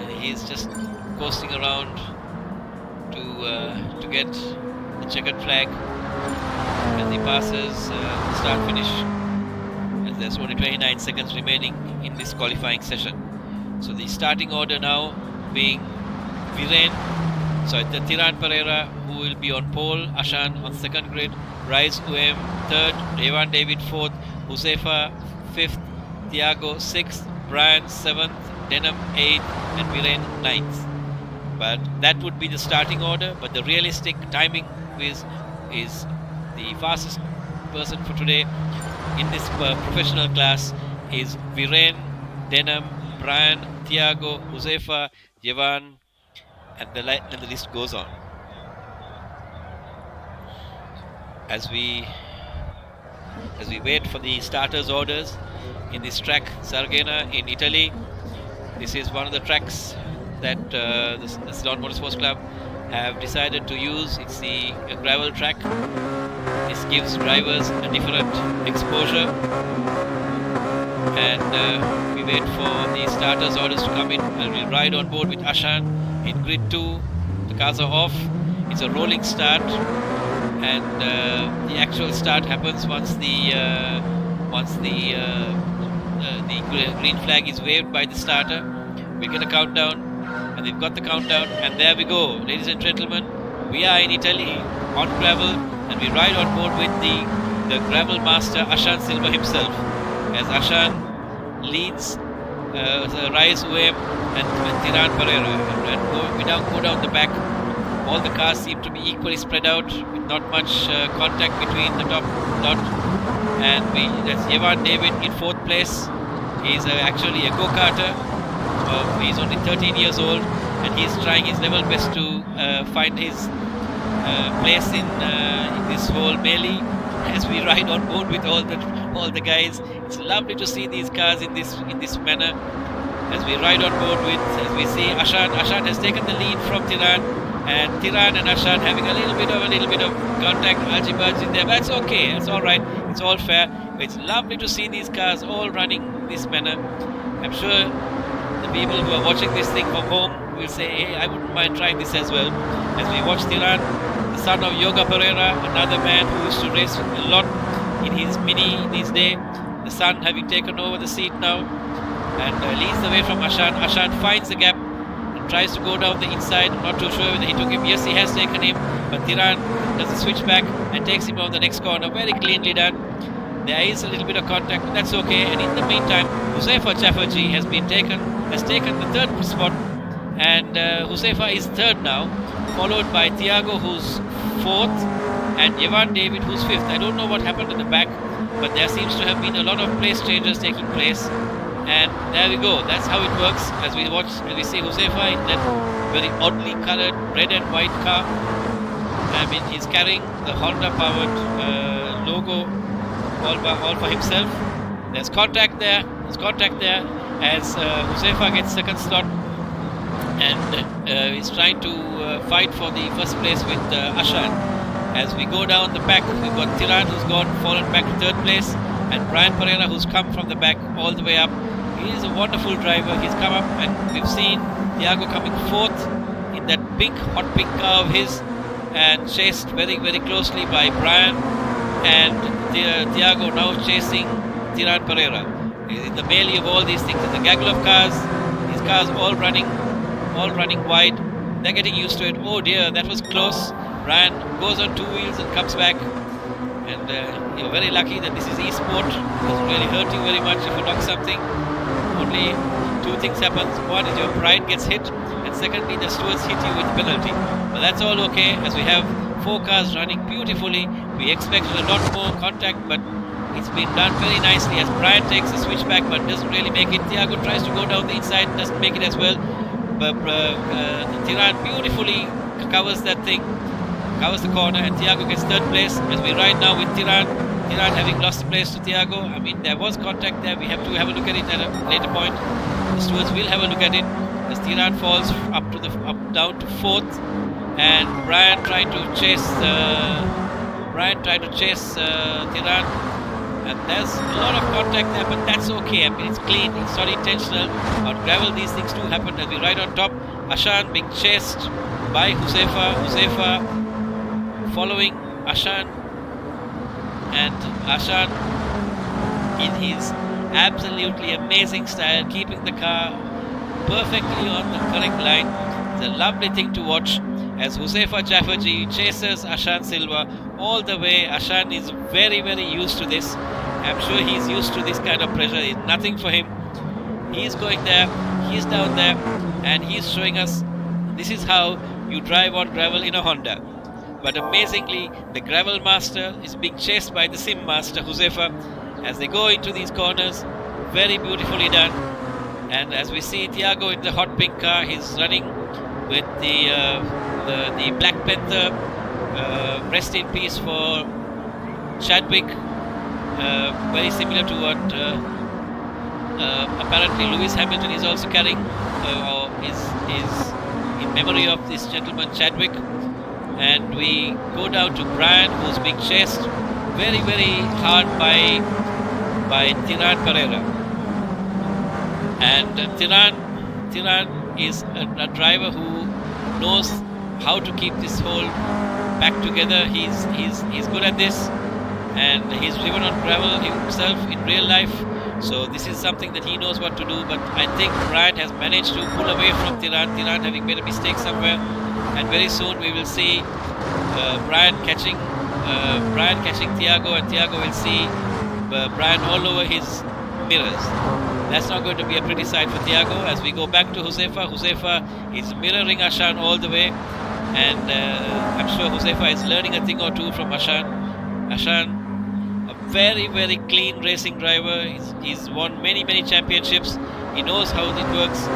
he's just coasting around to get the checkered flag as he passes start finish, as there's only 29 seconds remaining in this qualifying session. So the starting order now being Viren, so the Tiran Pereira who will be on pole, Ashan on second grid, Rise UM third, Evan David fourth, Huzefa fifth, Thiago 6th, Brian 7th, Denham 8th, and Viren 9th. But that would be the starting order, but the realistic timing is the fastest person for today in this professional class is Viren, Denham, Brian, Thiago, Huzefa, Jevan, and the list goes on. As we wait for the starters orders in this track, Sargena in Italy. This is one of the tracks that the Ceylon Motorsports Club have decided to use. It's the gravel track. This gives drivers a different exposure, and we wait for the starters orders to come in, and we'll ride on board with Ashan in grid 2. The cars are off. It's a rolling start, and the actual start happens once the green flag is waved by the starter. We get a countdown, and they've got the countdown, and there we go, ladies and gentlemen. We are in Italy on gravel, and we ride on board with the gravel master Ashan Silva himself, as Ashan leads the Rise UM and Tiran Pereira, and we now go down the back. All the cars seem to be equally spread out, with not much contact between the top lot. And that's Evan David in 4th place. He's actually a go-karter. He's only 13 years old, and he's trying his level best to find his place in this whole melee. As we ride on board with all the guys, it's lovely to see these cars in this manner. As we ride on board with, as we see Ashan has taken the lead from Tiran, and Tiran and Ashan having a little bit of contact, algebra in there. But it's okay, it's all right, it's all fair. It's lovely to see these cars all running this manner. I'm sure the people who are watching this thing from home will say, hey, I wouldn't mind trying this as well. As we watch Tiran, the son of Yoga Pereira, another man who used to race a lot in his Mini in his day, the son having taken over the seat now, and leads the way from Ashan. Ashan finds the gap and tries to go down the inside. I'm not too sure whether he took him. Yes, he has taken him, but Tiran does a switch back and takes him on the next corner. Very cleanly done. There is a little bit of contact, but that's okay. And in the meantime, Huzefa Chafferji has taken the 3rd spot, and Huzefa is 3rd now, followed by Thiago, who's 4th, and Evan David, who's 5th. I don't know what happened at the back, but there seems to have been a lot of place changes taking place. And there we go, that's how it works. As we see Huzefa in that very oddly colored red and white car. I mean, he's carrying the Honda powered logo all for himself. There's contact there as Huzefa gets 2nd slot, and he's trying to fight for the 1st place with Ashan. As we go down the back, we've got Tiran who's fallen back to 3rd place, and Brian Pereira who's come from the back all the way up. He is a wonderful driver. He's come up, and we've seen Thiago coming 4th in hot pink car of his, and chased very, very closely by Brian, and Thiago now chasing Tirán Pereira. In the melee of all these things, there's a gaggle of cars. These cars all running wide. They're getting used to it. Oh dear, that was close. Brian goes on two wheels and comes back. And you're very lucky that this is e-sport. It doesn't really hurt you very much if you knock something. Only two things happen. One is your pride gets hit, and secondly the stewards hit you with penalty. But that's all okay, as we have four cars running beautifully. We expected a lot more contact, but it's been done very nicely as Brian takes a switchback but doesn't really make it. Thiago tries to go down the inside, doesn't make it as well. But Tirán beautifully covers that thing, covers the corner, and Thiago gets third place. As we ride now with Tirán having lost the place to Thiago. I mean, there was contact there. We have to have a look at it at a later point. The stewards will have a look at it as Tirán falls down to fourth, and Brian tried to chase Tirán, and there's a lot of contact there, but that's okay. I mean, it's clean, it's not intentional. On gravel these things do happen. As we ride on top, Ashan being chased by Huzefa following Ashan, and Ashan in his absolutely amazing style, keeping the car perfectly on the correct line. It's a lovely thing to watch as Huzefa Jafferji chases Ashan Silva all the way. Ashan is very, very used to this. I'm sure he's used to this kind of pressure. It's nothing for him. He's going there, he's down there, and he's showing us this is how you drive on gravel in a Honda. But amazingly, the gravel master is being chased by the sim master Huzefa as they go into these corners. Very beautifully done. And as we see Thiago in the hot pink car, he's running with the Black Panther. Rest in peace for Chadwick. Very similar to what apparently Lewis Hamilton is also carrying, or is in memory of this gentleman Chadwick. And we go down to Brian, who's being chased very, very hard by Tirán Pereira. And Tirán is a driver who knows how to keep this whole pack together. He's good at this, and he's driven on gravel himself in real life. So this is something that he knows what to do. But I think Brian has managed to pull away from Tirán having made a mistake somewhere. And very soon we will see Brian catching Thiago, and Thiago will see Brian all over his mirrors. That's not going to be a pretty sight for Thiago. As we go back to Huzefa is mirroring Ashan all the way, and I'm sure Huzefa is learning a thing or two from Ashan. Ashan, a very, very clean racing driver. He's won many, many championships. He knows how it works,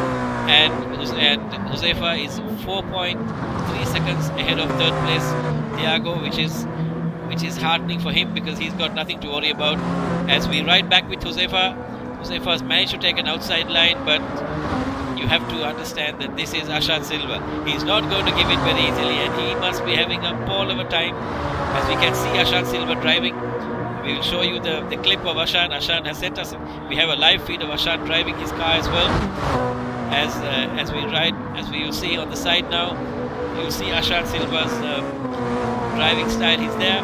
and Huzefa is 4.3 seconds ahead of third place Thiago, which is heartening for him because he's got nothing to worry about. As we ride back with Huzefa has managed to take an outside line, but you have to understand that this is Ashan Silva. He's not going to give it very easily, and he must be having a ball of a time. As we can see Ashan Silva driving, we will show you the clip of Ashan. Ashan has sent us, we have a live feed of Ashan driving his car as well. As we ride, as we will see on the side now, you will see Ashan Silva's driving style. He's there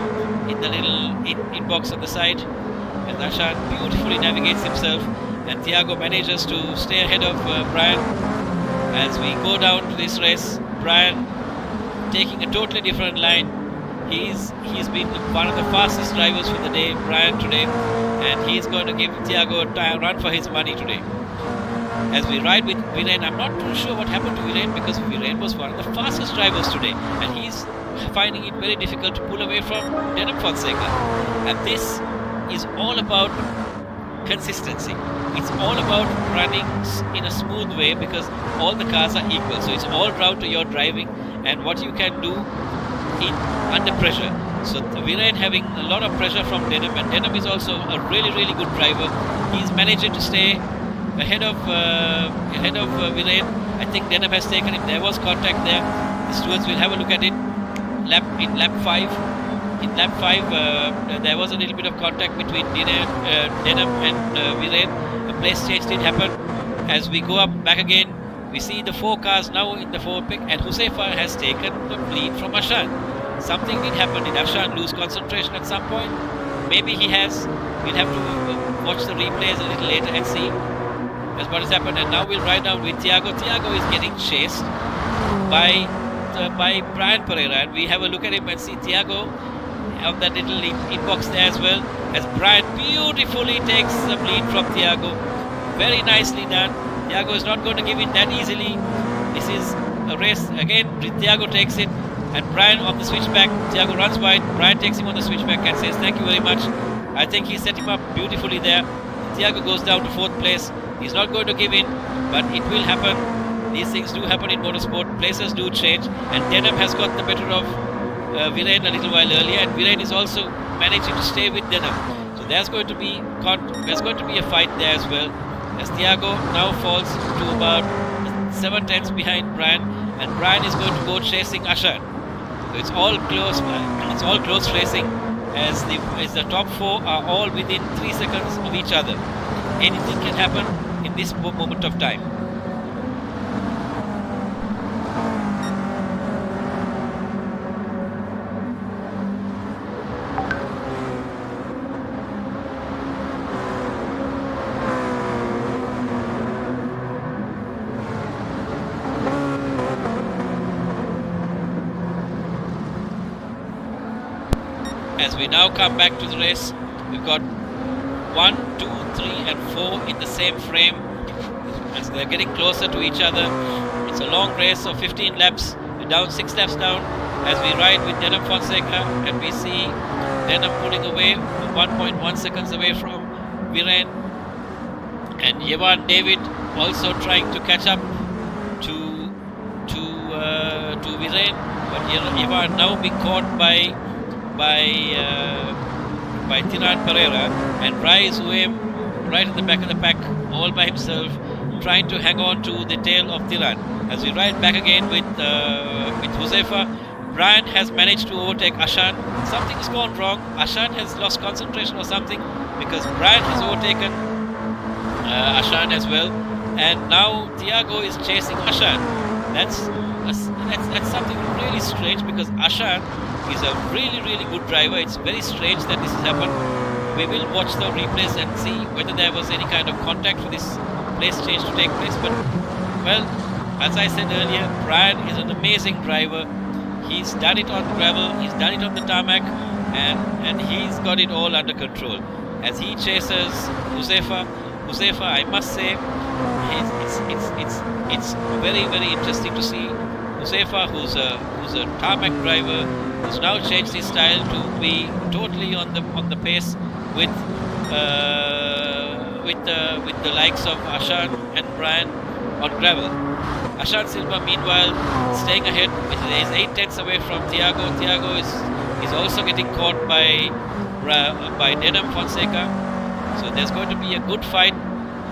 in the little inbox on the side, and Ashan beautifully navigates himself, and Thiago manages to stay ahead of Brian. As we go down to this race, Brian taking a totally different line. He's been one of the fastest drivers for the day, Brian, today, and he's going to give Thiago a run for his money today. As we ride with Viren, I'm not too sure what happened to Viren, because Viren was one of the fastest drivers today, and he's finding it very difficult to pull away from Denim Fonseca. And this is all about consistency. It's all about running in a smooth way, because all the cars are equal. So it's all down to your driving and what you can do under pressure. So Viren having a lot of pressure from Denim, and Denim is also a really, really good driver. He's managing to stay ahead of Viren. I think Denim has taken it. There was contact there. The stewards will have a look at it. In lap 5, there was a little bit of contact between Denim and Viren. A place change did happen. As we go up back again, We see the 4 cars now in the forward pick, and Huzaifa has taken the lead from Ashan. Something did happen. Did Ashan lose concentration at some point? Maybe he has. We'll have to watch the replays a little later and see. That's what has happened. And now we'll ride down with Thiago. Thiago is getting chased by Brian Pereira, and we have a look at him and see Thiago on that little inbox there as well, as Brian beautifully takes the lead from Thiago. Very nicely done. Thiago is not going to give in that easily. This is a race again. Thiago takes it, and Brian on the switchback. Thiago runs wide. Brian takes him on the switchback and says thank you very much. I think he set him up beautifully there. Thiago goes down to 4th place. He's not going to give in, but it will happen. These things do happen in motorsport. Places do change, and Denham has got the better of Viren a little while earlier, and Viren is also managing to stay with Denham. So there's going to be a fight there as well, as Thiago now falls to about 7 tenths behind Brian, and Brian is going to go chasing Ashan. So it's all close. It's all close racing, as the top 4 are all within 3 seconds of each other. Anything can happen in this moment of time. As we now come back to the race, we've got 1, 2, 3 and 4 in the same frame, as they're getting closer to each other. It's a long race of 15 laps. We're down 6 laps down as we ride with Denham Fonseca, and we see Denham pulling away 1.1 seconds away from Viren, and Yevan David also trying to catch up to Viren, but Yevan now being caught by Tiran Pereira, and Bryce Uem right at the back of the pack all by himself, trying to hang on to the tail of Tiran. As we ride back again with Huzaifa, Brian has managed to overtake Ashan. Something's gone wrong. Ashan has lost concentration or something, because Brian has overtaken Ashan as well, and now Thiago is chasing Ashan. That's something really strange, because Ashan is a really good driver. It's very strange that this has happened. We will watch the replays and see whether there was any kind of contact for this place change to take place. But, well, as I said earlier, Brian is an amazing driver. He's done it on gravel, he's done it on the tarmac, and he's got it all under control. As he chases Huzaifa, I must say, it's very interesting to see Huzaifa, who's a tarmac driver, who's now changed his style to be totally on the pace with the likes of Ashan and Brian on gravel. Ashan Silva, meanwhile, staying ahead. He is 8 tenths away from Thiago. Thiago is also getting caught by Denham Fonseca. So there's going to be a good fight.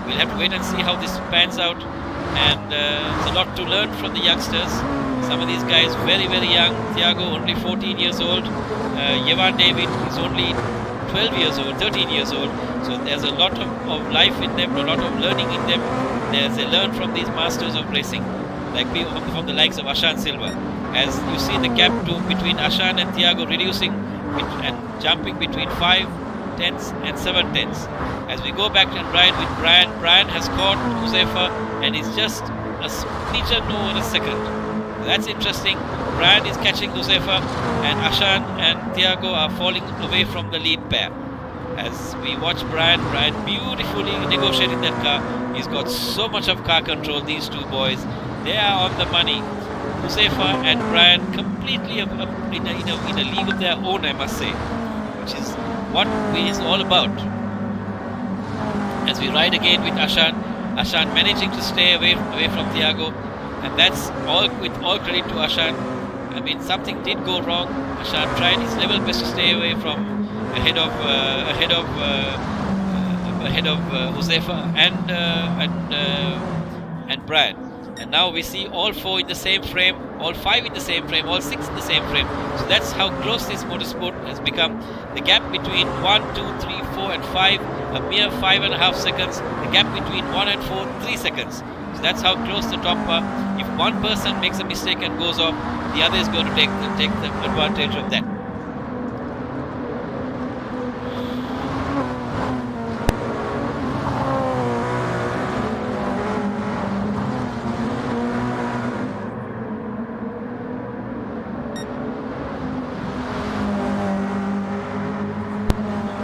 We'll have to wait and see how this pans out. And there's a lot to learn from the youngsters. Some of these guys very young. Thiago only 14 years old. Yevan David is only 12 years old, 13 years old. So there's a lot of life in them, a lot of learning in them. They learn from these masters of racing, like from the likes of Ashan Silva. As you see the gap between Ashan and Thiago reducing and jumping between 5 tenths and 7 tenths. As we go back and ride with Brian, Brian has caught Huzaifa and is just a smidgen over a second. That's interesting. Brian is catching Huzaifa, and Ashan and Thiago are falling away from the lead pair. As we watch Brian beautifully negotiating that car. He's got so much of car control, these two boys. They are on the money. Huzaifa and Brian completely in a league of their own, I must say, which is what it's all about. As we ride again with Ashan managing to stay away from Thiago, and that's with all credit to Ashan. I mean, something did go wrong. Ashan tried his level best to stay away from ahead of Huzaifa and Brian. And now we see all 4 in the same frame, all 5 in the same frame, all 6 in the same frame. So that's how close this motorsport has become. The gap between 1, 2, 3, 4 and 5, a mere 5.5 seconds. The gap between 1 and 4, 3 seconds. So that's how close the top are. If one person makes a mistake and goes off, the other is going to take the advantage of that.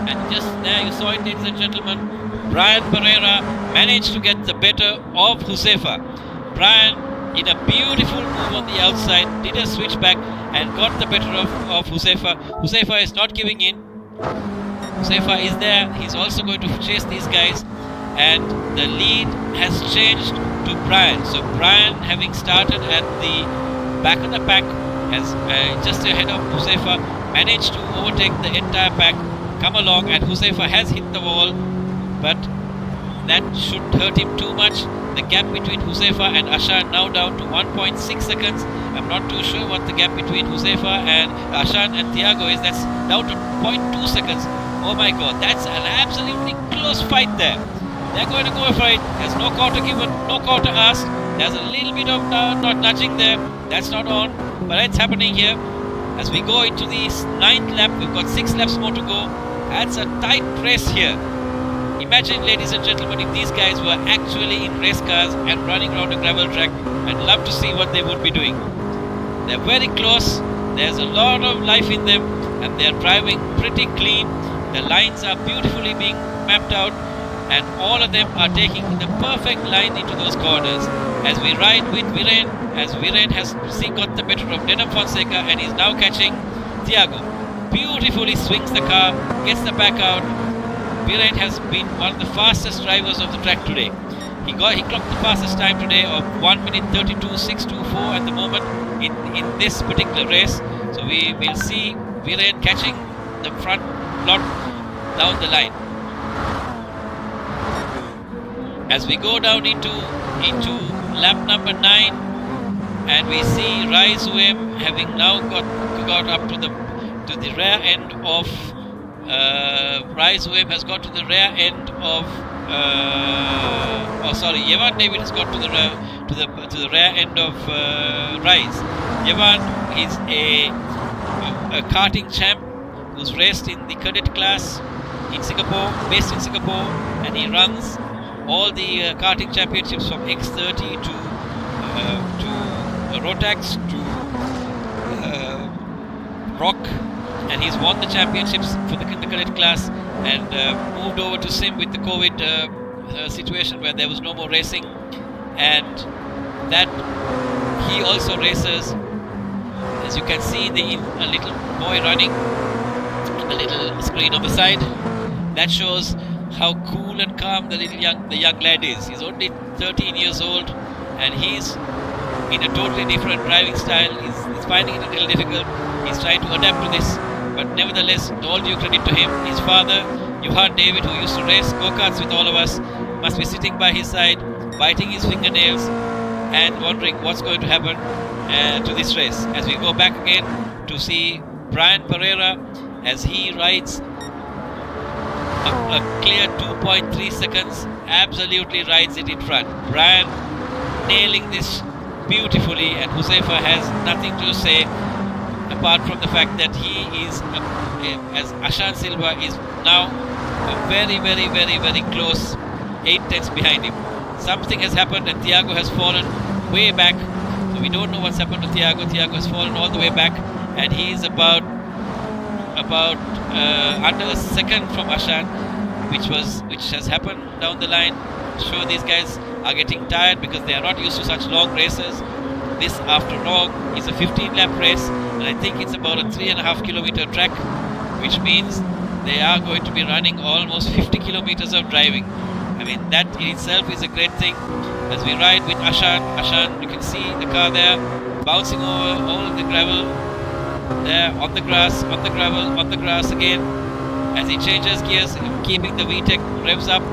And just there you saw it, ladies and gentlemen, Brian Pereira managed to get the better of Josefa. Brian, in a beautiful move on the outside, did a switch back and got the better of Josefa. Josefa is not giving in. Josefa is there. He's also going to chase these guys. And the lead has changed to Brian. So Brian, having started at the back of the pack, has just ahead of Josefa, managed to overtake the entire pack, come along, and Josefa has hit the wall, but that shouldn't hurt him too much. The gap between Josefa and Ashan now down to 1.6 seconds. I'm not too sure what the gap between Josefa and Ashan and Thiago is. That's down to 0.2 seconds. Oh my god, that's an absolutely close fight there. They're going to go for it. There's no quarter given, no quarter asked. There's a little bit of not nudging there. That's not on, but it's happening here. As we go into the 9th lap, we've got 6 laps more to go. That's a tight race here. Imagine, ladies and gentlemen, if these guys were actually in race cars and running around a gravel track. I'd love to see what they would be doing. They're very close. There's a lot of life in them, and they're driving pretty clean. The lines are beautifully being mapped out, and all of them are taking the perfect line into those corners. As we ride with Viren, as Viren has got the better of Denim Fonseca and is now catching Thiago. Beautifully swings the car, gets the back out. Viren has been one of the fastest drivers of the track today. He clocked the fastest time today of 1 minute 32.624 at the moment in this particular race. So we will see Viren catching the front lot down the line. As we go down into lap number 9, and we see Raizuem having now got up to the rear end of Raizuem has got to the rear end of Yevan David has got to the rear end of Rise. Yevan is a karting champ who's raced in the cadet class in Singapore, based in Singapore, and he runs all the karting championships from X30 to Rotax to Rock, and he's won the championships for the cadet class and moved over to Sim with the COVID situation where there was no more racing, and that he also races. As you can see, a little boy running a little screen on the side. That shows how cool and calm the young lad is. He's only 13 years old, and he's in a totally different driving style. He's finding it a little difficult. He's trying to adapt to this, but nevertheless, all due credit to him. His father, Johan David, who used to race go-karts with all of us, must be sitting by his side, biting his fingernails and wondering what's going to happen to this race. As we go back again to see Brian Pereira as he rides a clear 2.3 seconds, absolutely rides it in front. Brian nailing this beautifully, and Josefa has nothing to say apart from the fact that he is, as Ashan Silva is now very, very, very, very close, 8 tenths behind him. Something has happened and Thiago has fallen way back. So we don't know what's happened to Thiago. Thiago has fallen all the way back, and he is about under a second from Ashan, which has happened down the line. Sure, these guys are getting tired because they are not used to such long races. This, after all, is a 15-lap race, and I think it's about a 3.5 kilometer track, which means they are going to be running almost 50 kilometers of driving. I mean, that in itself is a great thing. As we ride with Ashan, you can see the car there bouncing over all of the gravel, there on the grass, on the gravel, on the grass again. As he changes gears, keeping the VTEC revs up.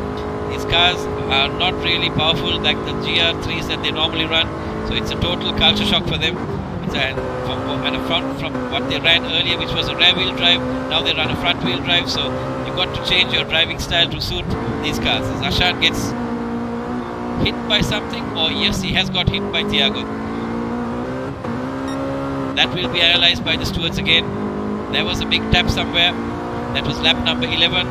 These cars are not really powerful like the GR3s that they normally run, so it's a total culture shock for them. From what they ran earlier, which was a rear wheel drive, now they run a front wheel drive, so you've got to change your driving style to suit these cars. As Ashan gets hit by something, or yes, he has got hit by Thiago. That will be analysed by the stewards again. There was a big tap somewhere. That was lap number 11.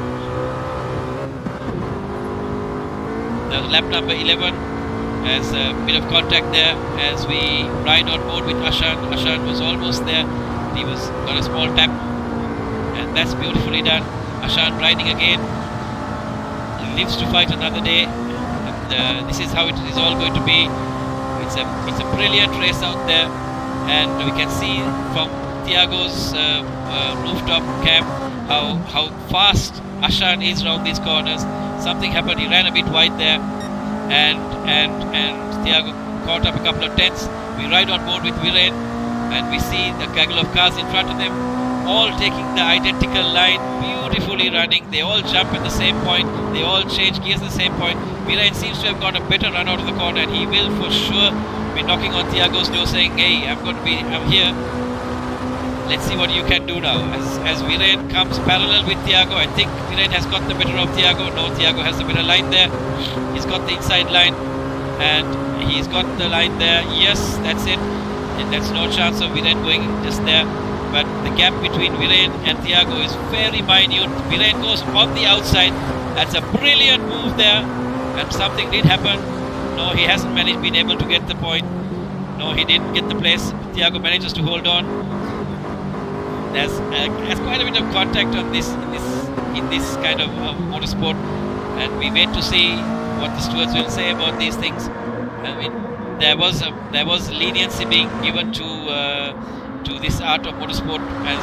That was lap number 11. As a bit of contact there as we ride on board with Ashan. Ashan was almost there. He was got a small tap, and that's beautifully done. Ashan riding again. He lives to fight another day. And, this is how it is all going to be. It's a brilliant race out there, and we can see from Thiago's rooftop cam how fast Ashan is around these corners. Something happened. He ran a bit wide there, and Thiago caught up a couple of tenths. We ride on board with Viren, and we see the gaggle of cars in front of them, all taking the identical line, beautifully running. They all jump at the same point. They all change gears at the same point. Viren seems to have got a better run out of the corner, and he will for sure be knocking on Thiago's door, saying, "Hey, I'm here. Let's see what you can do now." As Viren comes parallel with Thiago, I think Viren has got the better of Thiago. No, Thiago has the better line there. He's got the inside line, and he's got the line there. Yes, that's it. And that's no chance of Viren going just there. But the gap between Viren and Thiago is very minute. Viren goes on the outside. That's a brilliant move there. And something did happen. No, he hasn't been able to get the point. No, he didn't get the place. Thiago manages to hold on. There's quite a bit of contact on in this kind of motorsport, and we wait to see what the stewards will say about these things. I mean, there was leniency being given to this art of motorsport as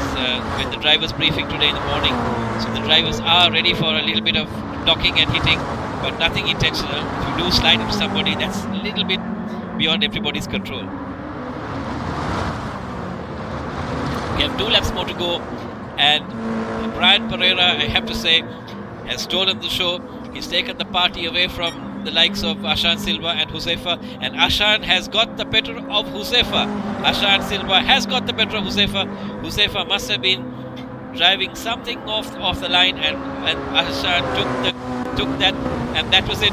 with the drivers' briefing today in the morning. So the drivers are ready for a little bit of knocking and hitting, but nothing intentional. If you do slide into somebody, that's a little bit beyond everybody's control. We have 2 laps more to go, and Brian Pereira, I have to say, has stolen the show. He's taken the party away from the likes of Ashan Silva and Josefa, and Ashan has got the better of Josefa. Ashan Silva has got the better of Josefa. Josefa must have been driving something off the line, and Ashan took that, and that was it.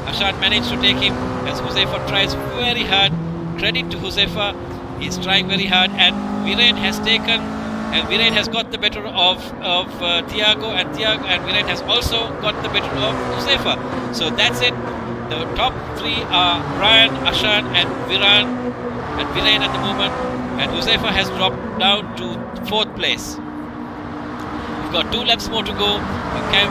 Ashan managed to take him as Josefa tries very hard. Credit to Josefa. He's trying very hard, and Viren has got the better of Thiago, and Viren has also got the better of Josefa. So that's it. The top 3 are Brian, Ashan, and Viren at the moment, and Josefa has dropped down to 4th place. We've got 2 laps more to go.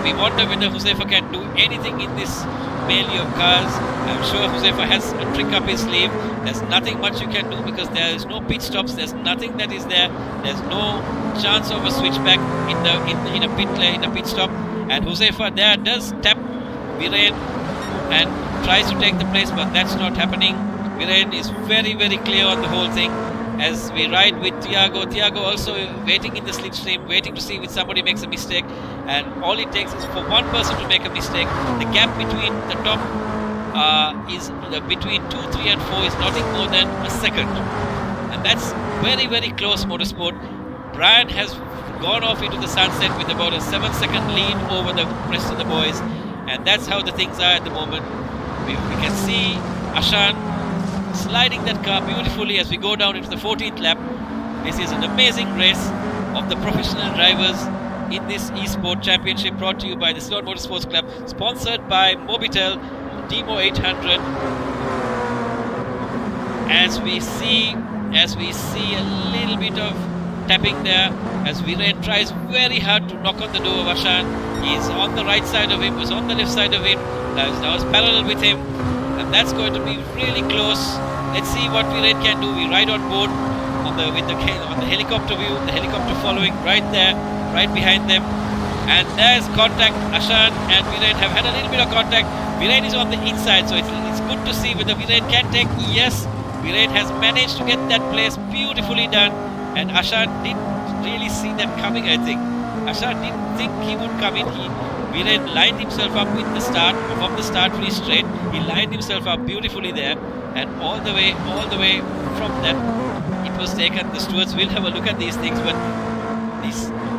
We wonder whether Josefa can do anything in this melee of cars. I'm sure Josefa has a trick up his sleeve. There's nothing much you can do because there is no pit stops. There's nothing that is there. There's no chance of a switchback in a pit stop. And Josefa there does tap Viren and tries to take the place, but that's not happening. Viren is very, very clear on the whole thing. As we ride with Thiago also waiting in the slipstream, waiting to see if somebody makes a mistake, and all it takes is for one person to make a mistake. The gap between the top is between 2, 3 and 4 is nothing more than a second, and that's very, very close motorsport. Brian has gone off into the sunset with about a 7-second lead over the rest of the boys, and that's how the things are at the moment. We can see Ashan sliding that car beautifully as we go down into the 14th lap. This is an amazing race of the professional drivers in this eSport Championship, brought to you by the Ceylon Motorsports Club, sponsored by Mobitel Demo 800. As we see a little bit of tapping there as Viren tries very hard to knock on the door of Ashan. He's on the right side of him, was on the left side of him, now is parallel with him, and that's going to be really close. Let's see what Viren can do. We ride on board on the helicopter view, the helicopter following right there, right behind them, and there's contact. Ashan and Viren have had a little bit of contact. Viren is on the inside, so it's good to see whether Viren can take. Yes, Viren has managed to get that place beautifully done, and Ashan didn't really see that coming, I think. Ashan didn't think he would come in. Viren lined himself up with the start, from the start pretty straight. He lined himself up beautifully there, and all the way from that it was taken. The stewards will have a look at these things, but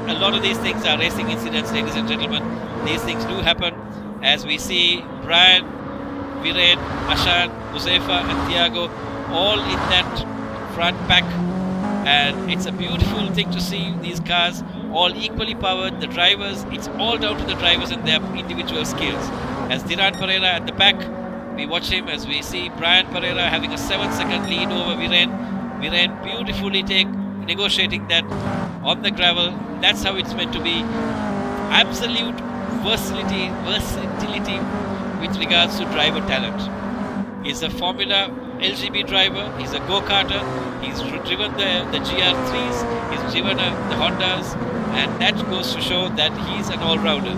a lot of these things are racing incidents, ladies and gentlemen. These things do happen, as we see Brian Viren, Ashan, Huzaifa, and Thiago all in that front pack. And it's a beautiful thing to see these cars all equally powered. The drivers, it's all down to the drivers and their individual skills. As Diran Pereira at the back, we watch him as we see Brian Pereira having a 7-second lead over Viren. Viren beautifully negotiating that on the gravel. That's how it's meant to be. Absolute versatility with regards to driver talent. He's a Formula LGB driver, he's a go-karter, he's driven the GR3s, he's driven the Hondas, and that goes to show that he's an all-rounder.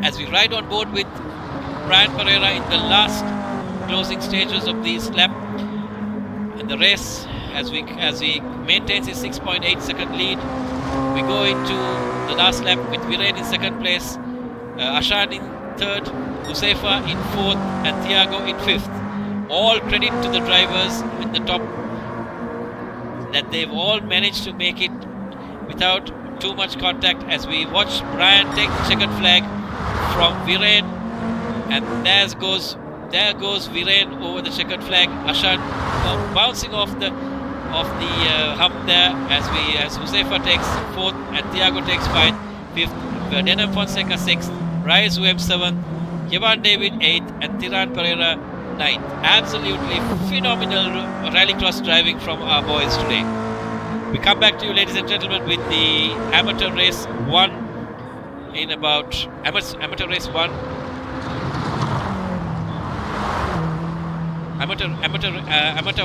As we ride on board with Brian Pereira in the last closing stages of this lap and the race, as he maintains his 6.8 second lead, we go into the last lap with Viren in second place, Ashan in third, Huzaifa in fourth, and Thiago in fifth. All credit to the drivers in the top that they've all managed to make it without too much contact. As we watch Brian take the checkered flag from Viren, and there goes Viren over the checkered flag. Ashan bouncing off the hump there as Huzaifa takes fourth and Thiago takes fifth. Denham Fonseca sixth, Reyes Webb seventh, Jevan David eighth, and Diran Pereira ninth. Absolutely phenomenal rallycross driving from our boys today. We come back to you, ladies and gentlemen, with the amateur race one in about amateur race one. Amateur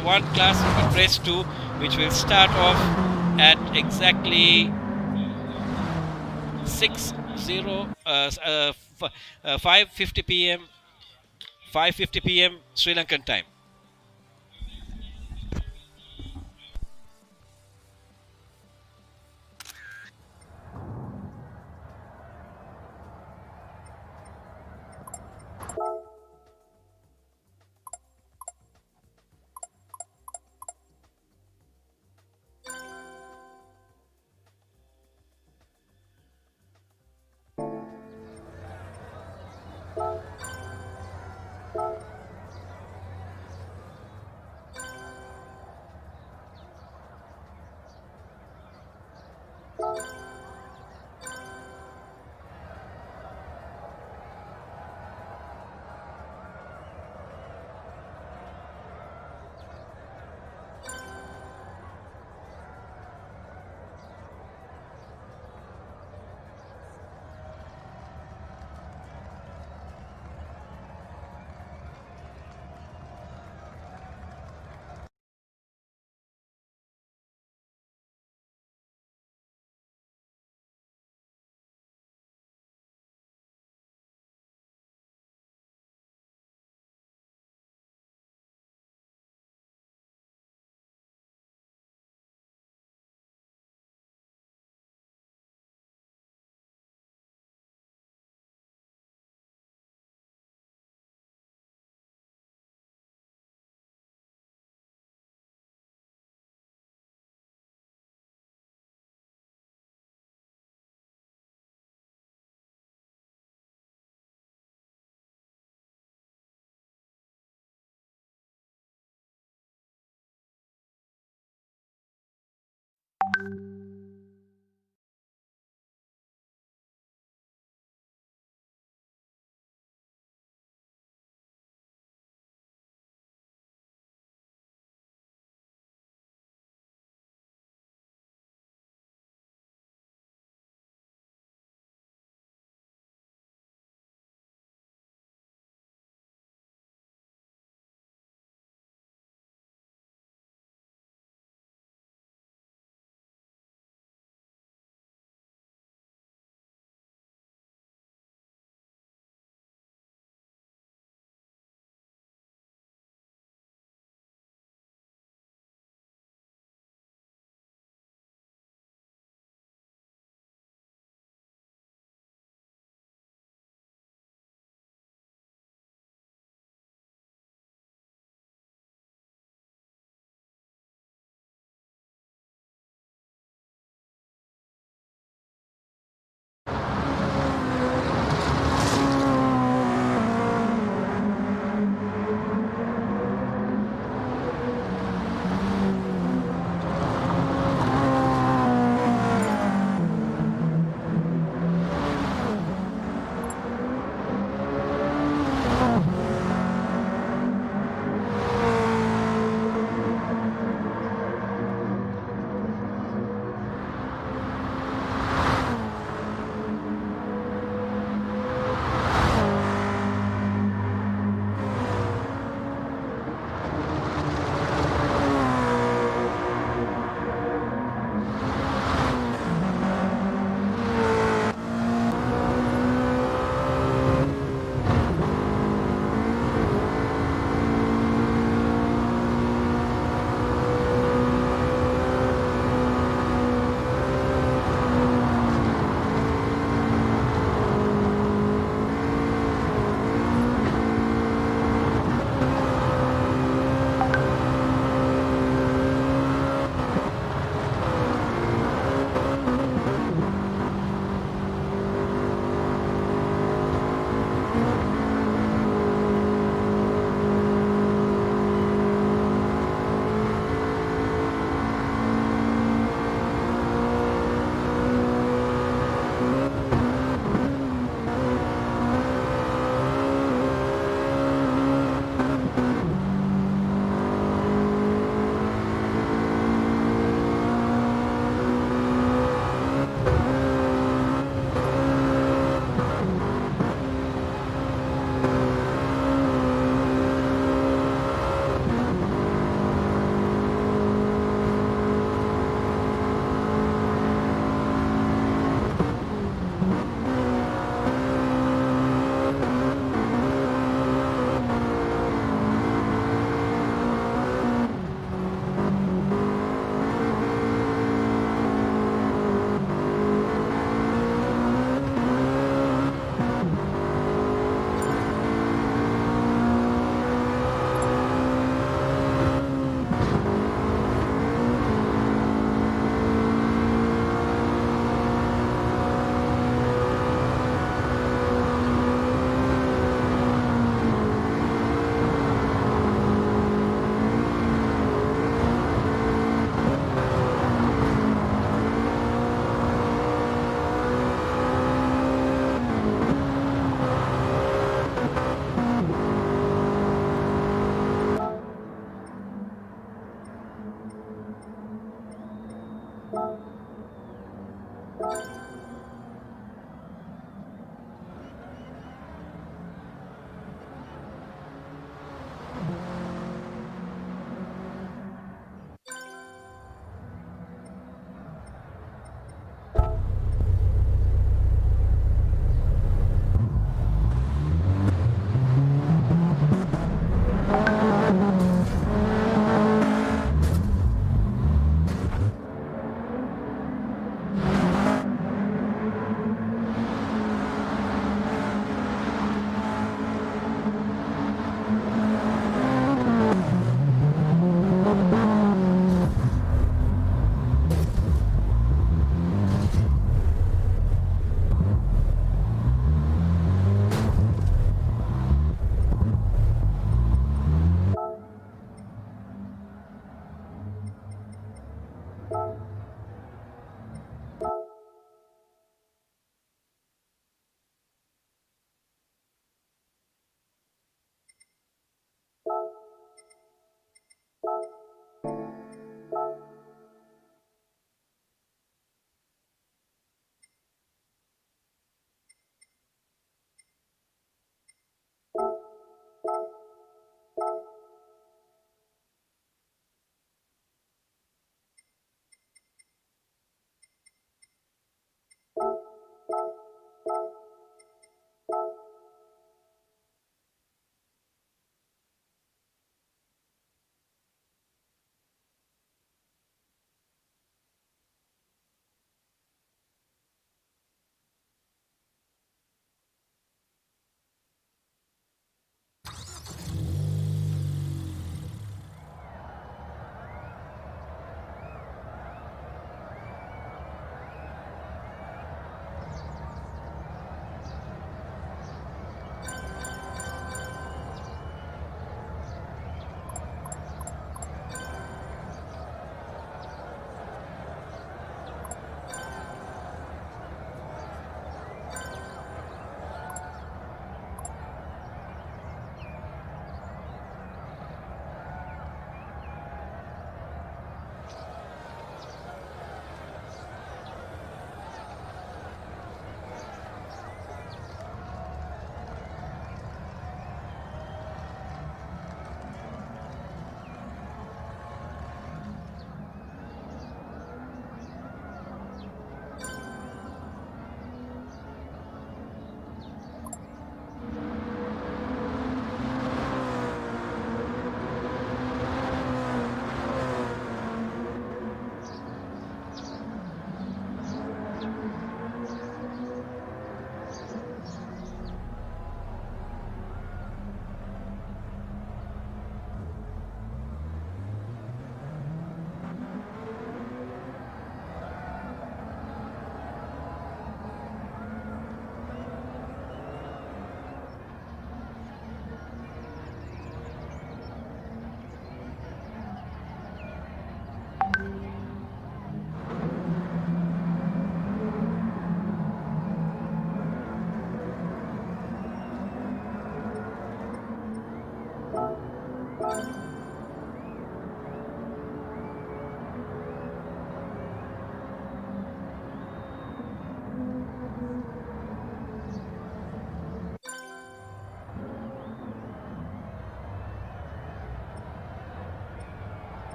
1 class race 2, which will start off at exactly 5:50 p.m. Sri Lankan time.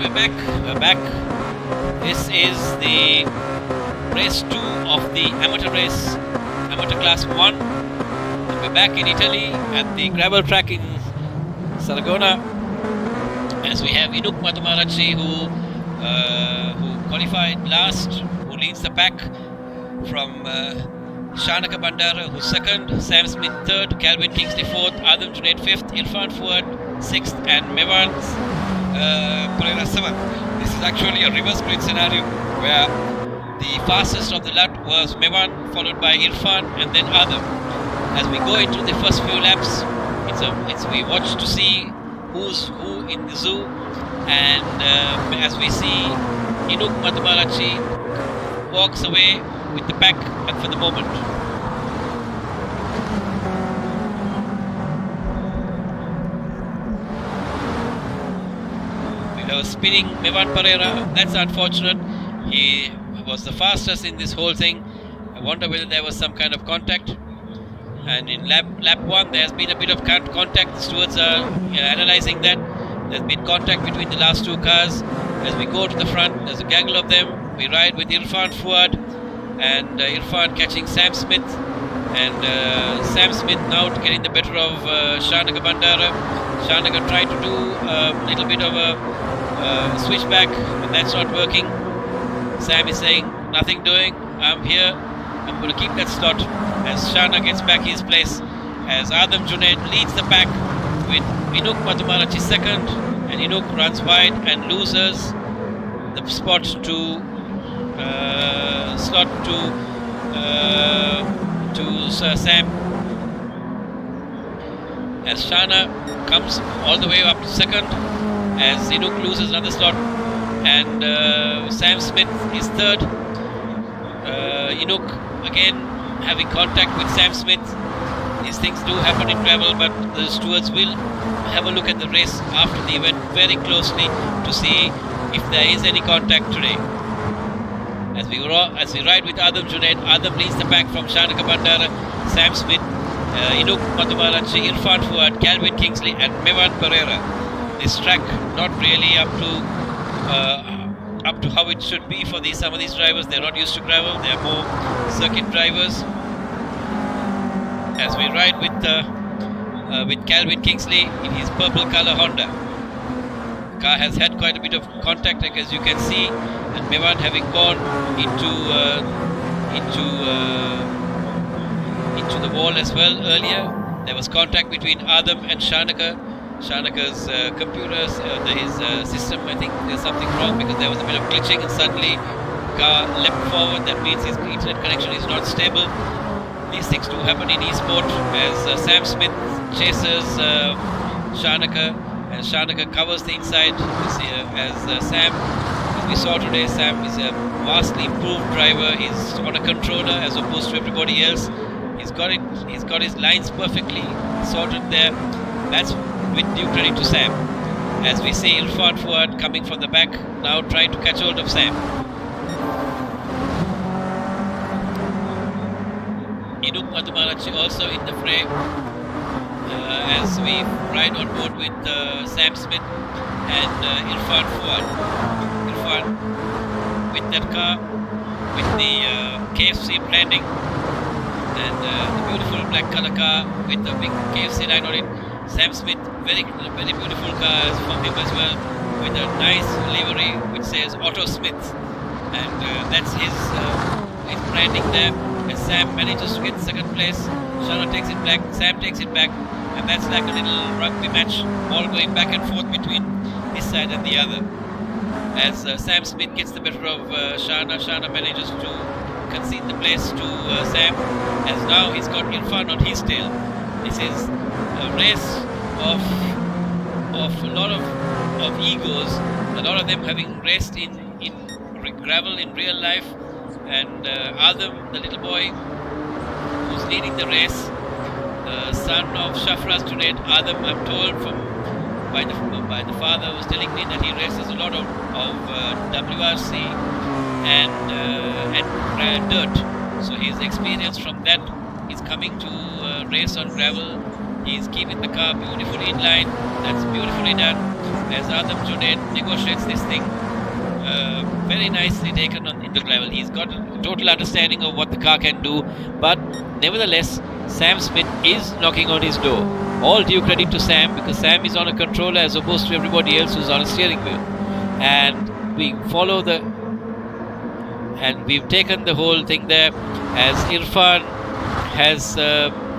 We're back. This is the race 2 of the amateur race, amateur class 1. And we're back in Italy at the gravel track in Saragona, as we have Inuk Matamarachi who qualified last, who leads the pack from Shanaka Bandara, who's second, Sam Smith third, Calvin Kingsley fourth, Adam Junaid fifth, Irfan Fuad sixth, and Mevan Pereira seventh. This is actually a reverse grid scenario where the fastest of the lot was Mevan, followed by Irfan, and then Adam. As we go into the first few laps, we watch to see who's who in the zoo, and as we see Inuk Matamarachi walks away with the pack for the moment. We have spinning Mevan Pereira. That's unfortunate. He was the fastest in this whole thing. I wonder whether there was some kind of contact. And in lap 1 there has been a bit of contact. The stewards are analysing that. There's been contact between the last two cars. As we go to the front, there's a gaggle of them. We ride with Irfan Fuad, and Irfan catching Sam Smith, and Sam Smith now getting the better of Shanaka Bandara. Shanaka tried to do a little bit of a switchback, but that's not working. Sam is saying, nothing doing, I'm here, I'm going to keep that slot, as Shana gets back his place, as Adam Junaid leads the pack with Inuk Matamarachi second, and Inuk runs wide and loses the spot to slot to Sam, as Shana comes all the way up to second, as Inuk loses another slot, and Sam Smith is third. Inuk again having contact with Sam Smith. These things do happen in gravel, but the stewards will have a look at the race after the event very closely to see if there is any contact today. As we ride with Adam Junaid, Adam leads the pack from Shanaka Bandara, Sam Smith, Inuk Matamarachi, Irfan Fuad, Calvin Kingsley, and Mevan Pereira. This track not really up to how it should be for some of these drivers. They're not used to gravel, they're more circuit drivers. As we ride with Calvin Kingsley in his purple color Honda. The car has had quite a bit of contact, as you can see, and Mevan having gone into the wall as well earlier. There was contact between Adam and Shanaka. Shanaka's computers, his system, I think there's something wrong, because there was a bit of glitching, and suddenly the car leapt forward. That means his internet connection is not stable. These things do happen in e-sport, as Sam Smith chases Shanaka, and Shanaka covers the inside. As Sam, as we saw today, Sam is a vastly improved driver. He's on a controller as opposed to everybody else. He's got his lines perfectly sorted there. That's with due credit to Sam. As we see Irfan Fuad coming from the back, now trying to catch hold of Sam. Inuk Matamarachi also in the fray, as we ride on board with Sam Smith and Irfan Fuad. Irfan with that car, with the KFC branding, and the beautiful black color car with the big KFC line on it. Sam Smith, very beautiful cars from him as well, with a nice livery which says Auto Smith, and that's his branding there. And Sam manages to get second place. Shana takes it back, Sam takes it back, and that's like a little rugby match, all going back and forth between this side and the other. As Sam Smith gets the better of Shana manages to concede the place to Sam, as now he's got Irfan on his tail. This is a race of a lot of egos, a lot of them having raced in gravel in real life, and Adam, the little boy who's leading the race, the son of Shafraz Junaid, Adam, I'm told by the father, who's telling me that he races a lot of WRC and dirt, so his experience from that is coming to race on gravel He's keeping the car beautifully in line. That's beautifully done. As Adam Junaid negotiates this thing, very nicely taken on into gravel. He's got a total understanding of what the car can do, but nevertheless, Sam Smith is knocking on his door. All due credit to Sam, because Sam is on a controller as opposed to everybody else who's on a steering wheel. And we follow the, and we've taken the whole thing there as Irfan has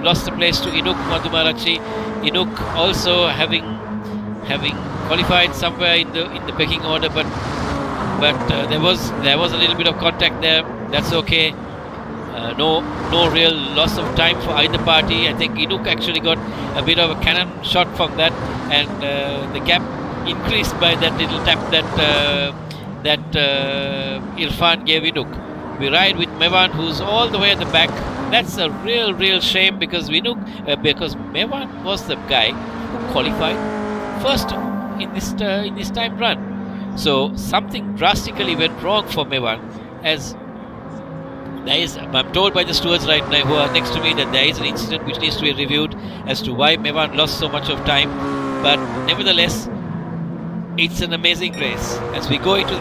lost the place to Inuk Madhumarachi. Inuk also having qualified somewhere in the pecking order, but there was a little bit of contact there. That's okay. No real loss of time for either party. I think Inuk actually got a bit of a cannon shot from that, and the gap increased by that little tap that Irfan gave Inuk. We ride with Mevan, who's all the way at the back. That's a real shame, because because Mevan was the guy who qualified first in this time run. So something drastically went wrong for Mevan, as I'm told by the stewards right now who are next to me that there is an incident which needs to be reviewed as to why Mevan lost so much of time. But nevertheless, it's an amazing race. As we go into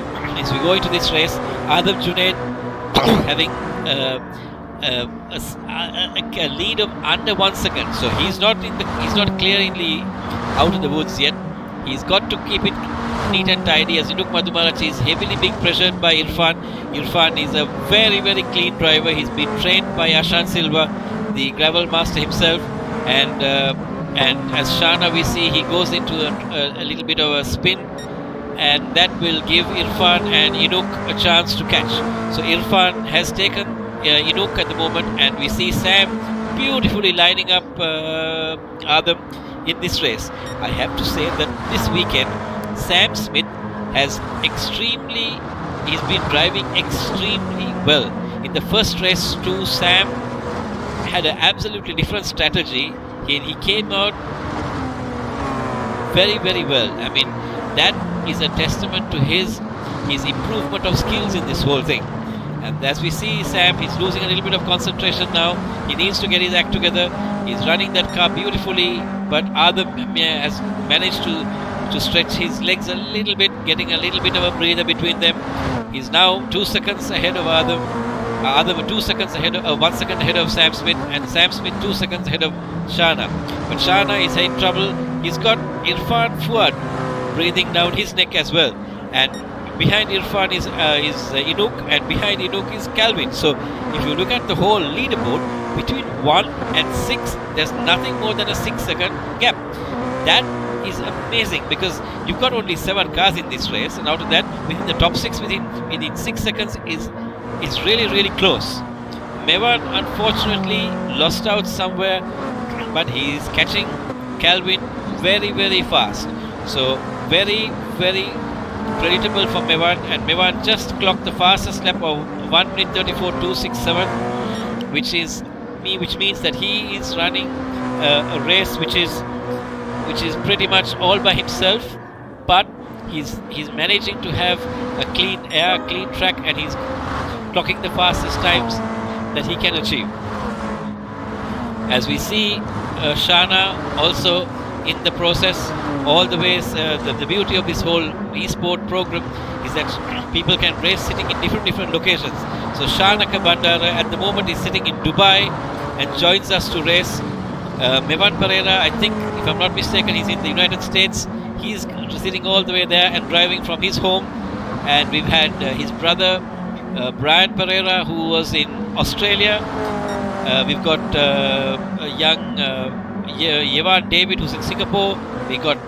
this race, Adam Junaid having a lead of under 1 second, so he's not clearly out of the woods yet. He's got to keep it neat and tidy, as Inuk Madhumarachi is heavily being pressured by Irfan. Irfan is a very clean driver. He's been trained by Ashan Silva, the gravel master himself, and as Shana we see he goes into a little bit of a spin, and that will give Irfan and Inuk a chance to catch. So Irfan has taken Inuk at the moment, and we see Sam beautifully lining up Adam in this race. I have to say that this weekend Sam Smith he's been driving extremely well. In the first race too, Sam had an absolutely different strategy. He came out very well. I mean, that is a testament to his improvement of skills in this whole thing. And as we see Sam, he's losing a little bit of concentration now. He needs to get his act together. He's running that car beautifully, but Adam has managed to stretch his legs a little bit, getting a little bit of a breather between them. He's now 2 seconds ahead of Adam. Adam 2 seconds ahead of 1 second ahead of Sam Smith, and Sam Smith 2 seconds ahead of Shana. But Shana is in trouble. He's got Irfan Fuad breathing down his neck as well, and behind Irfan is Inuk, and behind Inuk is Calvin. So if you look at the whole leaderboard, between 1 and 6 there's nothing more than a 6 second gap. That is amazing, because you've got only 7 cars in this race, and out of that, within the top 6 within 6 seconds is really close. Mevan unfortunately lost out somewhere, but he is catching Calvin very fast. So very creditable for Mevan, and Mevan just clocked the fastest lap of 1 minute 34.267, which means that he is running a race which is pretty much all by himself, but he's managing to have a clean air, clean track, and he's clocking the fastest times that he can achieve. As we see Shana also in the process, all the ways. The beauty of this whole esport program is that people can race sitting in different locations. So Shanaka Bandara at the moment is sitting in Dubai and joins us to race. Mevan Pereira, I think, if I'm not mistaken, he's in the United States. He's sitting all the way there and driving from his home. And we've had his brother Brian Pereira, who was in Australia. We've got a young Yevan David, who's in Singapore. We got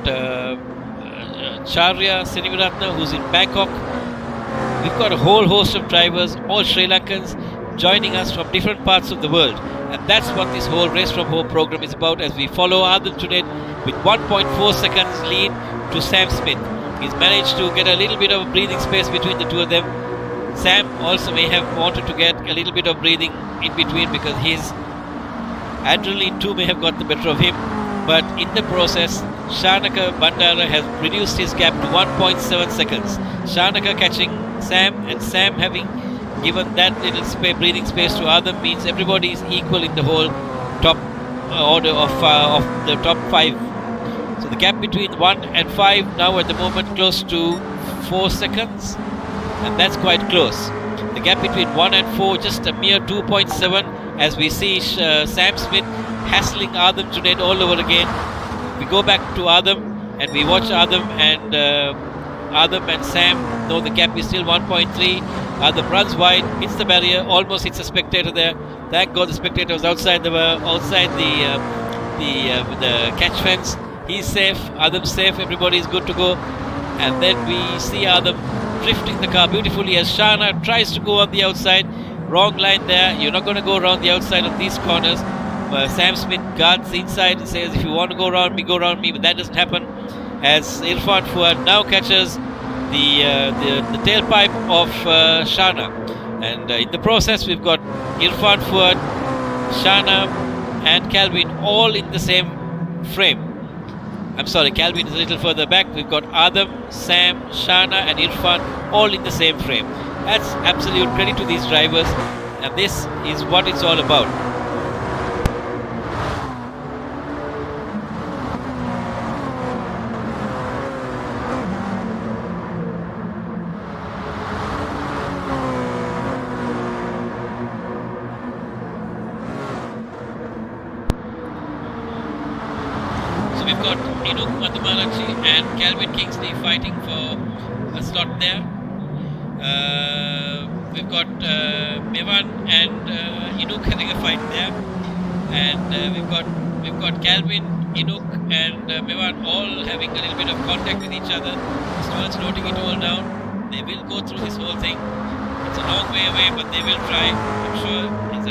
Charya Siniviratna, who's in Bangkok. We've got a whole host of drivers, all Sri Lankans, joining us from different parts of the world. And that's what this whole Race from Home program is about, as we follow Adam today with 1.4 seconds lead to Sam Smith. He's managed to get a little bit of breathing space between the two of them. Sam also may have wanted to get a little bit of breathing in between, because his adrenaline too may have got the better of him. But in the process, Shanaka Bandara has reduced his gap to 1.7 seconds. Shanaka catching Sam, and Sam having given that little breathing space to Adam, means everybody is equal in the whole top order of the top 5. So the gap between 1 and 5 now at the moment close to 4 seconds, and that's quite close. The gap between 1 and 4 just a mere 2.7, as we see Sam Smith hassling Adam Junaid all over again. We go back to Adam and we watch Adam and Sam. No, the gap is still 1.3. Adam runs wide, hits the barrier, almost hits a spectator there. Thank God the spectator was outside the catch fence. He's safe, Adam's safe, everybody is good to go. And then we see Adam drifting the car beautifully as Shana tries to go on the outside. Wrong line there. You're not going to go around the outside of these corners. Sam Smith guards the inside and says, if you want to go around me, but that doesn't happen, as Irfan Fuad now catches the tailpipe of Shana. And in the process, we've got Irfan Fuad, Shana and Calvin all in the same frame. I'm sorry, Calvin is a little further back. We've got Adam, Sam, Shana and Irfan all in the same frame. That's absolute credit to these drivers, and this is what it's all about. We've got Inuk Madhumarachi and Calvin Kingsley fighting for a slot there. We've got Mevan and Inuk having a fight there, and we've got Calvin, Inuk, and Mevan all having a little bit of contact with each other. Stewards noting it all down. They will go through this whole thing. It's a long way away, but they will try. I'm sure it's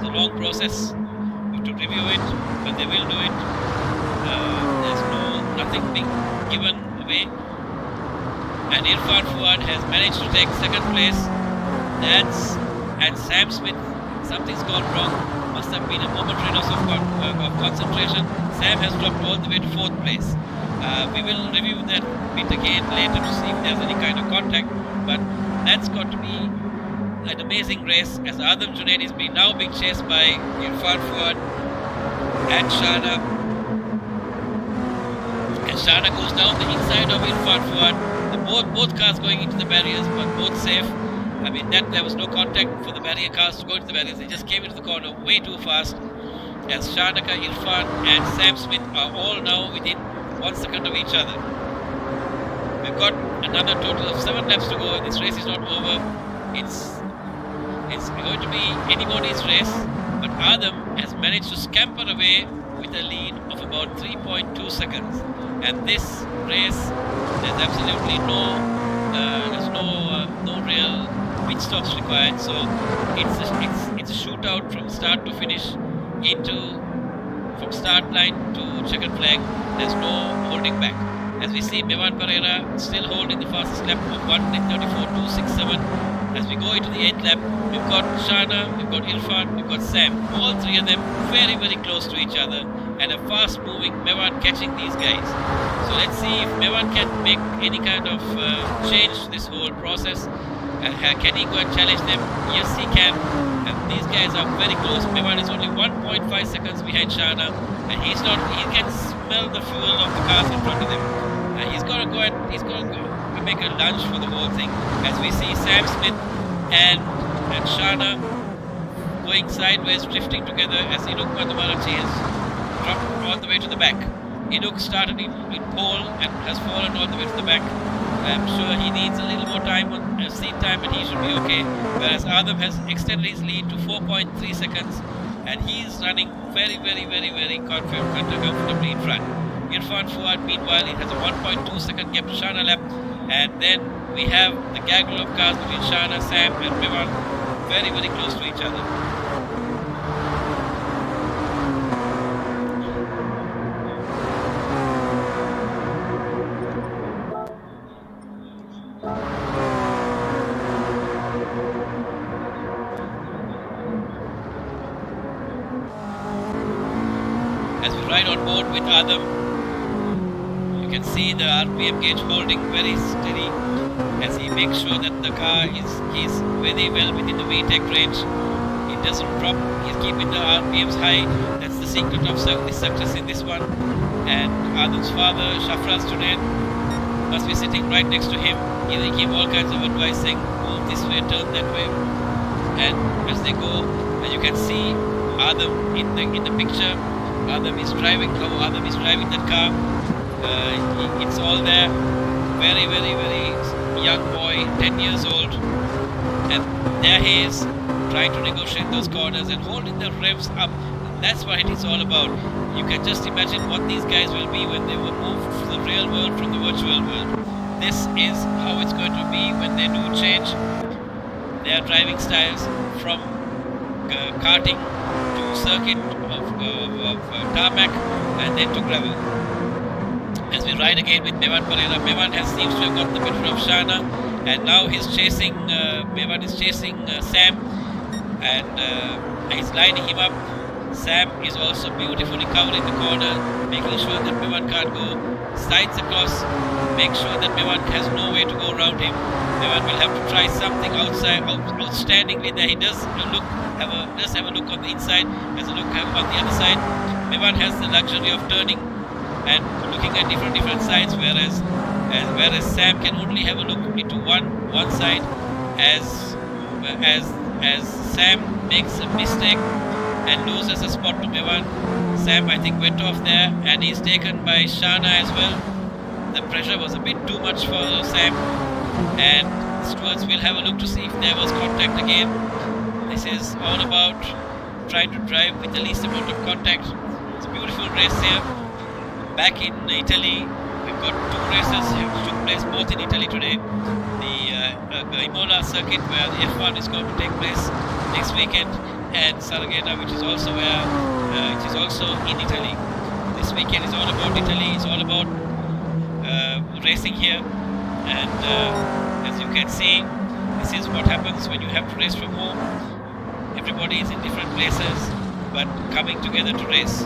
a long process. We have to review it, but they will do it. There's nothing being given away, and Irfan Fuad has managed to take second place. And Sam Smith, something's gone wrong. Must have been a momentary loss of concentration. Sam has dropped all the way to fourth place. We will review that bit again later to see if there's any kind of contact, but that's got to be an amazing race, as Adam Junaid is now being chased by Irfan Fuad and Shana. And Shana goes down the inside of Irfan Fuad. Both cars going into the barriers, but both safe. I mean, there was no contact for the barrier cars to go into the barriers. They just came into the corner way too fast. As Shanaka, Irfan and Sam Smith are all now within 1 second of each other. We've got another total of 7 laps to go. This race is not over. It's going to be anybody's race, but Adam has managed to scamper away with a lead of about 3.2 seconds. And this race, there's absolutely no real pit stops required. So it's a shootout from start to finish, from start line to checkered flag. There's no holding back. As we see, Mevan Pereira still holding the fastest lap of 1:34.267. As we go into the 8th lap, we've got Shana, we've got Irfan, we've got Sam. All three of them very, very close to each other, and a fast-moving Mevan catching these guys. So let's see if Mevan can make any kind of change to this whole process. Can he go and challenge them? Yes, he can. And these guys are very close. Mevan is only 1.5 seconds behind Shana, and he can smell the fuel of the cars in front of him. And he's going to go and make a lunge for the whole thing. As we see Sam Smith and Shana going sideways, drifting together, as Inuk Madhumarachi has dropped all the way to the back. Inuk started in pole and has fallen all the way to the back. I'm sure he needs a little more time on seat time, and he should be okay. Whereas Adam has extended his lead to 4.3 seconds, and he is running very, very, very, very comfortably in front. Irfan Fuad, meanwhile, he has a 1.2 second gap to Shana lap, and then we have the gaggle of cars between Shana, Sam, and Mevan very, very close to each other. As we ride on board with Adam, you can see the RPM gauge holding very steady as he makes sure that the car is very well within the VTEC range. He doesn't drop. He's keeping the RPMs high. That's the secret of his success in this one. And Adam's father, Shafraz Junaid, must be sitting right next to him, giving him all kinds of advice, saying, move this way, turn that way. And as they go, and you can see Adam in the picture. Adam is driving. How Adam is driving that car. It's all there. Very, very, very young boy, 10 years old, and there he is trying to negotiate those corners and holding the revs up. That's what it is all about. You can just imagine what these guys will be when they will move to the real world from the virtual world. This is how it's going to be when they do change their driving styles from karting to circuit of tarmac and then to gravel. As we ride again with Mevan Pereira, Mevan seems to have got the better of Shana, and now he's chasing. Mevan is chasing Sam, and he's lining him up. Sam is also beautifully covering the corner, making sure that Mevan can't go sides across. Make sure that Mevan has no way to go around him. Mevan will have to try something outstandingly. There he does have a look on the inside, has a look on the other side. Mevan has the luxury of turning and looking at different sides, whereas Sam can only have a look into one side. As Sam makes a mistake and loses a spot to Mevan, Sam I think went off there, and he's taken by Shana as well. The pressure was a bit too much for Sam, and stewards will have a look to see if there was contact again. This is all about trying to drive with the least amount of contact. It's a beautiful race here. Back in Italy, we've got two races which took place both in Italy today. The Imola circuit, where the F1 is going to take place next weekend, and Saragena, which is also in Italy. This weekend is all about Italy. It's all about racing here, and as you can see, this is what happens when you have to race from home. Everybody is in different places, but coming together to race.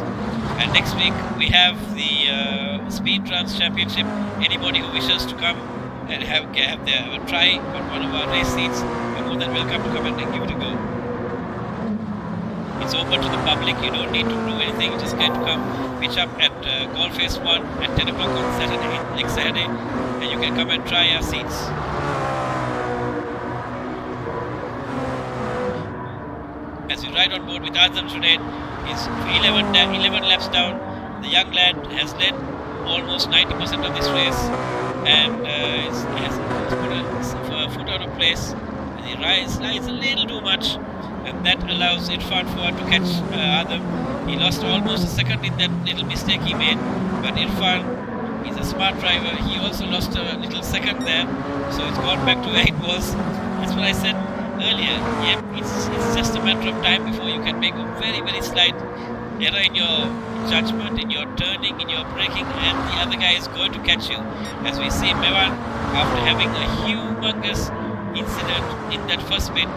And next week we have the Speed Trans Championship. Anybody who wishes to come and have a try on one of our race seats, you're more than welcome to come and give it a go. It's open to the public. You don't need to do anything. You just get to come pitch up at Golf Face 1 at 10 o'clock on next Saturday, and you can come and try our seats. As we ride on board with Azam Junaid, he's 11 laps down. The young lad has led almost 90% of this race, and he has put a foot out of place, and he rides a little too much, and that allows Irfan Fuad to catch Adam. He lost almost a second in that little mistake he made, but Irfan is a smart driver. He also lost a little second there, so it's gone back to where it was. That's what I said earlier. Yep, it's just a matter of time before you can make a very, very slight error in your judgment, in your turning, in your braking, and the other guy is going to catch you. As we see Mevan, after having a humongous incident in that first bit,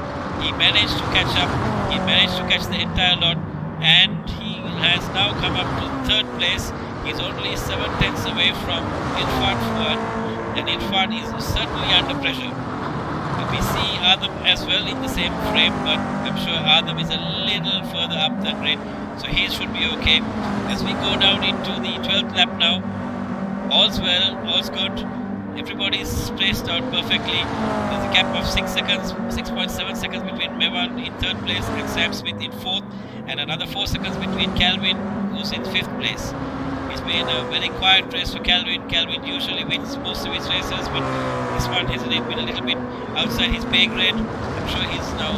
he managed to catch up. He managed to catch the entire lot, and he has now come up to third place. He's only 7/10 away from Irfan Fuad, and Irfan is certainly under pressure. We see Adam as well in the same frame, but I'm sure Adam is a little further up the grid, so he should be okay. As we go down into the 12th lap now, all's well, all's good. Everybody is spaced out perfectly. There's a gap of 6.7 seconds between Mevan in third place and Sam Smith in fourth, and another 4 seconds between Calvin, who's in fifth place. It's been a very quiet race for Calvin. Calvin usually wins most of his races, but this one has been a little bit outside his pay grade. I'm sure he's now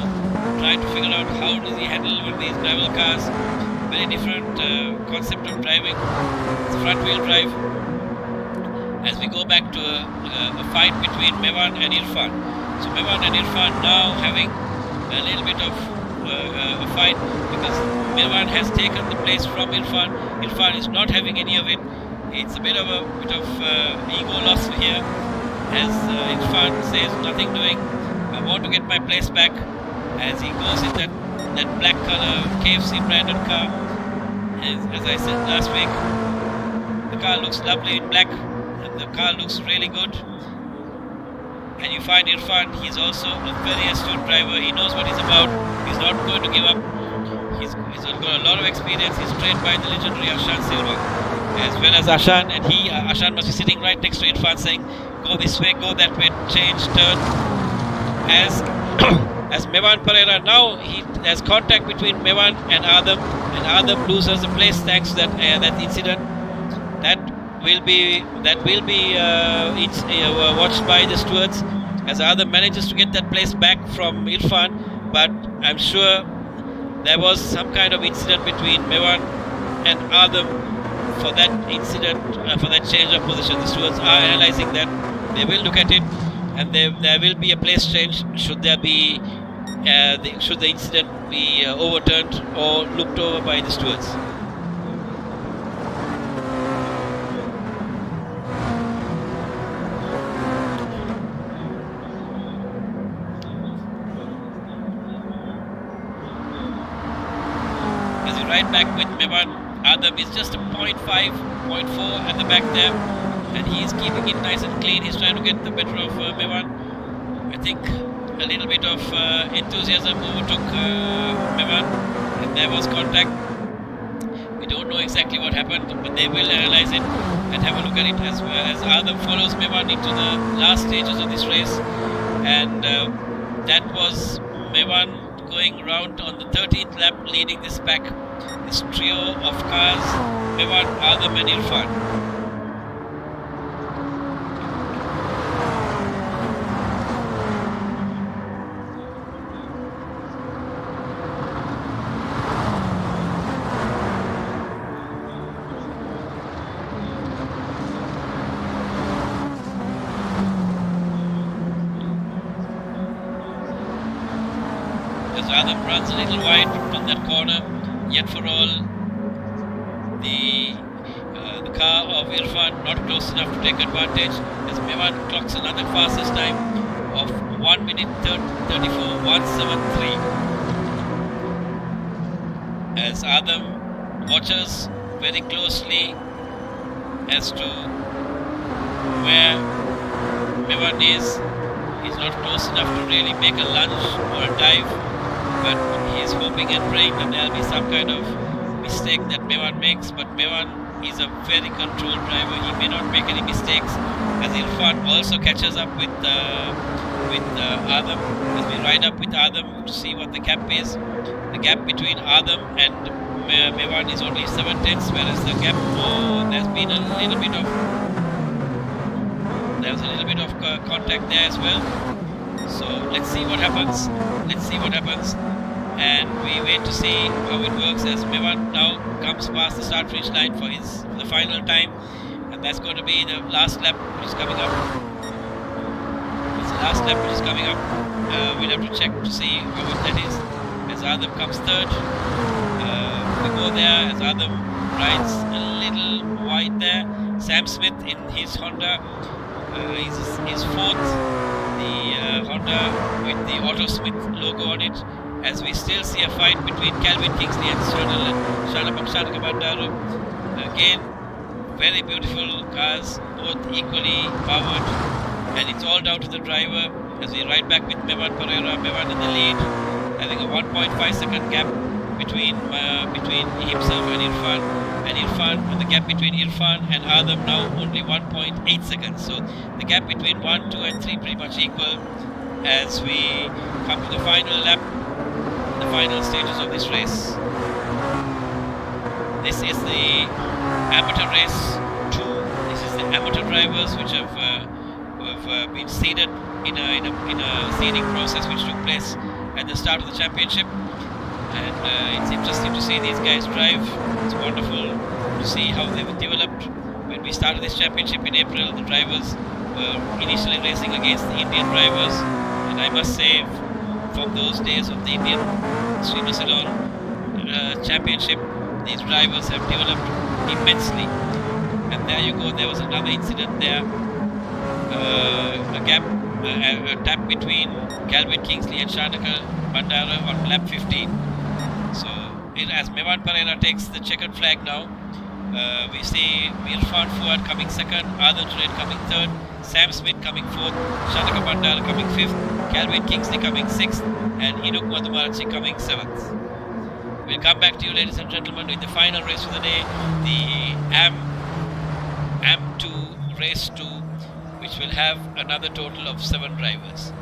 trying to figure out how does he handle with these gravel cars. Very different concept of driving. It's front wheel drive. As we go back to a fight between Mevan and Irfan. So Mevan and Irfan now having a little bit of a fight, because Mevan has taken the place from Irfan. Irfan is not having any of it. It's a bit of ego loss here, as Irfan says, nothing doing. I want to get my place back, as he goes in that black color KFC branded car. As I said last week, the car looks lovely in black, and the car looks really good. And you find Irfan, he's also a very astute driver. He knows what he's about. He's not going to give up. He's got a lot of experience. He's trained by the legendary Ashan Silva, as well as Ashan. And Ashan must be sitting right next to Irfan, saying, "Go this way, go that way, change, turn." As Mevan Pereira now, he has contact between Mevan and Adam loses the place thanks to that incident. That will be watched by the stewards as Adam manages to get that place back from Irfan, but I'm sure there was some kind of incident between Mevan and Adam for that incident, for that change of position. The stewards are analysing that. They will look at it, and there will be a place change should there be should the incident be overturned or looked over by the stewards. As you ride back with Mevan, Adam is just a 0.5, 0.4 at the back there, and he's keeping it nice and clean. He's trying to get the better of Mevan. I think a little bit of enthusiasm overtook Mevan, and there was contact. We don't know exactly what happened, but they will analyze it and have a look at it as well as Adam follows Mevan into the last stages of this race. And that was Mevan going round on the 13th lap, leading this pack, this trio of cars, Mevan, Adam and Irfan. Adam runs a little wide on that corner, yet for all the car of Irfan not close enough to take advantage as Mevan clocks another fastest time of 1 minute 34, 173. As Adam watches very closely as to where Mevan is, he's not close enough to really make a lunge or a dive. But he is hoping and praying that there will be some kind of mistake that Mevan makes. But Mevan is a very controlled driver. He may not make any mistakes. As Irfan also catches up with Adam. As we ride up with Adam to see what the gap is. The gap between Adam and Mevan is only 7/10, whereas the gap there's been a little bit of contact there as well. So let's see what happens. And we wait to see how it works as Mevan now comes past the start finish line for the final time, and that's going to be the last lap which is coming up. It's the last lap which is coming up. We'll have to check to see how that is. As Adam comes third, we go there as Adam rides a little wide there. Sam Smith in his Honda is fourth. The Honda with the Auto Smith logo on it, as we still see a fight between Calvin Kingsley and Shanaka Bandaro. Again, very beautiful cars, both equally powered, and it's all down to the driver. As we ride back with Mevan Pereira, Mevan in the lead, having a 1.5 second gap between himself and Irfan, and the gap between Irfan and Adam now only 1.8 seconds. So the gap between 1, 2 and 3 pretty much equal as we come to the final lap, the final stages of this race. This is the amateur race 2. This is the amateur drivers which have been seeded in a seeding process which took place at the start of the championship. And it's interesting to see these guys drive. It's wonderful to see how they've developed. When we started this championship in April, the drivers were initially racing against the Indian drivers, and I must say, from those days of the Indian Streamer Salon championship, these drivers have developed immensely. And there you go, there was another incident there, a tap between Calvin Kingsley and Shanaka Bandara on lap 15. So as Mevan Pereira takes the checkered flag now, We see Irfan Fuad coming second, Adil Trade coming third, Sam Smith coming fourth, Shanaka Bandal coming fifth, Calvin Kingsley coming sixth, and Hinuk Madhumarachi coming seventh. We'll come back to you, ladies and gentlemen, with the final race of the day, the AM2 race 2, which will have another total of 7 drivers.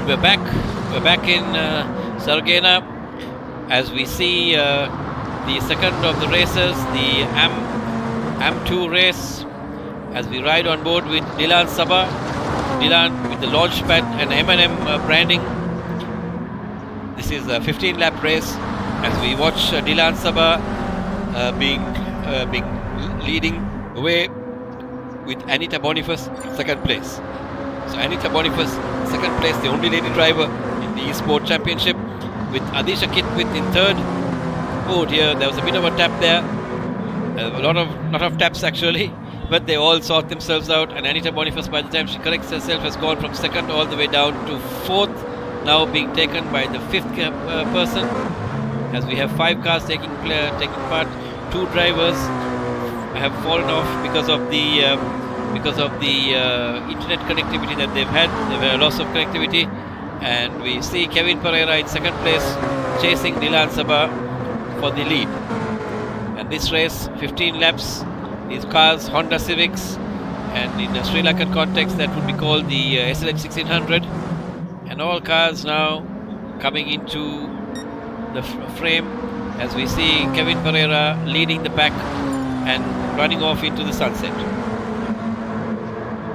we're back. We're back in Sargena as we see the second of the races, the AM2 race, as we ride on board with Dilan Sabah. Dilan with the launch pad and M&M branding. This is a 15-lap race as we watch Dilan Sabah being leading away with Anita Boniface in second place. So Anita Boniface, second place, the only lady driver in the eSport Championship, with Adisha Kitwith in third. Oh dear, there was a bit of a tap there. A lot of taps actually, but they all sort themselves out. And Anita Boniface, by the time she corrects herself, has gone from second all the way down to fourth, now being taken by the fifth person. As we have 5 cars taking part, 2 drivers have fallen off because of the internet connectivity that they've had. They've had a loss of connectivity, and we see Kevin Pereira in second place chasing Dilan Sabah for the lead. And this race, 15 laps, these cars, Honda Civics, and in a Sri Lankan context that would be called the SLH 1600, and all cars now coming into the frame as we see Kevin Pereira leading the pack and running off into the sunset.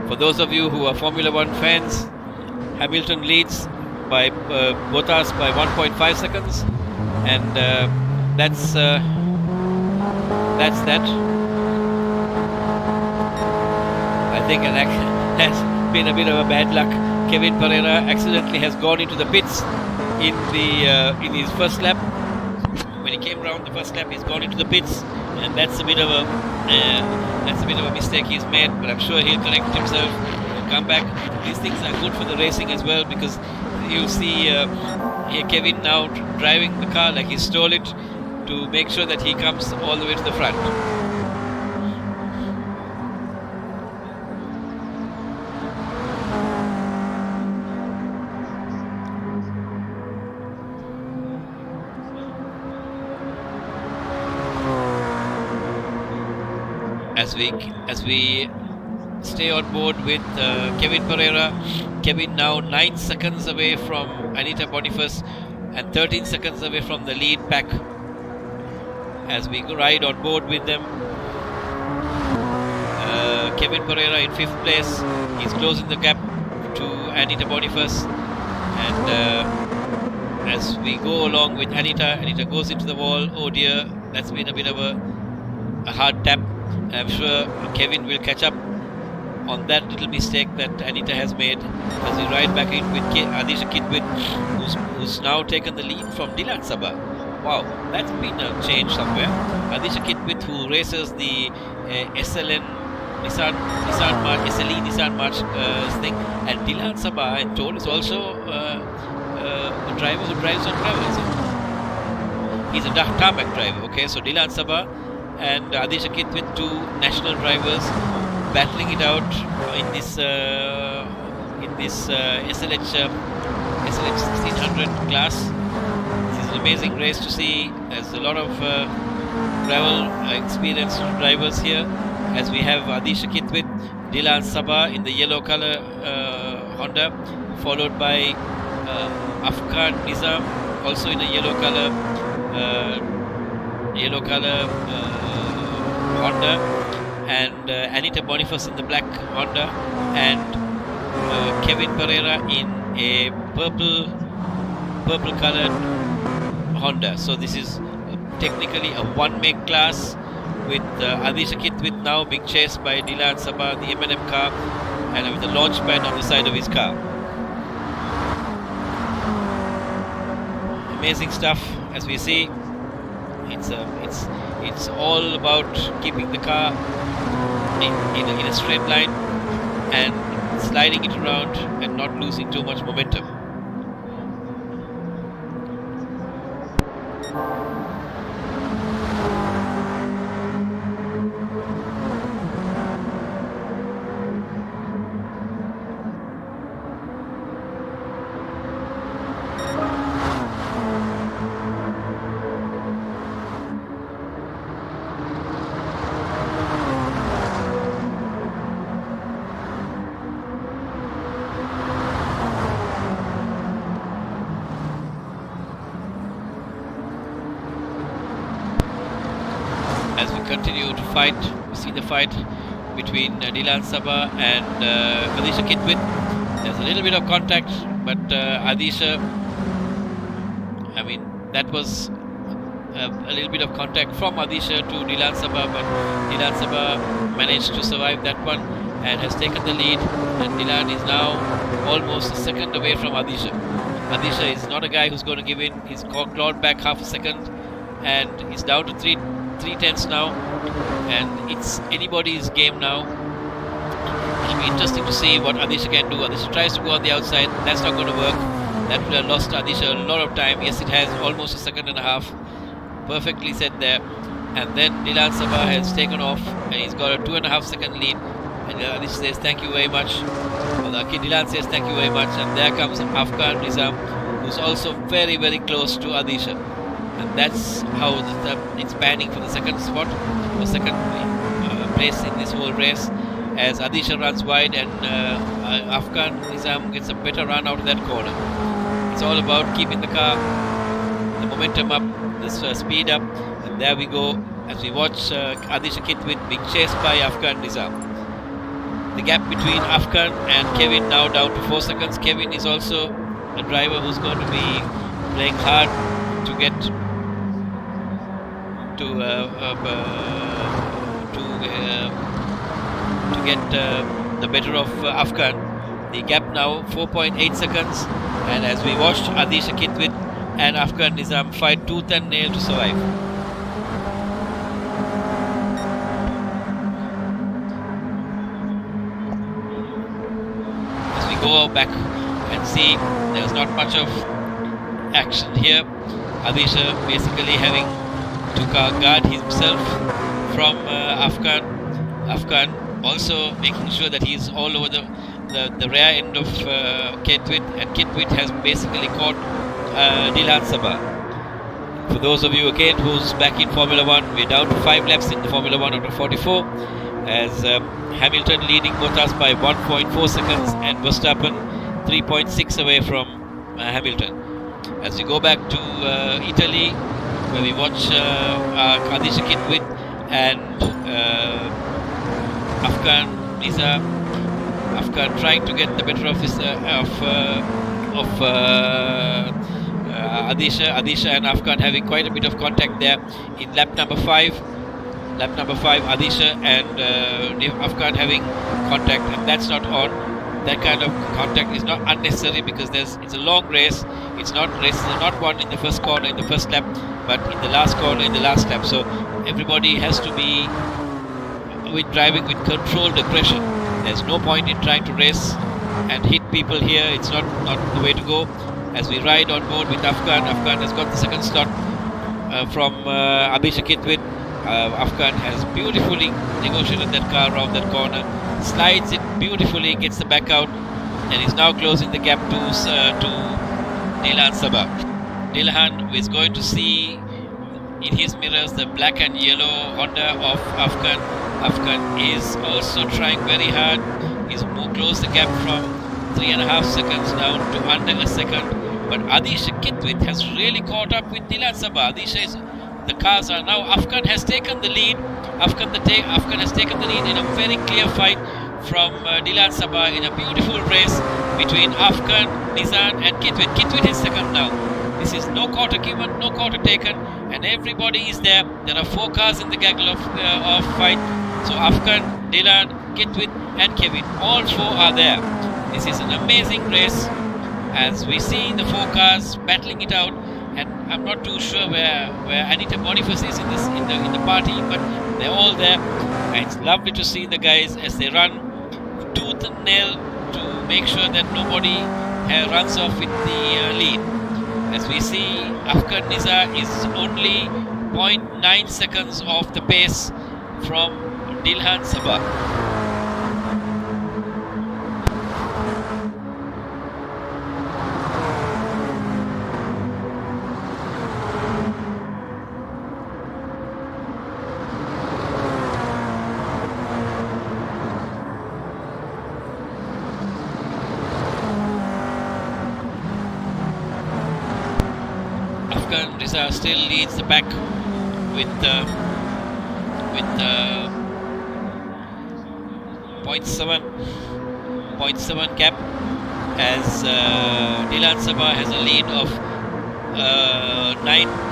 For those of you who are Formula 1 fans, Hamilton leads by Bottas by 1.5 seconds, and that's that. I think that has been a bit of a bad luck. Kevin Pereira accidentally has gone into the pits in his first lap. When he came around the first lap, he's gone into the pits, and that's a bit of a mistake he's made. But I'm sure he'll correct himself and come back. These things are good for the racing as well, because you see here Kevin now driving the car like he stole it to make sure that he comes all the way to the front. As we stay on board with Kevin Pereira, Kevin now 9 seconds away from Anita Boniface and 13 seconds away from the lead pack as we ride on board with them. Kevin Pereira in 5th place, he's closing the gap to Anita Boniface, and as we go along with Anita goes into the wall. Oh dear, that's been a bit of a hard tap. I'm sure Kevin will catch up on that little mistake that Anita has made as we ride back in with Adisha Kitwith, who's now taken the lead from Dilan Sabah. Wow, that's been a change somewhere. Adisha Kitwith, who races the SLN Nissan March thing, and Dilan Sabah, I'm told, is also a driver who drives on gravel, is it? He's a tarmac driver. Okay, so Dilan Sabah and Adisha Kitwith, 2 national drivers, battling it out in this SLH 1600 class. This is an amazing race to see. There's a lot of gravel experienced drivers here, as we have Adisha Kitwith, Dilan Sabah in the yellow color Honda, followed by Afghan Nizam also in a yellow color Honda, and Anita Boniface in the black Honda, and Kevin Pereira in a purple colored Honda. So this is technically a one-make class, with Adisha Kitwith now being chased by Dilan Sabah, the M&M car, and with the launch pad on the side of his car. Amazing stuff, as we see. It's all about keeping the car in a straight line and sliding it around and not losing too much momentum. continue to fight. We see the fight between Dilan Sabah and Adisha Kitwit. There's a little bit of contact, but Adisha, I mean, that was a little bit of contact from Adisha to Dilan Sabah, but Dilan Sabah managed to survive that one and has taken the lead, and Dilan is now almost a second away from Adisha. Adisha is not a guy who's going to give in. He's clawed back half a second and he's down to 3/10 now, and it's anybody's game now. It'll be interesting to see what Adisha can do. Adisha tries to go on the outside. That's not going to work. That would have lost Adisha a lot of time. Yes, it has almost a second and a half. Perfectly set there. And then Dilan Sabah has taken off and he's got a 2.5 second lead. And Adisha says thank you very much. Dilan says thank you very much. And there comes Afghan Nizam, who's also very, very close to Adisha. And that's how it's panning for the second spot, the second place in this whole race, as Adisha runs wide and Afghan Nizam gets a better run out of that corner. It's all about keeping the car, the momentum up, the speed up, and there we go as we watch Adisha Kitwit being chased by Afghan Nizam. The gap between Afghan and Kevin now down to 4 seconds. Kevin is also a driver who's going to be playing hard to get the better of Afghan. The gap now 4.8 seconds, and as we watched Adisha Kitwit and Afghan Nizam fight tooth and nail to survive. As we go back and see, there's not much of action here. Adisha basically having to guard himself from Afghan. Afghan also making sure that he's all over the rear end of Kitwit, and Kitwit has basically caught Dilan Sabah. For those of you again who's back in Formula 1, we're down to 5 laps in the Formula 1 out of 44, as Hamilton leading Bottas by 1.4 seconds and Verstappen 3.6 away from Hamilton. As we go back to Italy, where we watch Adisha Kitwit and Afghan Nizam, Afghan trying to get the better of his Adisha and Afghan having quite a bit of contact there in lap number 5. Lap number 5, Adisha and Afghan having contact, and that's not on. That kind of contact is not unnecessary because it's a long race. Races are not won in the first corner, in the first lap, but in the last corner, in the last lap. So everybody has to be driving with controlled aggression. There's no point in trying to race and hit people here. It's not the way to go. As we ride on board with Afghan, Afghan has got the second slot from Adisha Kitwit. Afghan has beautifully negotiated that car around that corner, slides it beautifully, gets the back out, and is now closing the gap to Dilan Sabah. Dilan is going to see in his mirrors the black and yellow Honda of Afghan. Afghan is also trying very hard. He's closed the gap from 3.5 seconds down to under a second. But Adisha Kitwit has really caught up with Dilan Sabah. The cars are now, Afghan has taken the lead. Afghan has taken the lead in a very clear fight from Dilan Sabah in a beautiful race between Afghan, Nizam and Kitwit. Kitwit is second now. This is no quarter given, no quarter taken, and everybody is there. There are 4 cars in the gaggle of fight. So Afghan, Dilan, Kitwit and Kevin, all 4 are there. This is an amazing race as we see the 4 cars battling it out. And I'm not too sure where Anita Boniface is in the party, but they're all there. And it's lovely to see the guys as they run tooth and nail to make sure that nobody runs off with the lead. As we see, Afghan Nizam is only 0.9 seconds off the pace from Dilan Sabah. Afghan Nizam still leads the pack with with 0.7 gap, as Dilan Sabah has a lead of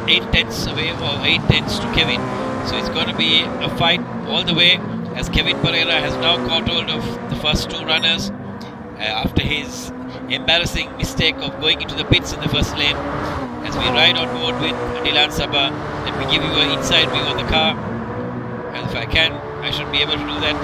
8 tenths away, or 8 tenths to Kevin. So it's going to be a fight all the way, as Kevin Pereira has now caught hold of the first two runners after his embarrassing mistake of going into the pits in the first lane. As we ride on board with Dilan Sabah, let me give you an inside view of the car, and if I can, I should be able to do that.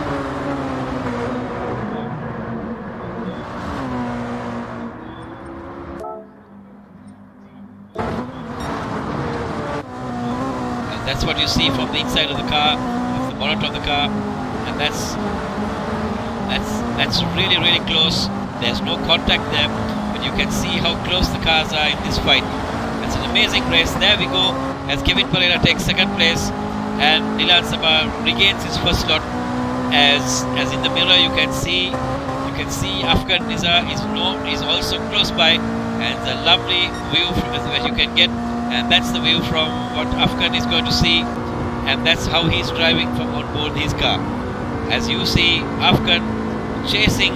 That's what you see from the inside of the car, of the bonnet of the car, and that's really close. There's no contact there, but you can see how close the cars are in this fight. It's an amazing race. There we go, as Kevin Pereira takes second place, and Dilan Sabah regains his first slot. As in the mirror you can see Afghan Nizar is also close by, and it's a lovely view that you can get. And that's the view from what Afghan is going to see, and that's how he's driving from on board his car. As you see Afghan chasing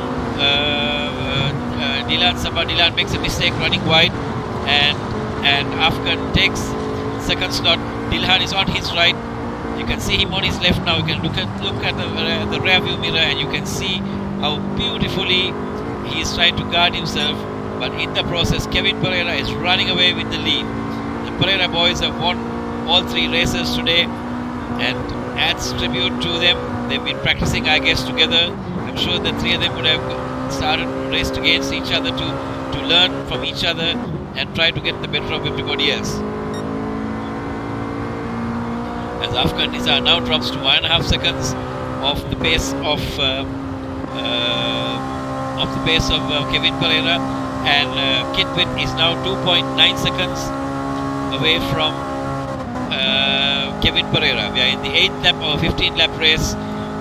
Dilan Sabah. Dilan makes a mistake running wide, and Afghan takes second slot. Dilan is on his right. You can see him on his left now. You can look at the rear view mirror, and you can see how beautifully he is trying to guard himself. But in the process, Kevin Pereira is running away with the lead. Pereira boys have won all three races today, and adds tribute to them. They've been practicing, I guess, together. I'm sure the three of them would have started raced against each other to learn from each other and try to get the better of everybody else. As Afghan Nizar now drops to 1.5 seconds off the pace of Kevin Pereira, and Kitwit is now 2.9 seconds away from Kevin Pereira. We are in the 8th lap or 15th lap race,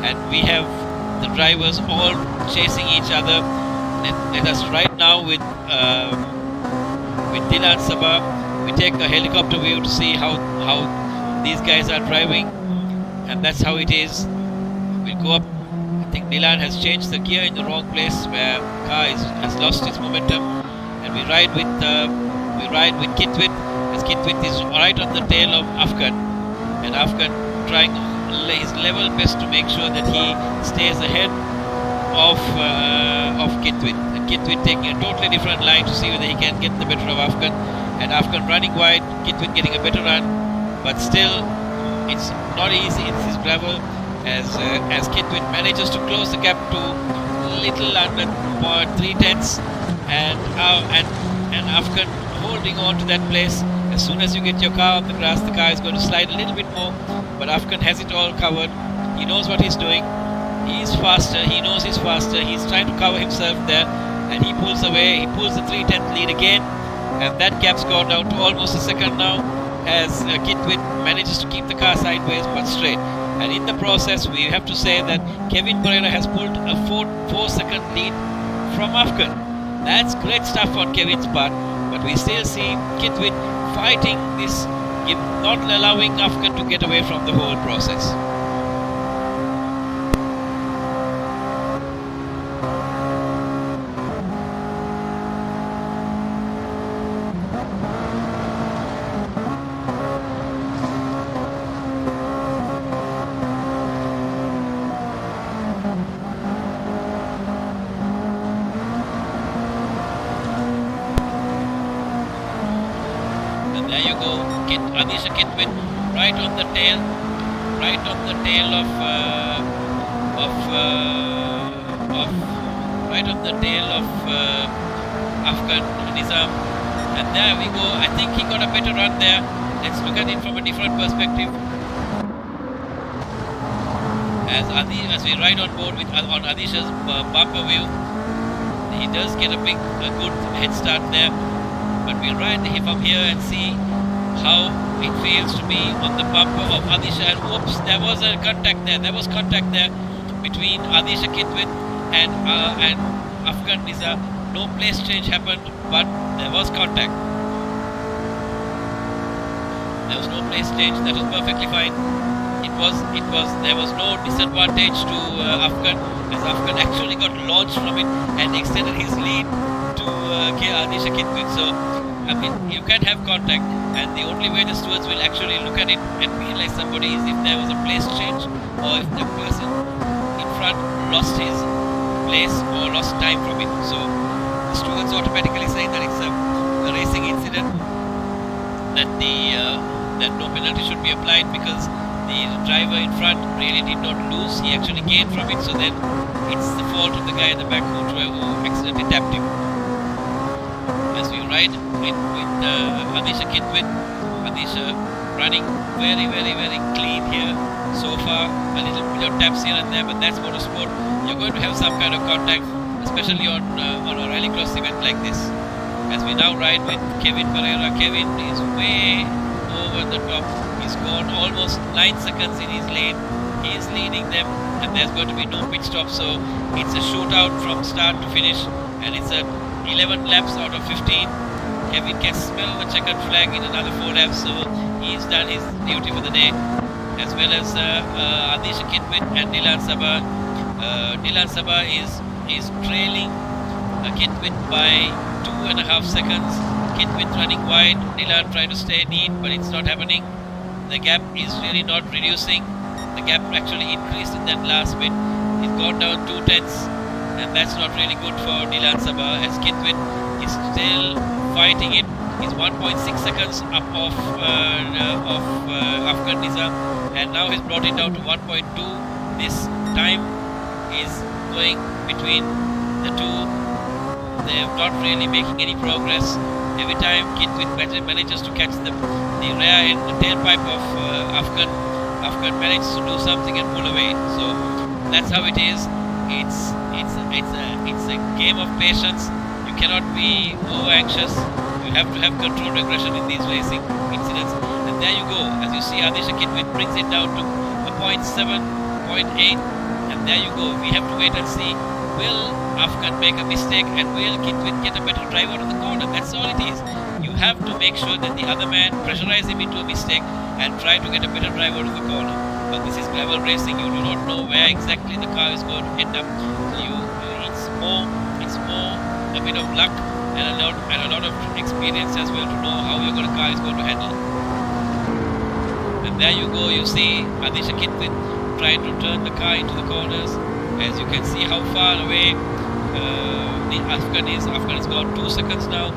and we have the drivers all chasing each other. Let us right now with Dilan Sabah, we take a helicopter view to see how these guys are driving, and that's how it is. We'll go up. I think Dilan has changed the gear in the wrong place, where the car has lost its momentum, and we ride with Kitwit. Kitwit is right on the tail of Afghan, and Afghan trying his level best to make sure that he stays ahead of Kitwit. And Kitwit taking a totally different line to see whether he can get the better of Afghan, and Afghan running wide, Kitwit getting a better run, but still it's not easy. It's his gravel, as Kitwit manages to close the gap to little under 3 tenths, and Afghan holding on to that place. As soon as you get your car on the grass, the car is going to slide a little bit more, but Afghan has it all covered. He knows what he's doing. He is faster. He knows he's faster. He's trying to cover himself there, and he pulls away. He pulls the 3/10 lead again, and that gap's gone down to almost a second now, as Kitwit manages to keep the car sideways but straight. And in the process, we have to say that Kevin Pereira has pulled a 4-second lead from Afghan. That's great stuff on Kevin's part, but we still see Kitwit fighting this, not allowing Afghan to get away from the whole process. Adisha Kitwit right on the tail of Afghan Nizam, and there we go. I think he got a better run there. Let's look at it from a different perspective. As we ride on board on Adisha's bumper view, he does get a good head start there, but we'll ride from here and see how it feels to be on the bumper of Adisha. And whoops, there was a contact there. There was contact there between Adisha Kitwit and Afghan Nizar. No place change happened, but there was contact. There was no place change. That was perfectly fine. there was no disadvantage to Afghan, as Afghan actually got launched from it and extended his lead to Anisha Kitwit. So I mean, you can have contact, and the only way the stewards will actually look at it and penalize somebody is if there was a place change, or if the person in front lost his place or lost time from it. So the stewards automatically saying that it's a racing incident, that that no penalty should be applied because the driver in front really did not lose, he actually gained from it. So then it's the fault of the guy in the back who accidentally tapped him. As we ride with Anisha Kitwit, Anisha running very clean here so far. A little bit of taps here and there, but that's motorsport. You're going to have some kind of contact, especially on a rallycross event like this. As we now ride with Kevin Pereira, Kevin is way over the top. He's gone almost 9 seconds in his lane. He is leading them, and there's going to be no pit stop, so it's a shootout from start to finish, and it's a 11 laps out of 15. Kevin can smell the checkered flag in another 4 laps, so he's done his duty for the day, as well as Adisha Kitwit and Dilan Sabah. Dilan Sabah is trailing Kitwit by 2.5 seconds. Kitwit running wide, Dilan trying to stay neat, but it's not happening. The gap is really not reducing. The gap actually increased in that last bit. It's gone down 2 tenths, and that's not really good for Dilan Sabah, as Kitwit is still fighting it. He's 1.6 seconds up of Afghan Nizam, and now he's brought it down to 1.2. This time is going between the two. They're not really making any progress. Every time Kitwit manages to catch the rear end, the tailpipe of Afghan manages to do something and pull away. So that's how it is. It's a game of patience. You cannot be over anxious. You have to have controlled aggression in these racing incidents. And there you go. As you see, Adisha Kitwit brings it down to a 0.7, 0.8, and there you go. We have to wait and see. Will Afghan make a mistake, and will Kitwit get a better drive out of the corner? That's all it is. You have to make sure that the other man pressurize him into a mistake and try to get a better drive out of the corner. But this is gravel racing. You do not know where exactly the car is going to end up. So it's more a bit of luck and a lot of experience as well to know how your car is going to handle. And there you go. You see Adisha Kitwit trying to turn the car into the corners. As you can see how far away the Afghan is. Afghan has gone 2 seconds now,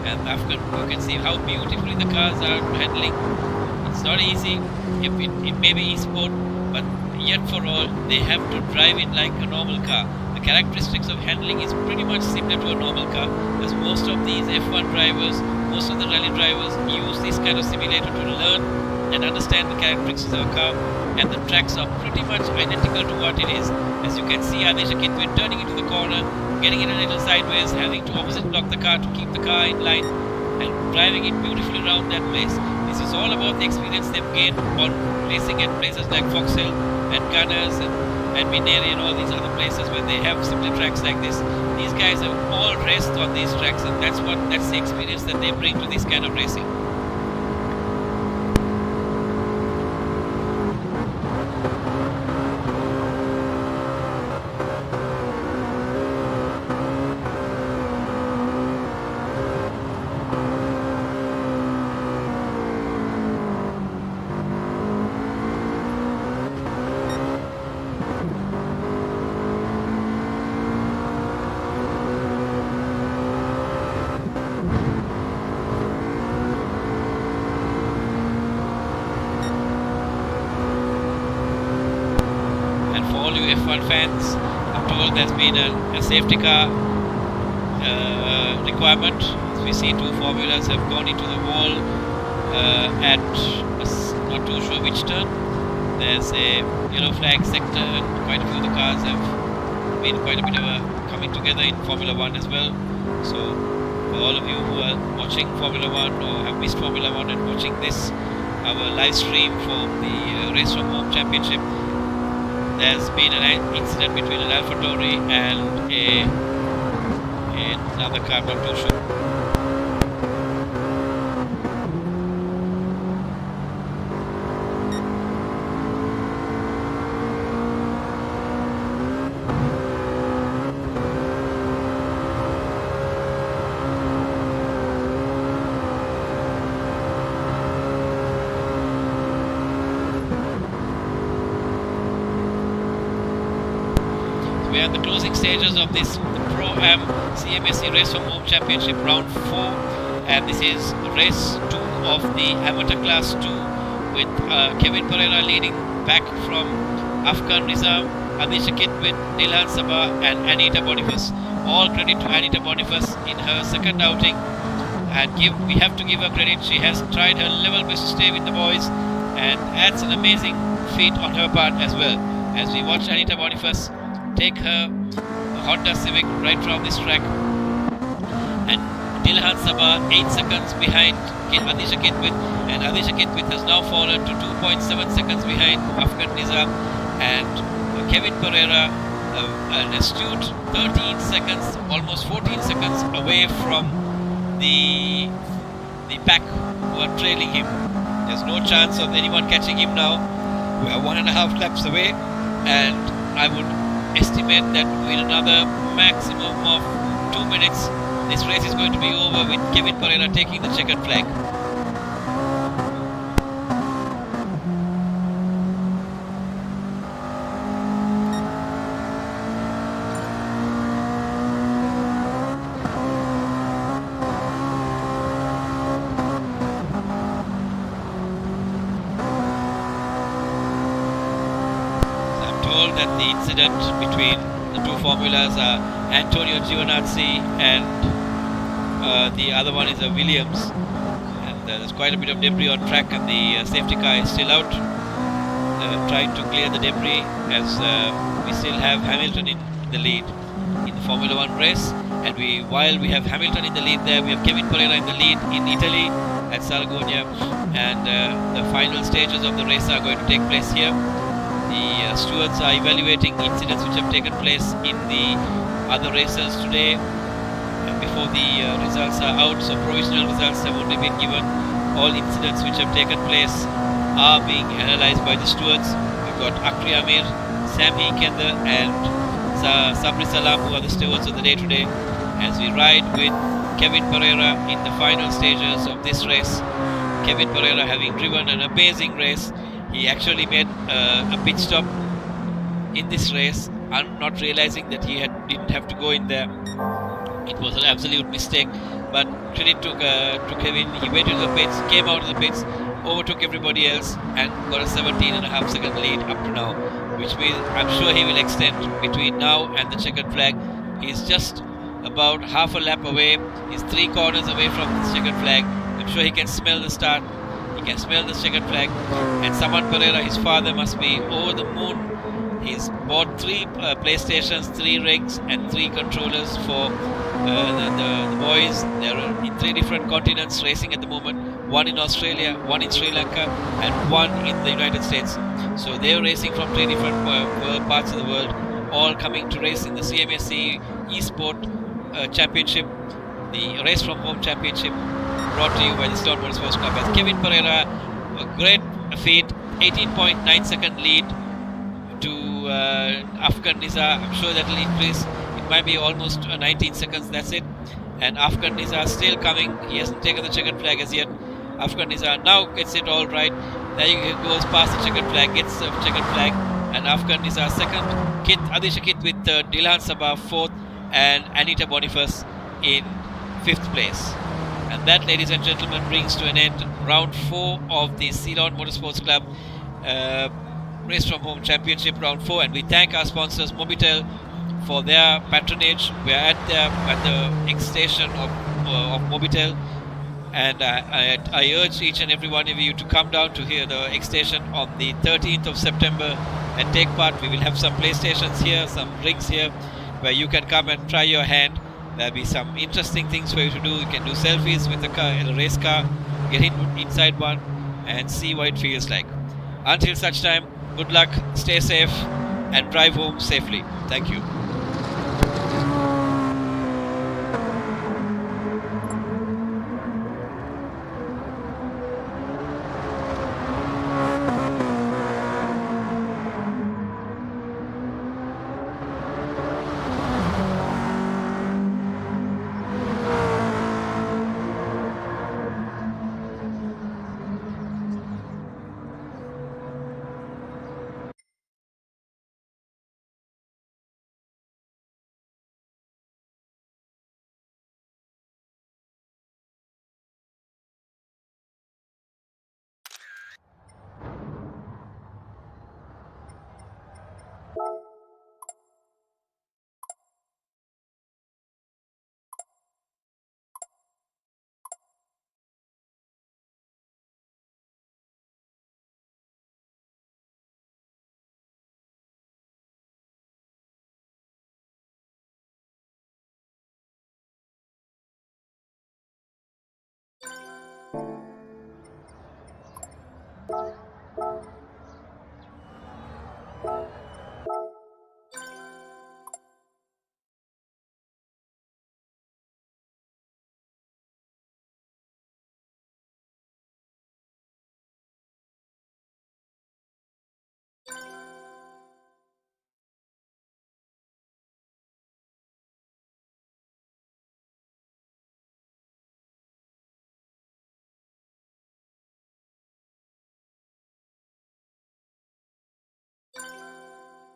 and Afghan, you can see how beautifully the cars are handling. It's not easy. It may be e-sport, but yet for all, they have to drive it like a normal car. The characteristics of handling is pretty much similar to a normal car, as most of these F1 drivers, most of the rally drivers use this kind of simulator to learn and understand the characteristics of a car, and the tracks are pretty much identical to what it is. As you can see, Adisha Kitwit turning into the corner, getting it a little sideways, having to opposite block the car to keep the car in line, and driving it beautifully around that place. This is all about the experience they've gained on racing at places like Fox Hill and Gunners and Mineri and all these other places where they have similar tracks like this. These guys have all raced on these tracks, and that's the experience that they bring to this kind of racing. F1 fans, I'm told there's been a safety car requirement. As we see, 2 formulas have gone into the wall at not too sure which turn. There's a yellow flag sector, and quite a few of the cars have been quite a bit of a coming together in Formula 1 as well. So for all of you who are watching Formula 1 or have missed Formula 1 and watching this, our live stream for the Race from Home Championship, there's been an incident between an AlphaTauri and another car, not too sure. stages of this Pro-Am CMSC Race from Home Championship round 4, and this is race 2 of the amateur class 2 with Kevin Pereira leading back from Afghan Nizam, Adisha Kitwin, Nilhan Sabah and Anita Boniface. All credit to Anita Boniface in her second outing, and we have to give her credit. She has tried her level best to stay with the boys, and that's an amazing feat on her part as well. As we watch Anita Boniface take her Honda Civic right from this track, and Nilhan Sabah 8 seconds behind Adisha Kitwin, and Adisha Kitwin has now fallen to 2.7 seconds behind Afghan Nizam, and Kevin Pereira an astute 13 seconds, almost 14 seconds away from the pack who are trailing him. There's no chance of anyone catching him now. We are 1.5 laps away, and I would estimate that in another maximum of 2 minutes this race is going to be over with Kevin Pereira taking the checkered flag. That the incident between the two formulas are Antonio Giovinazzi and the other one is a Williams, and there's quite a bit of debris on track, and the safety car is still out trying to clear the debris, as we still have Hamilton in the lead in the Formula 1 race. And while we have Hamilton in the lead there, we have Kevin Pereira in the lead in Italy at Sargonia, and the final stages of the race are going to take place here. The stewards are evaluating incidents which have taken place in the other races today before the results are out. So provisional results have only been given. All incidents which have taken place are being analysed by the stewards. We've got Akri Amir, Sami Kender and Sabri Salam, who are the stewards of the day today, as we ride with Kevin Pereira in the final stages of this race. Kevin Pereira having driven an amazing race. He actually made a pit stop in this race, not realizing that he didn't have to go in there. It was an absolute mistake, but credit to Kevin. He went into the pits, came out of the pits, overtook everybody else, and got a 17.5 second lead up to now, which means I'm sure he will extend between now and the checkered flag. He's just about half a lap away. He's 3 corners away from the checkered flag. I'm sure he can smell the start. He can smell the checkered flag, and Saman Pereira, his father, must be over the moon. He's bought 3 PlayStations, 3 rigs and 3 controllers for the boys. They're in 3 different continents racing at the moment, 1 in Australia, 1 in Sri Lanka and 1 in the United States. So they're racing from 3 different parts of the world, all coming to race in the CMSC Esport Championship, the Race from Home Championship, brought to you by the Ceylon Motorsports Club. As Kevin Pereira, a great feat, 18.9 second lead to Afghan Niza. I'm sure that will increase. It might be almost 19 seconds, that's it. And Afghan Niza still coming. He hasn't taken the checkered flag as yet. Afghan Niza now gets it all right. There he goes past the checkered flag, gets the checkered flag, and Afghan Niza second. Adisha Kit with Nilhan Sabah 4th, and Anita Boniface in 5th place. And that, ladies and gentlemen, brings to an end round 4 of the Ceylon Motorsports Club Race from Home Championship round 4. And we thank our sponsors Mobitel for their patronage. We are at the X station of Mobitel, and I urge each and every one of you to come down to here, the X station, on the 13th of September and take part. We will have some PlayStations here, some rigs here, where you can come and try your hand. There'll be some interesting things for you to do. You can do selfies with the car, the race car, get inside one and see what it feels like. Until such time, good luck, stay safe and drive home safely. Thank you.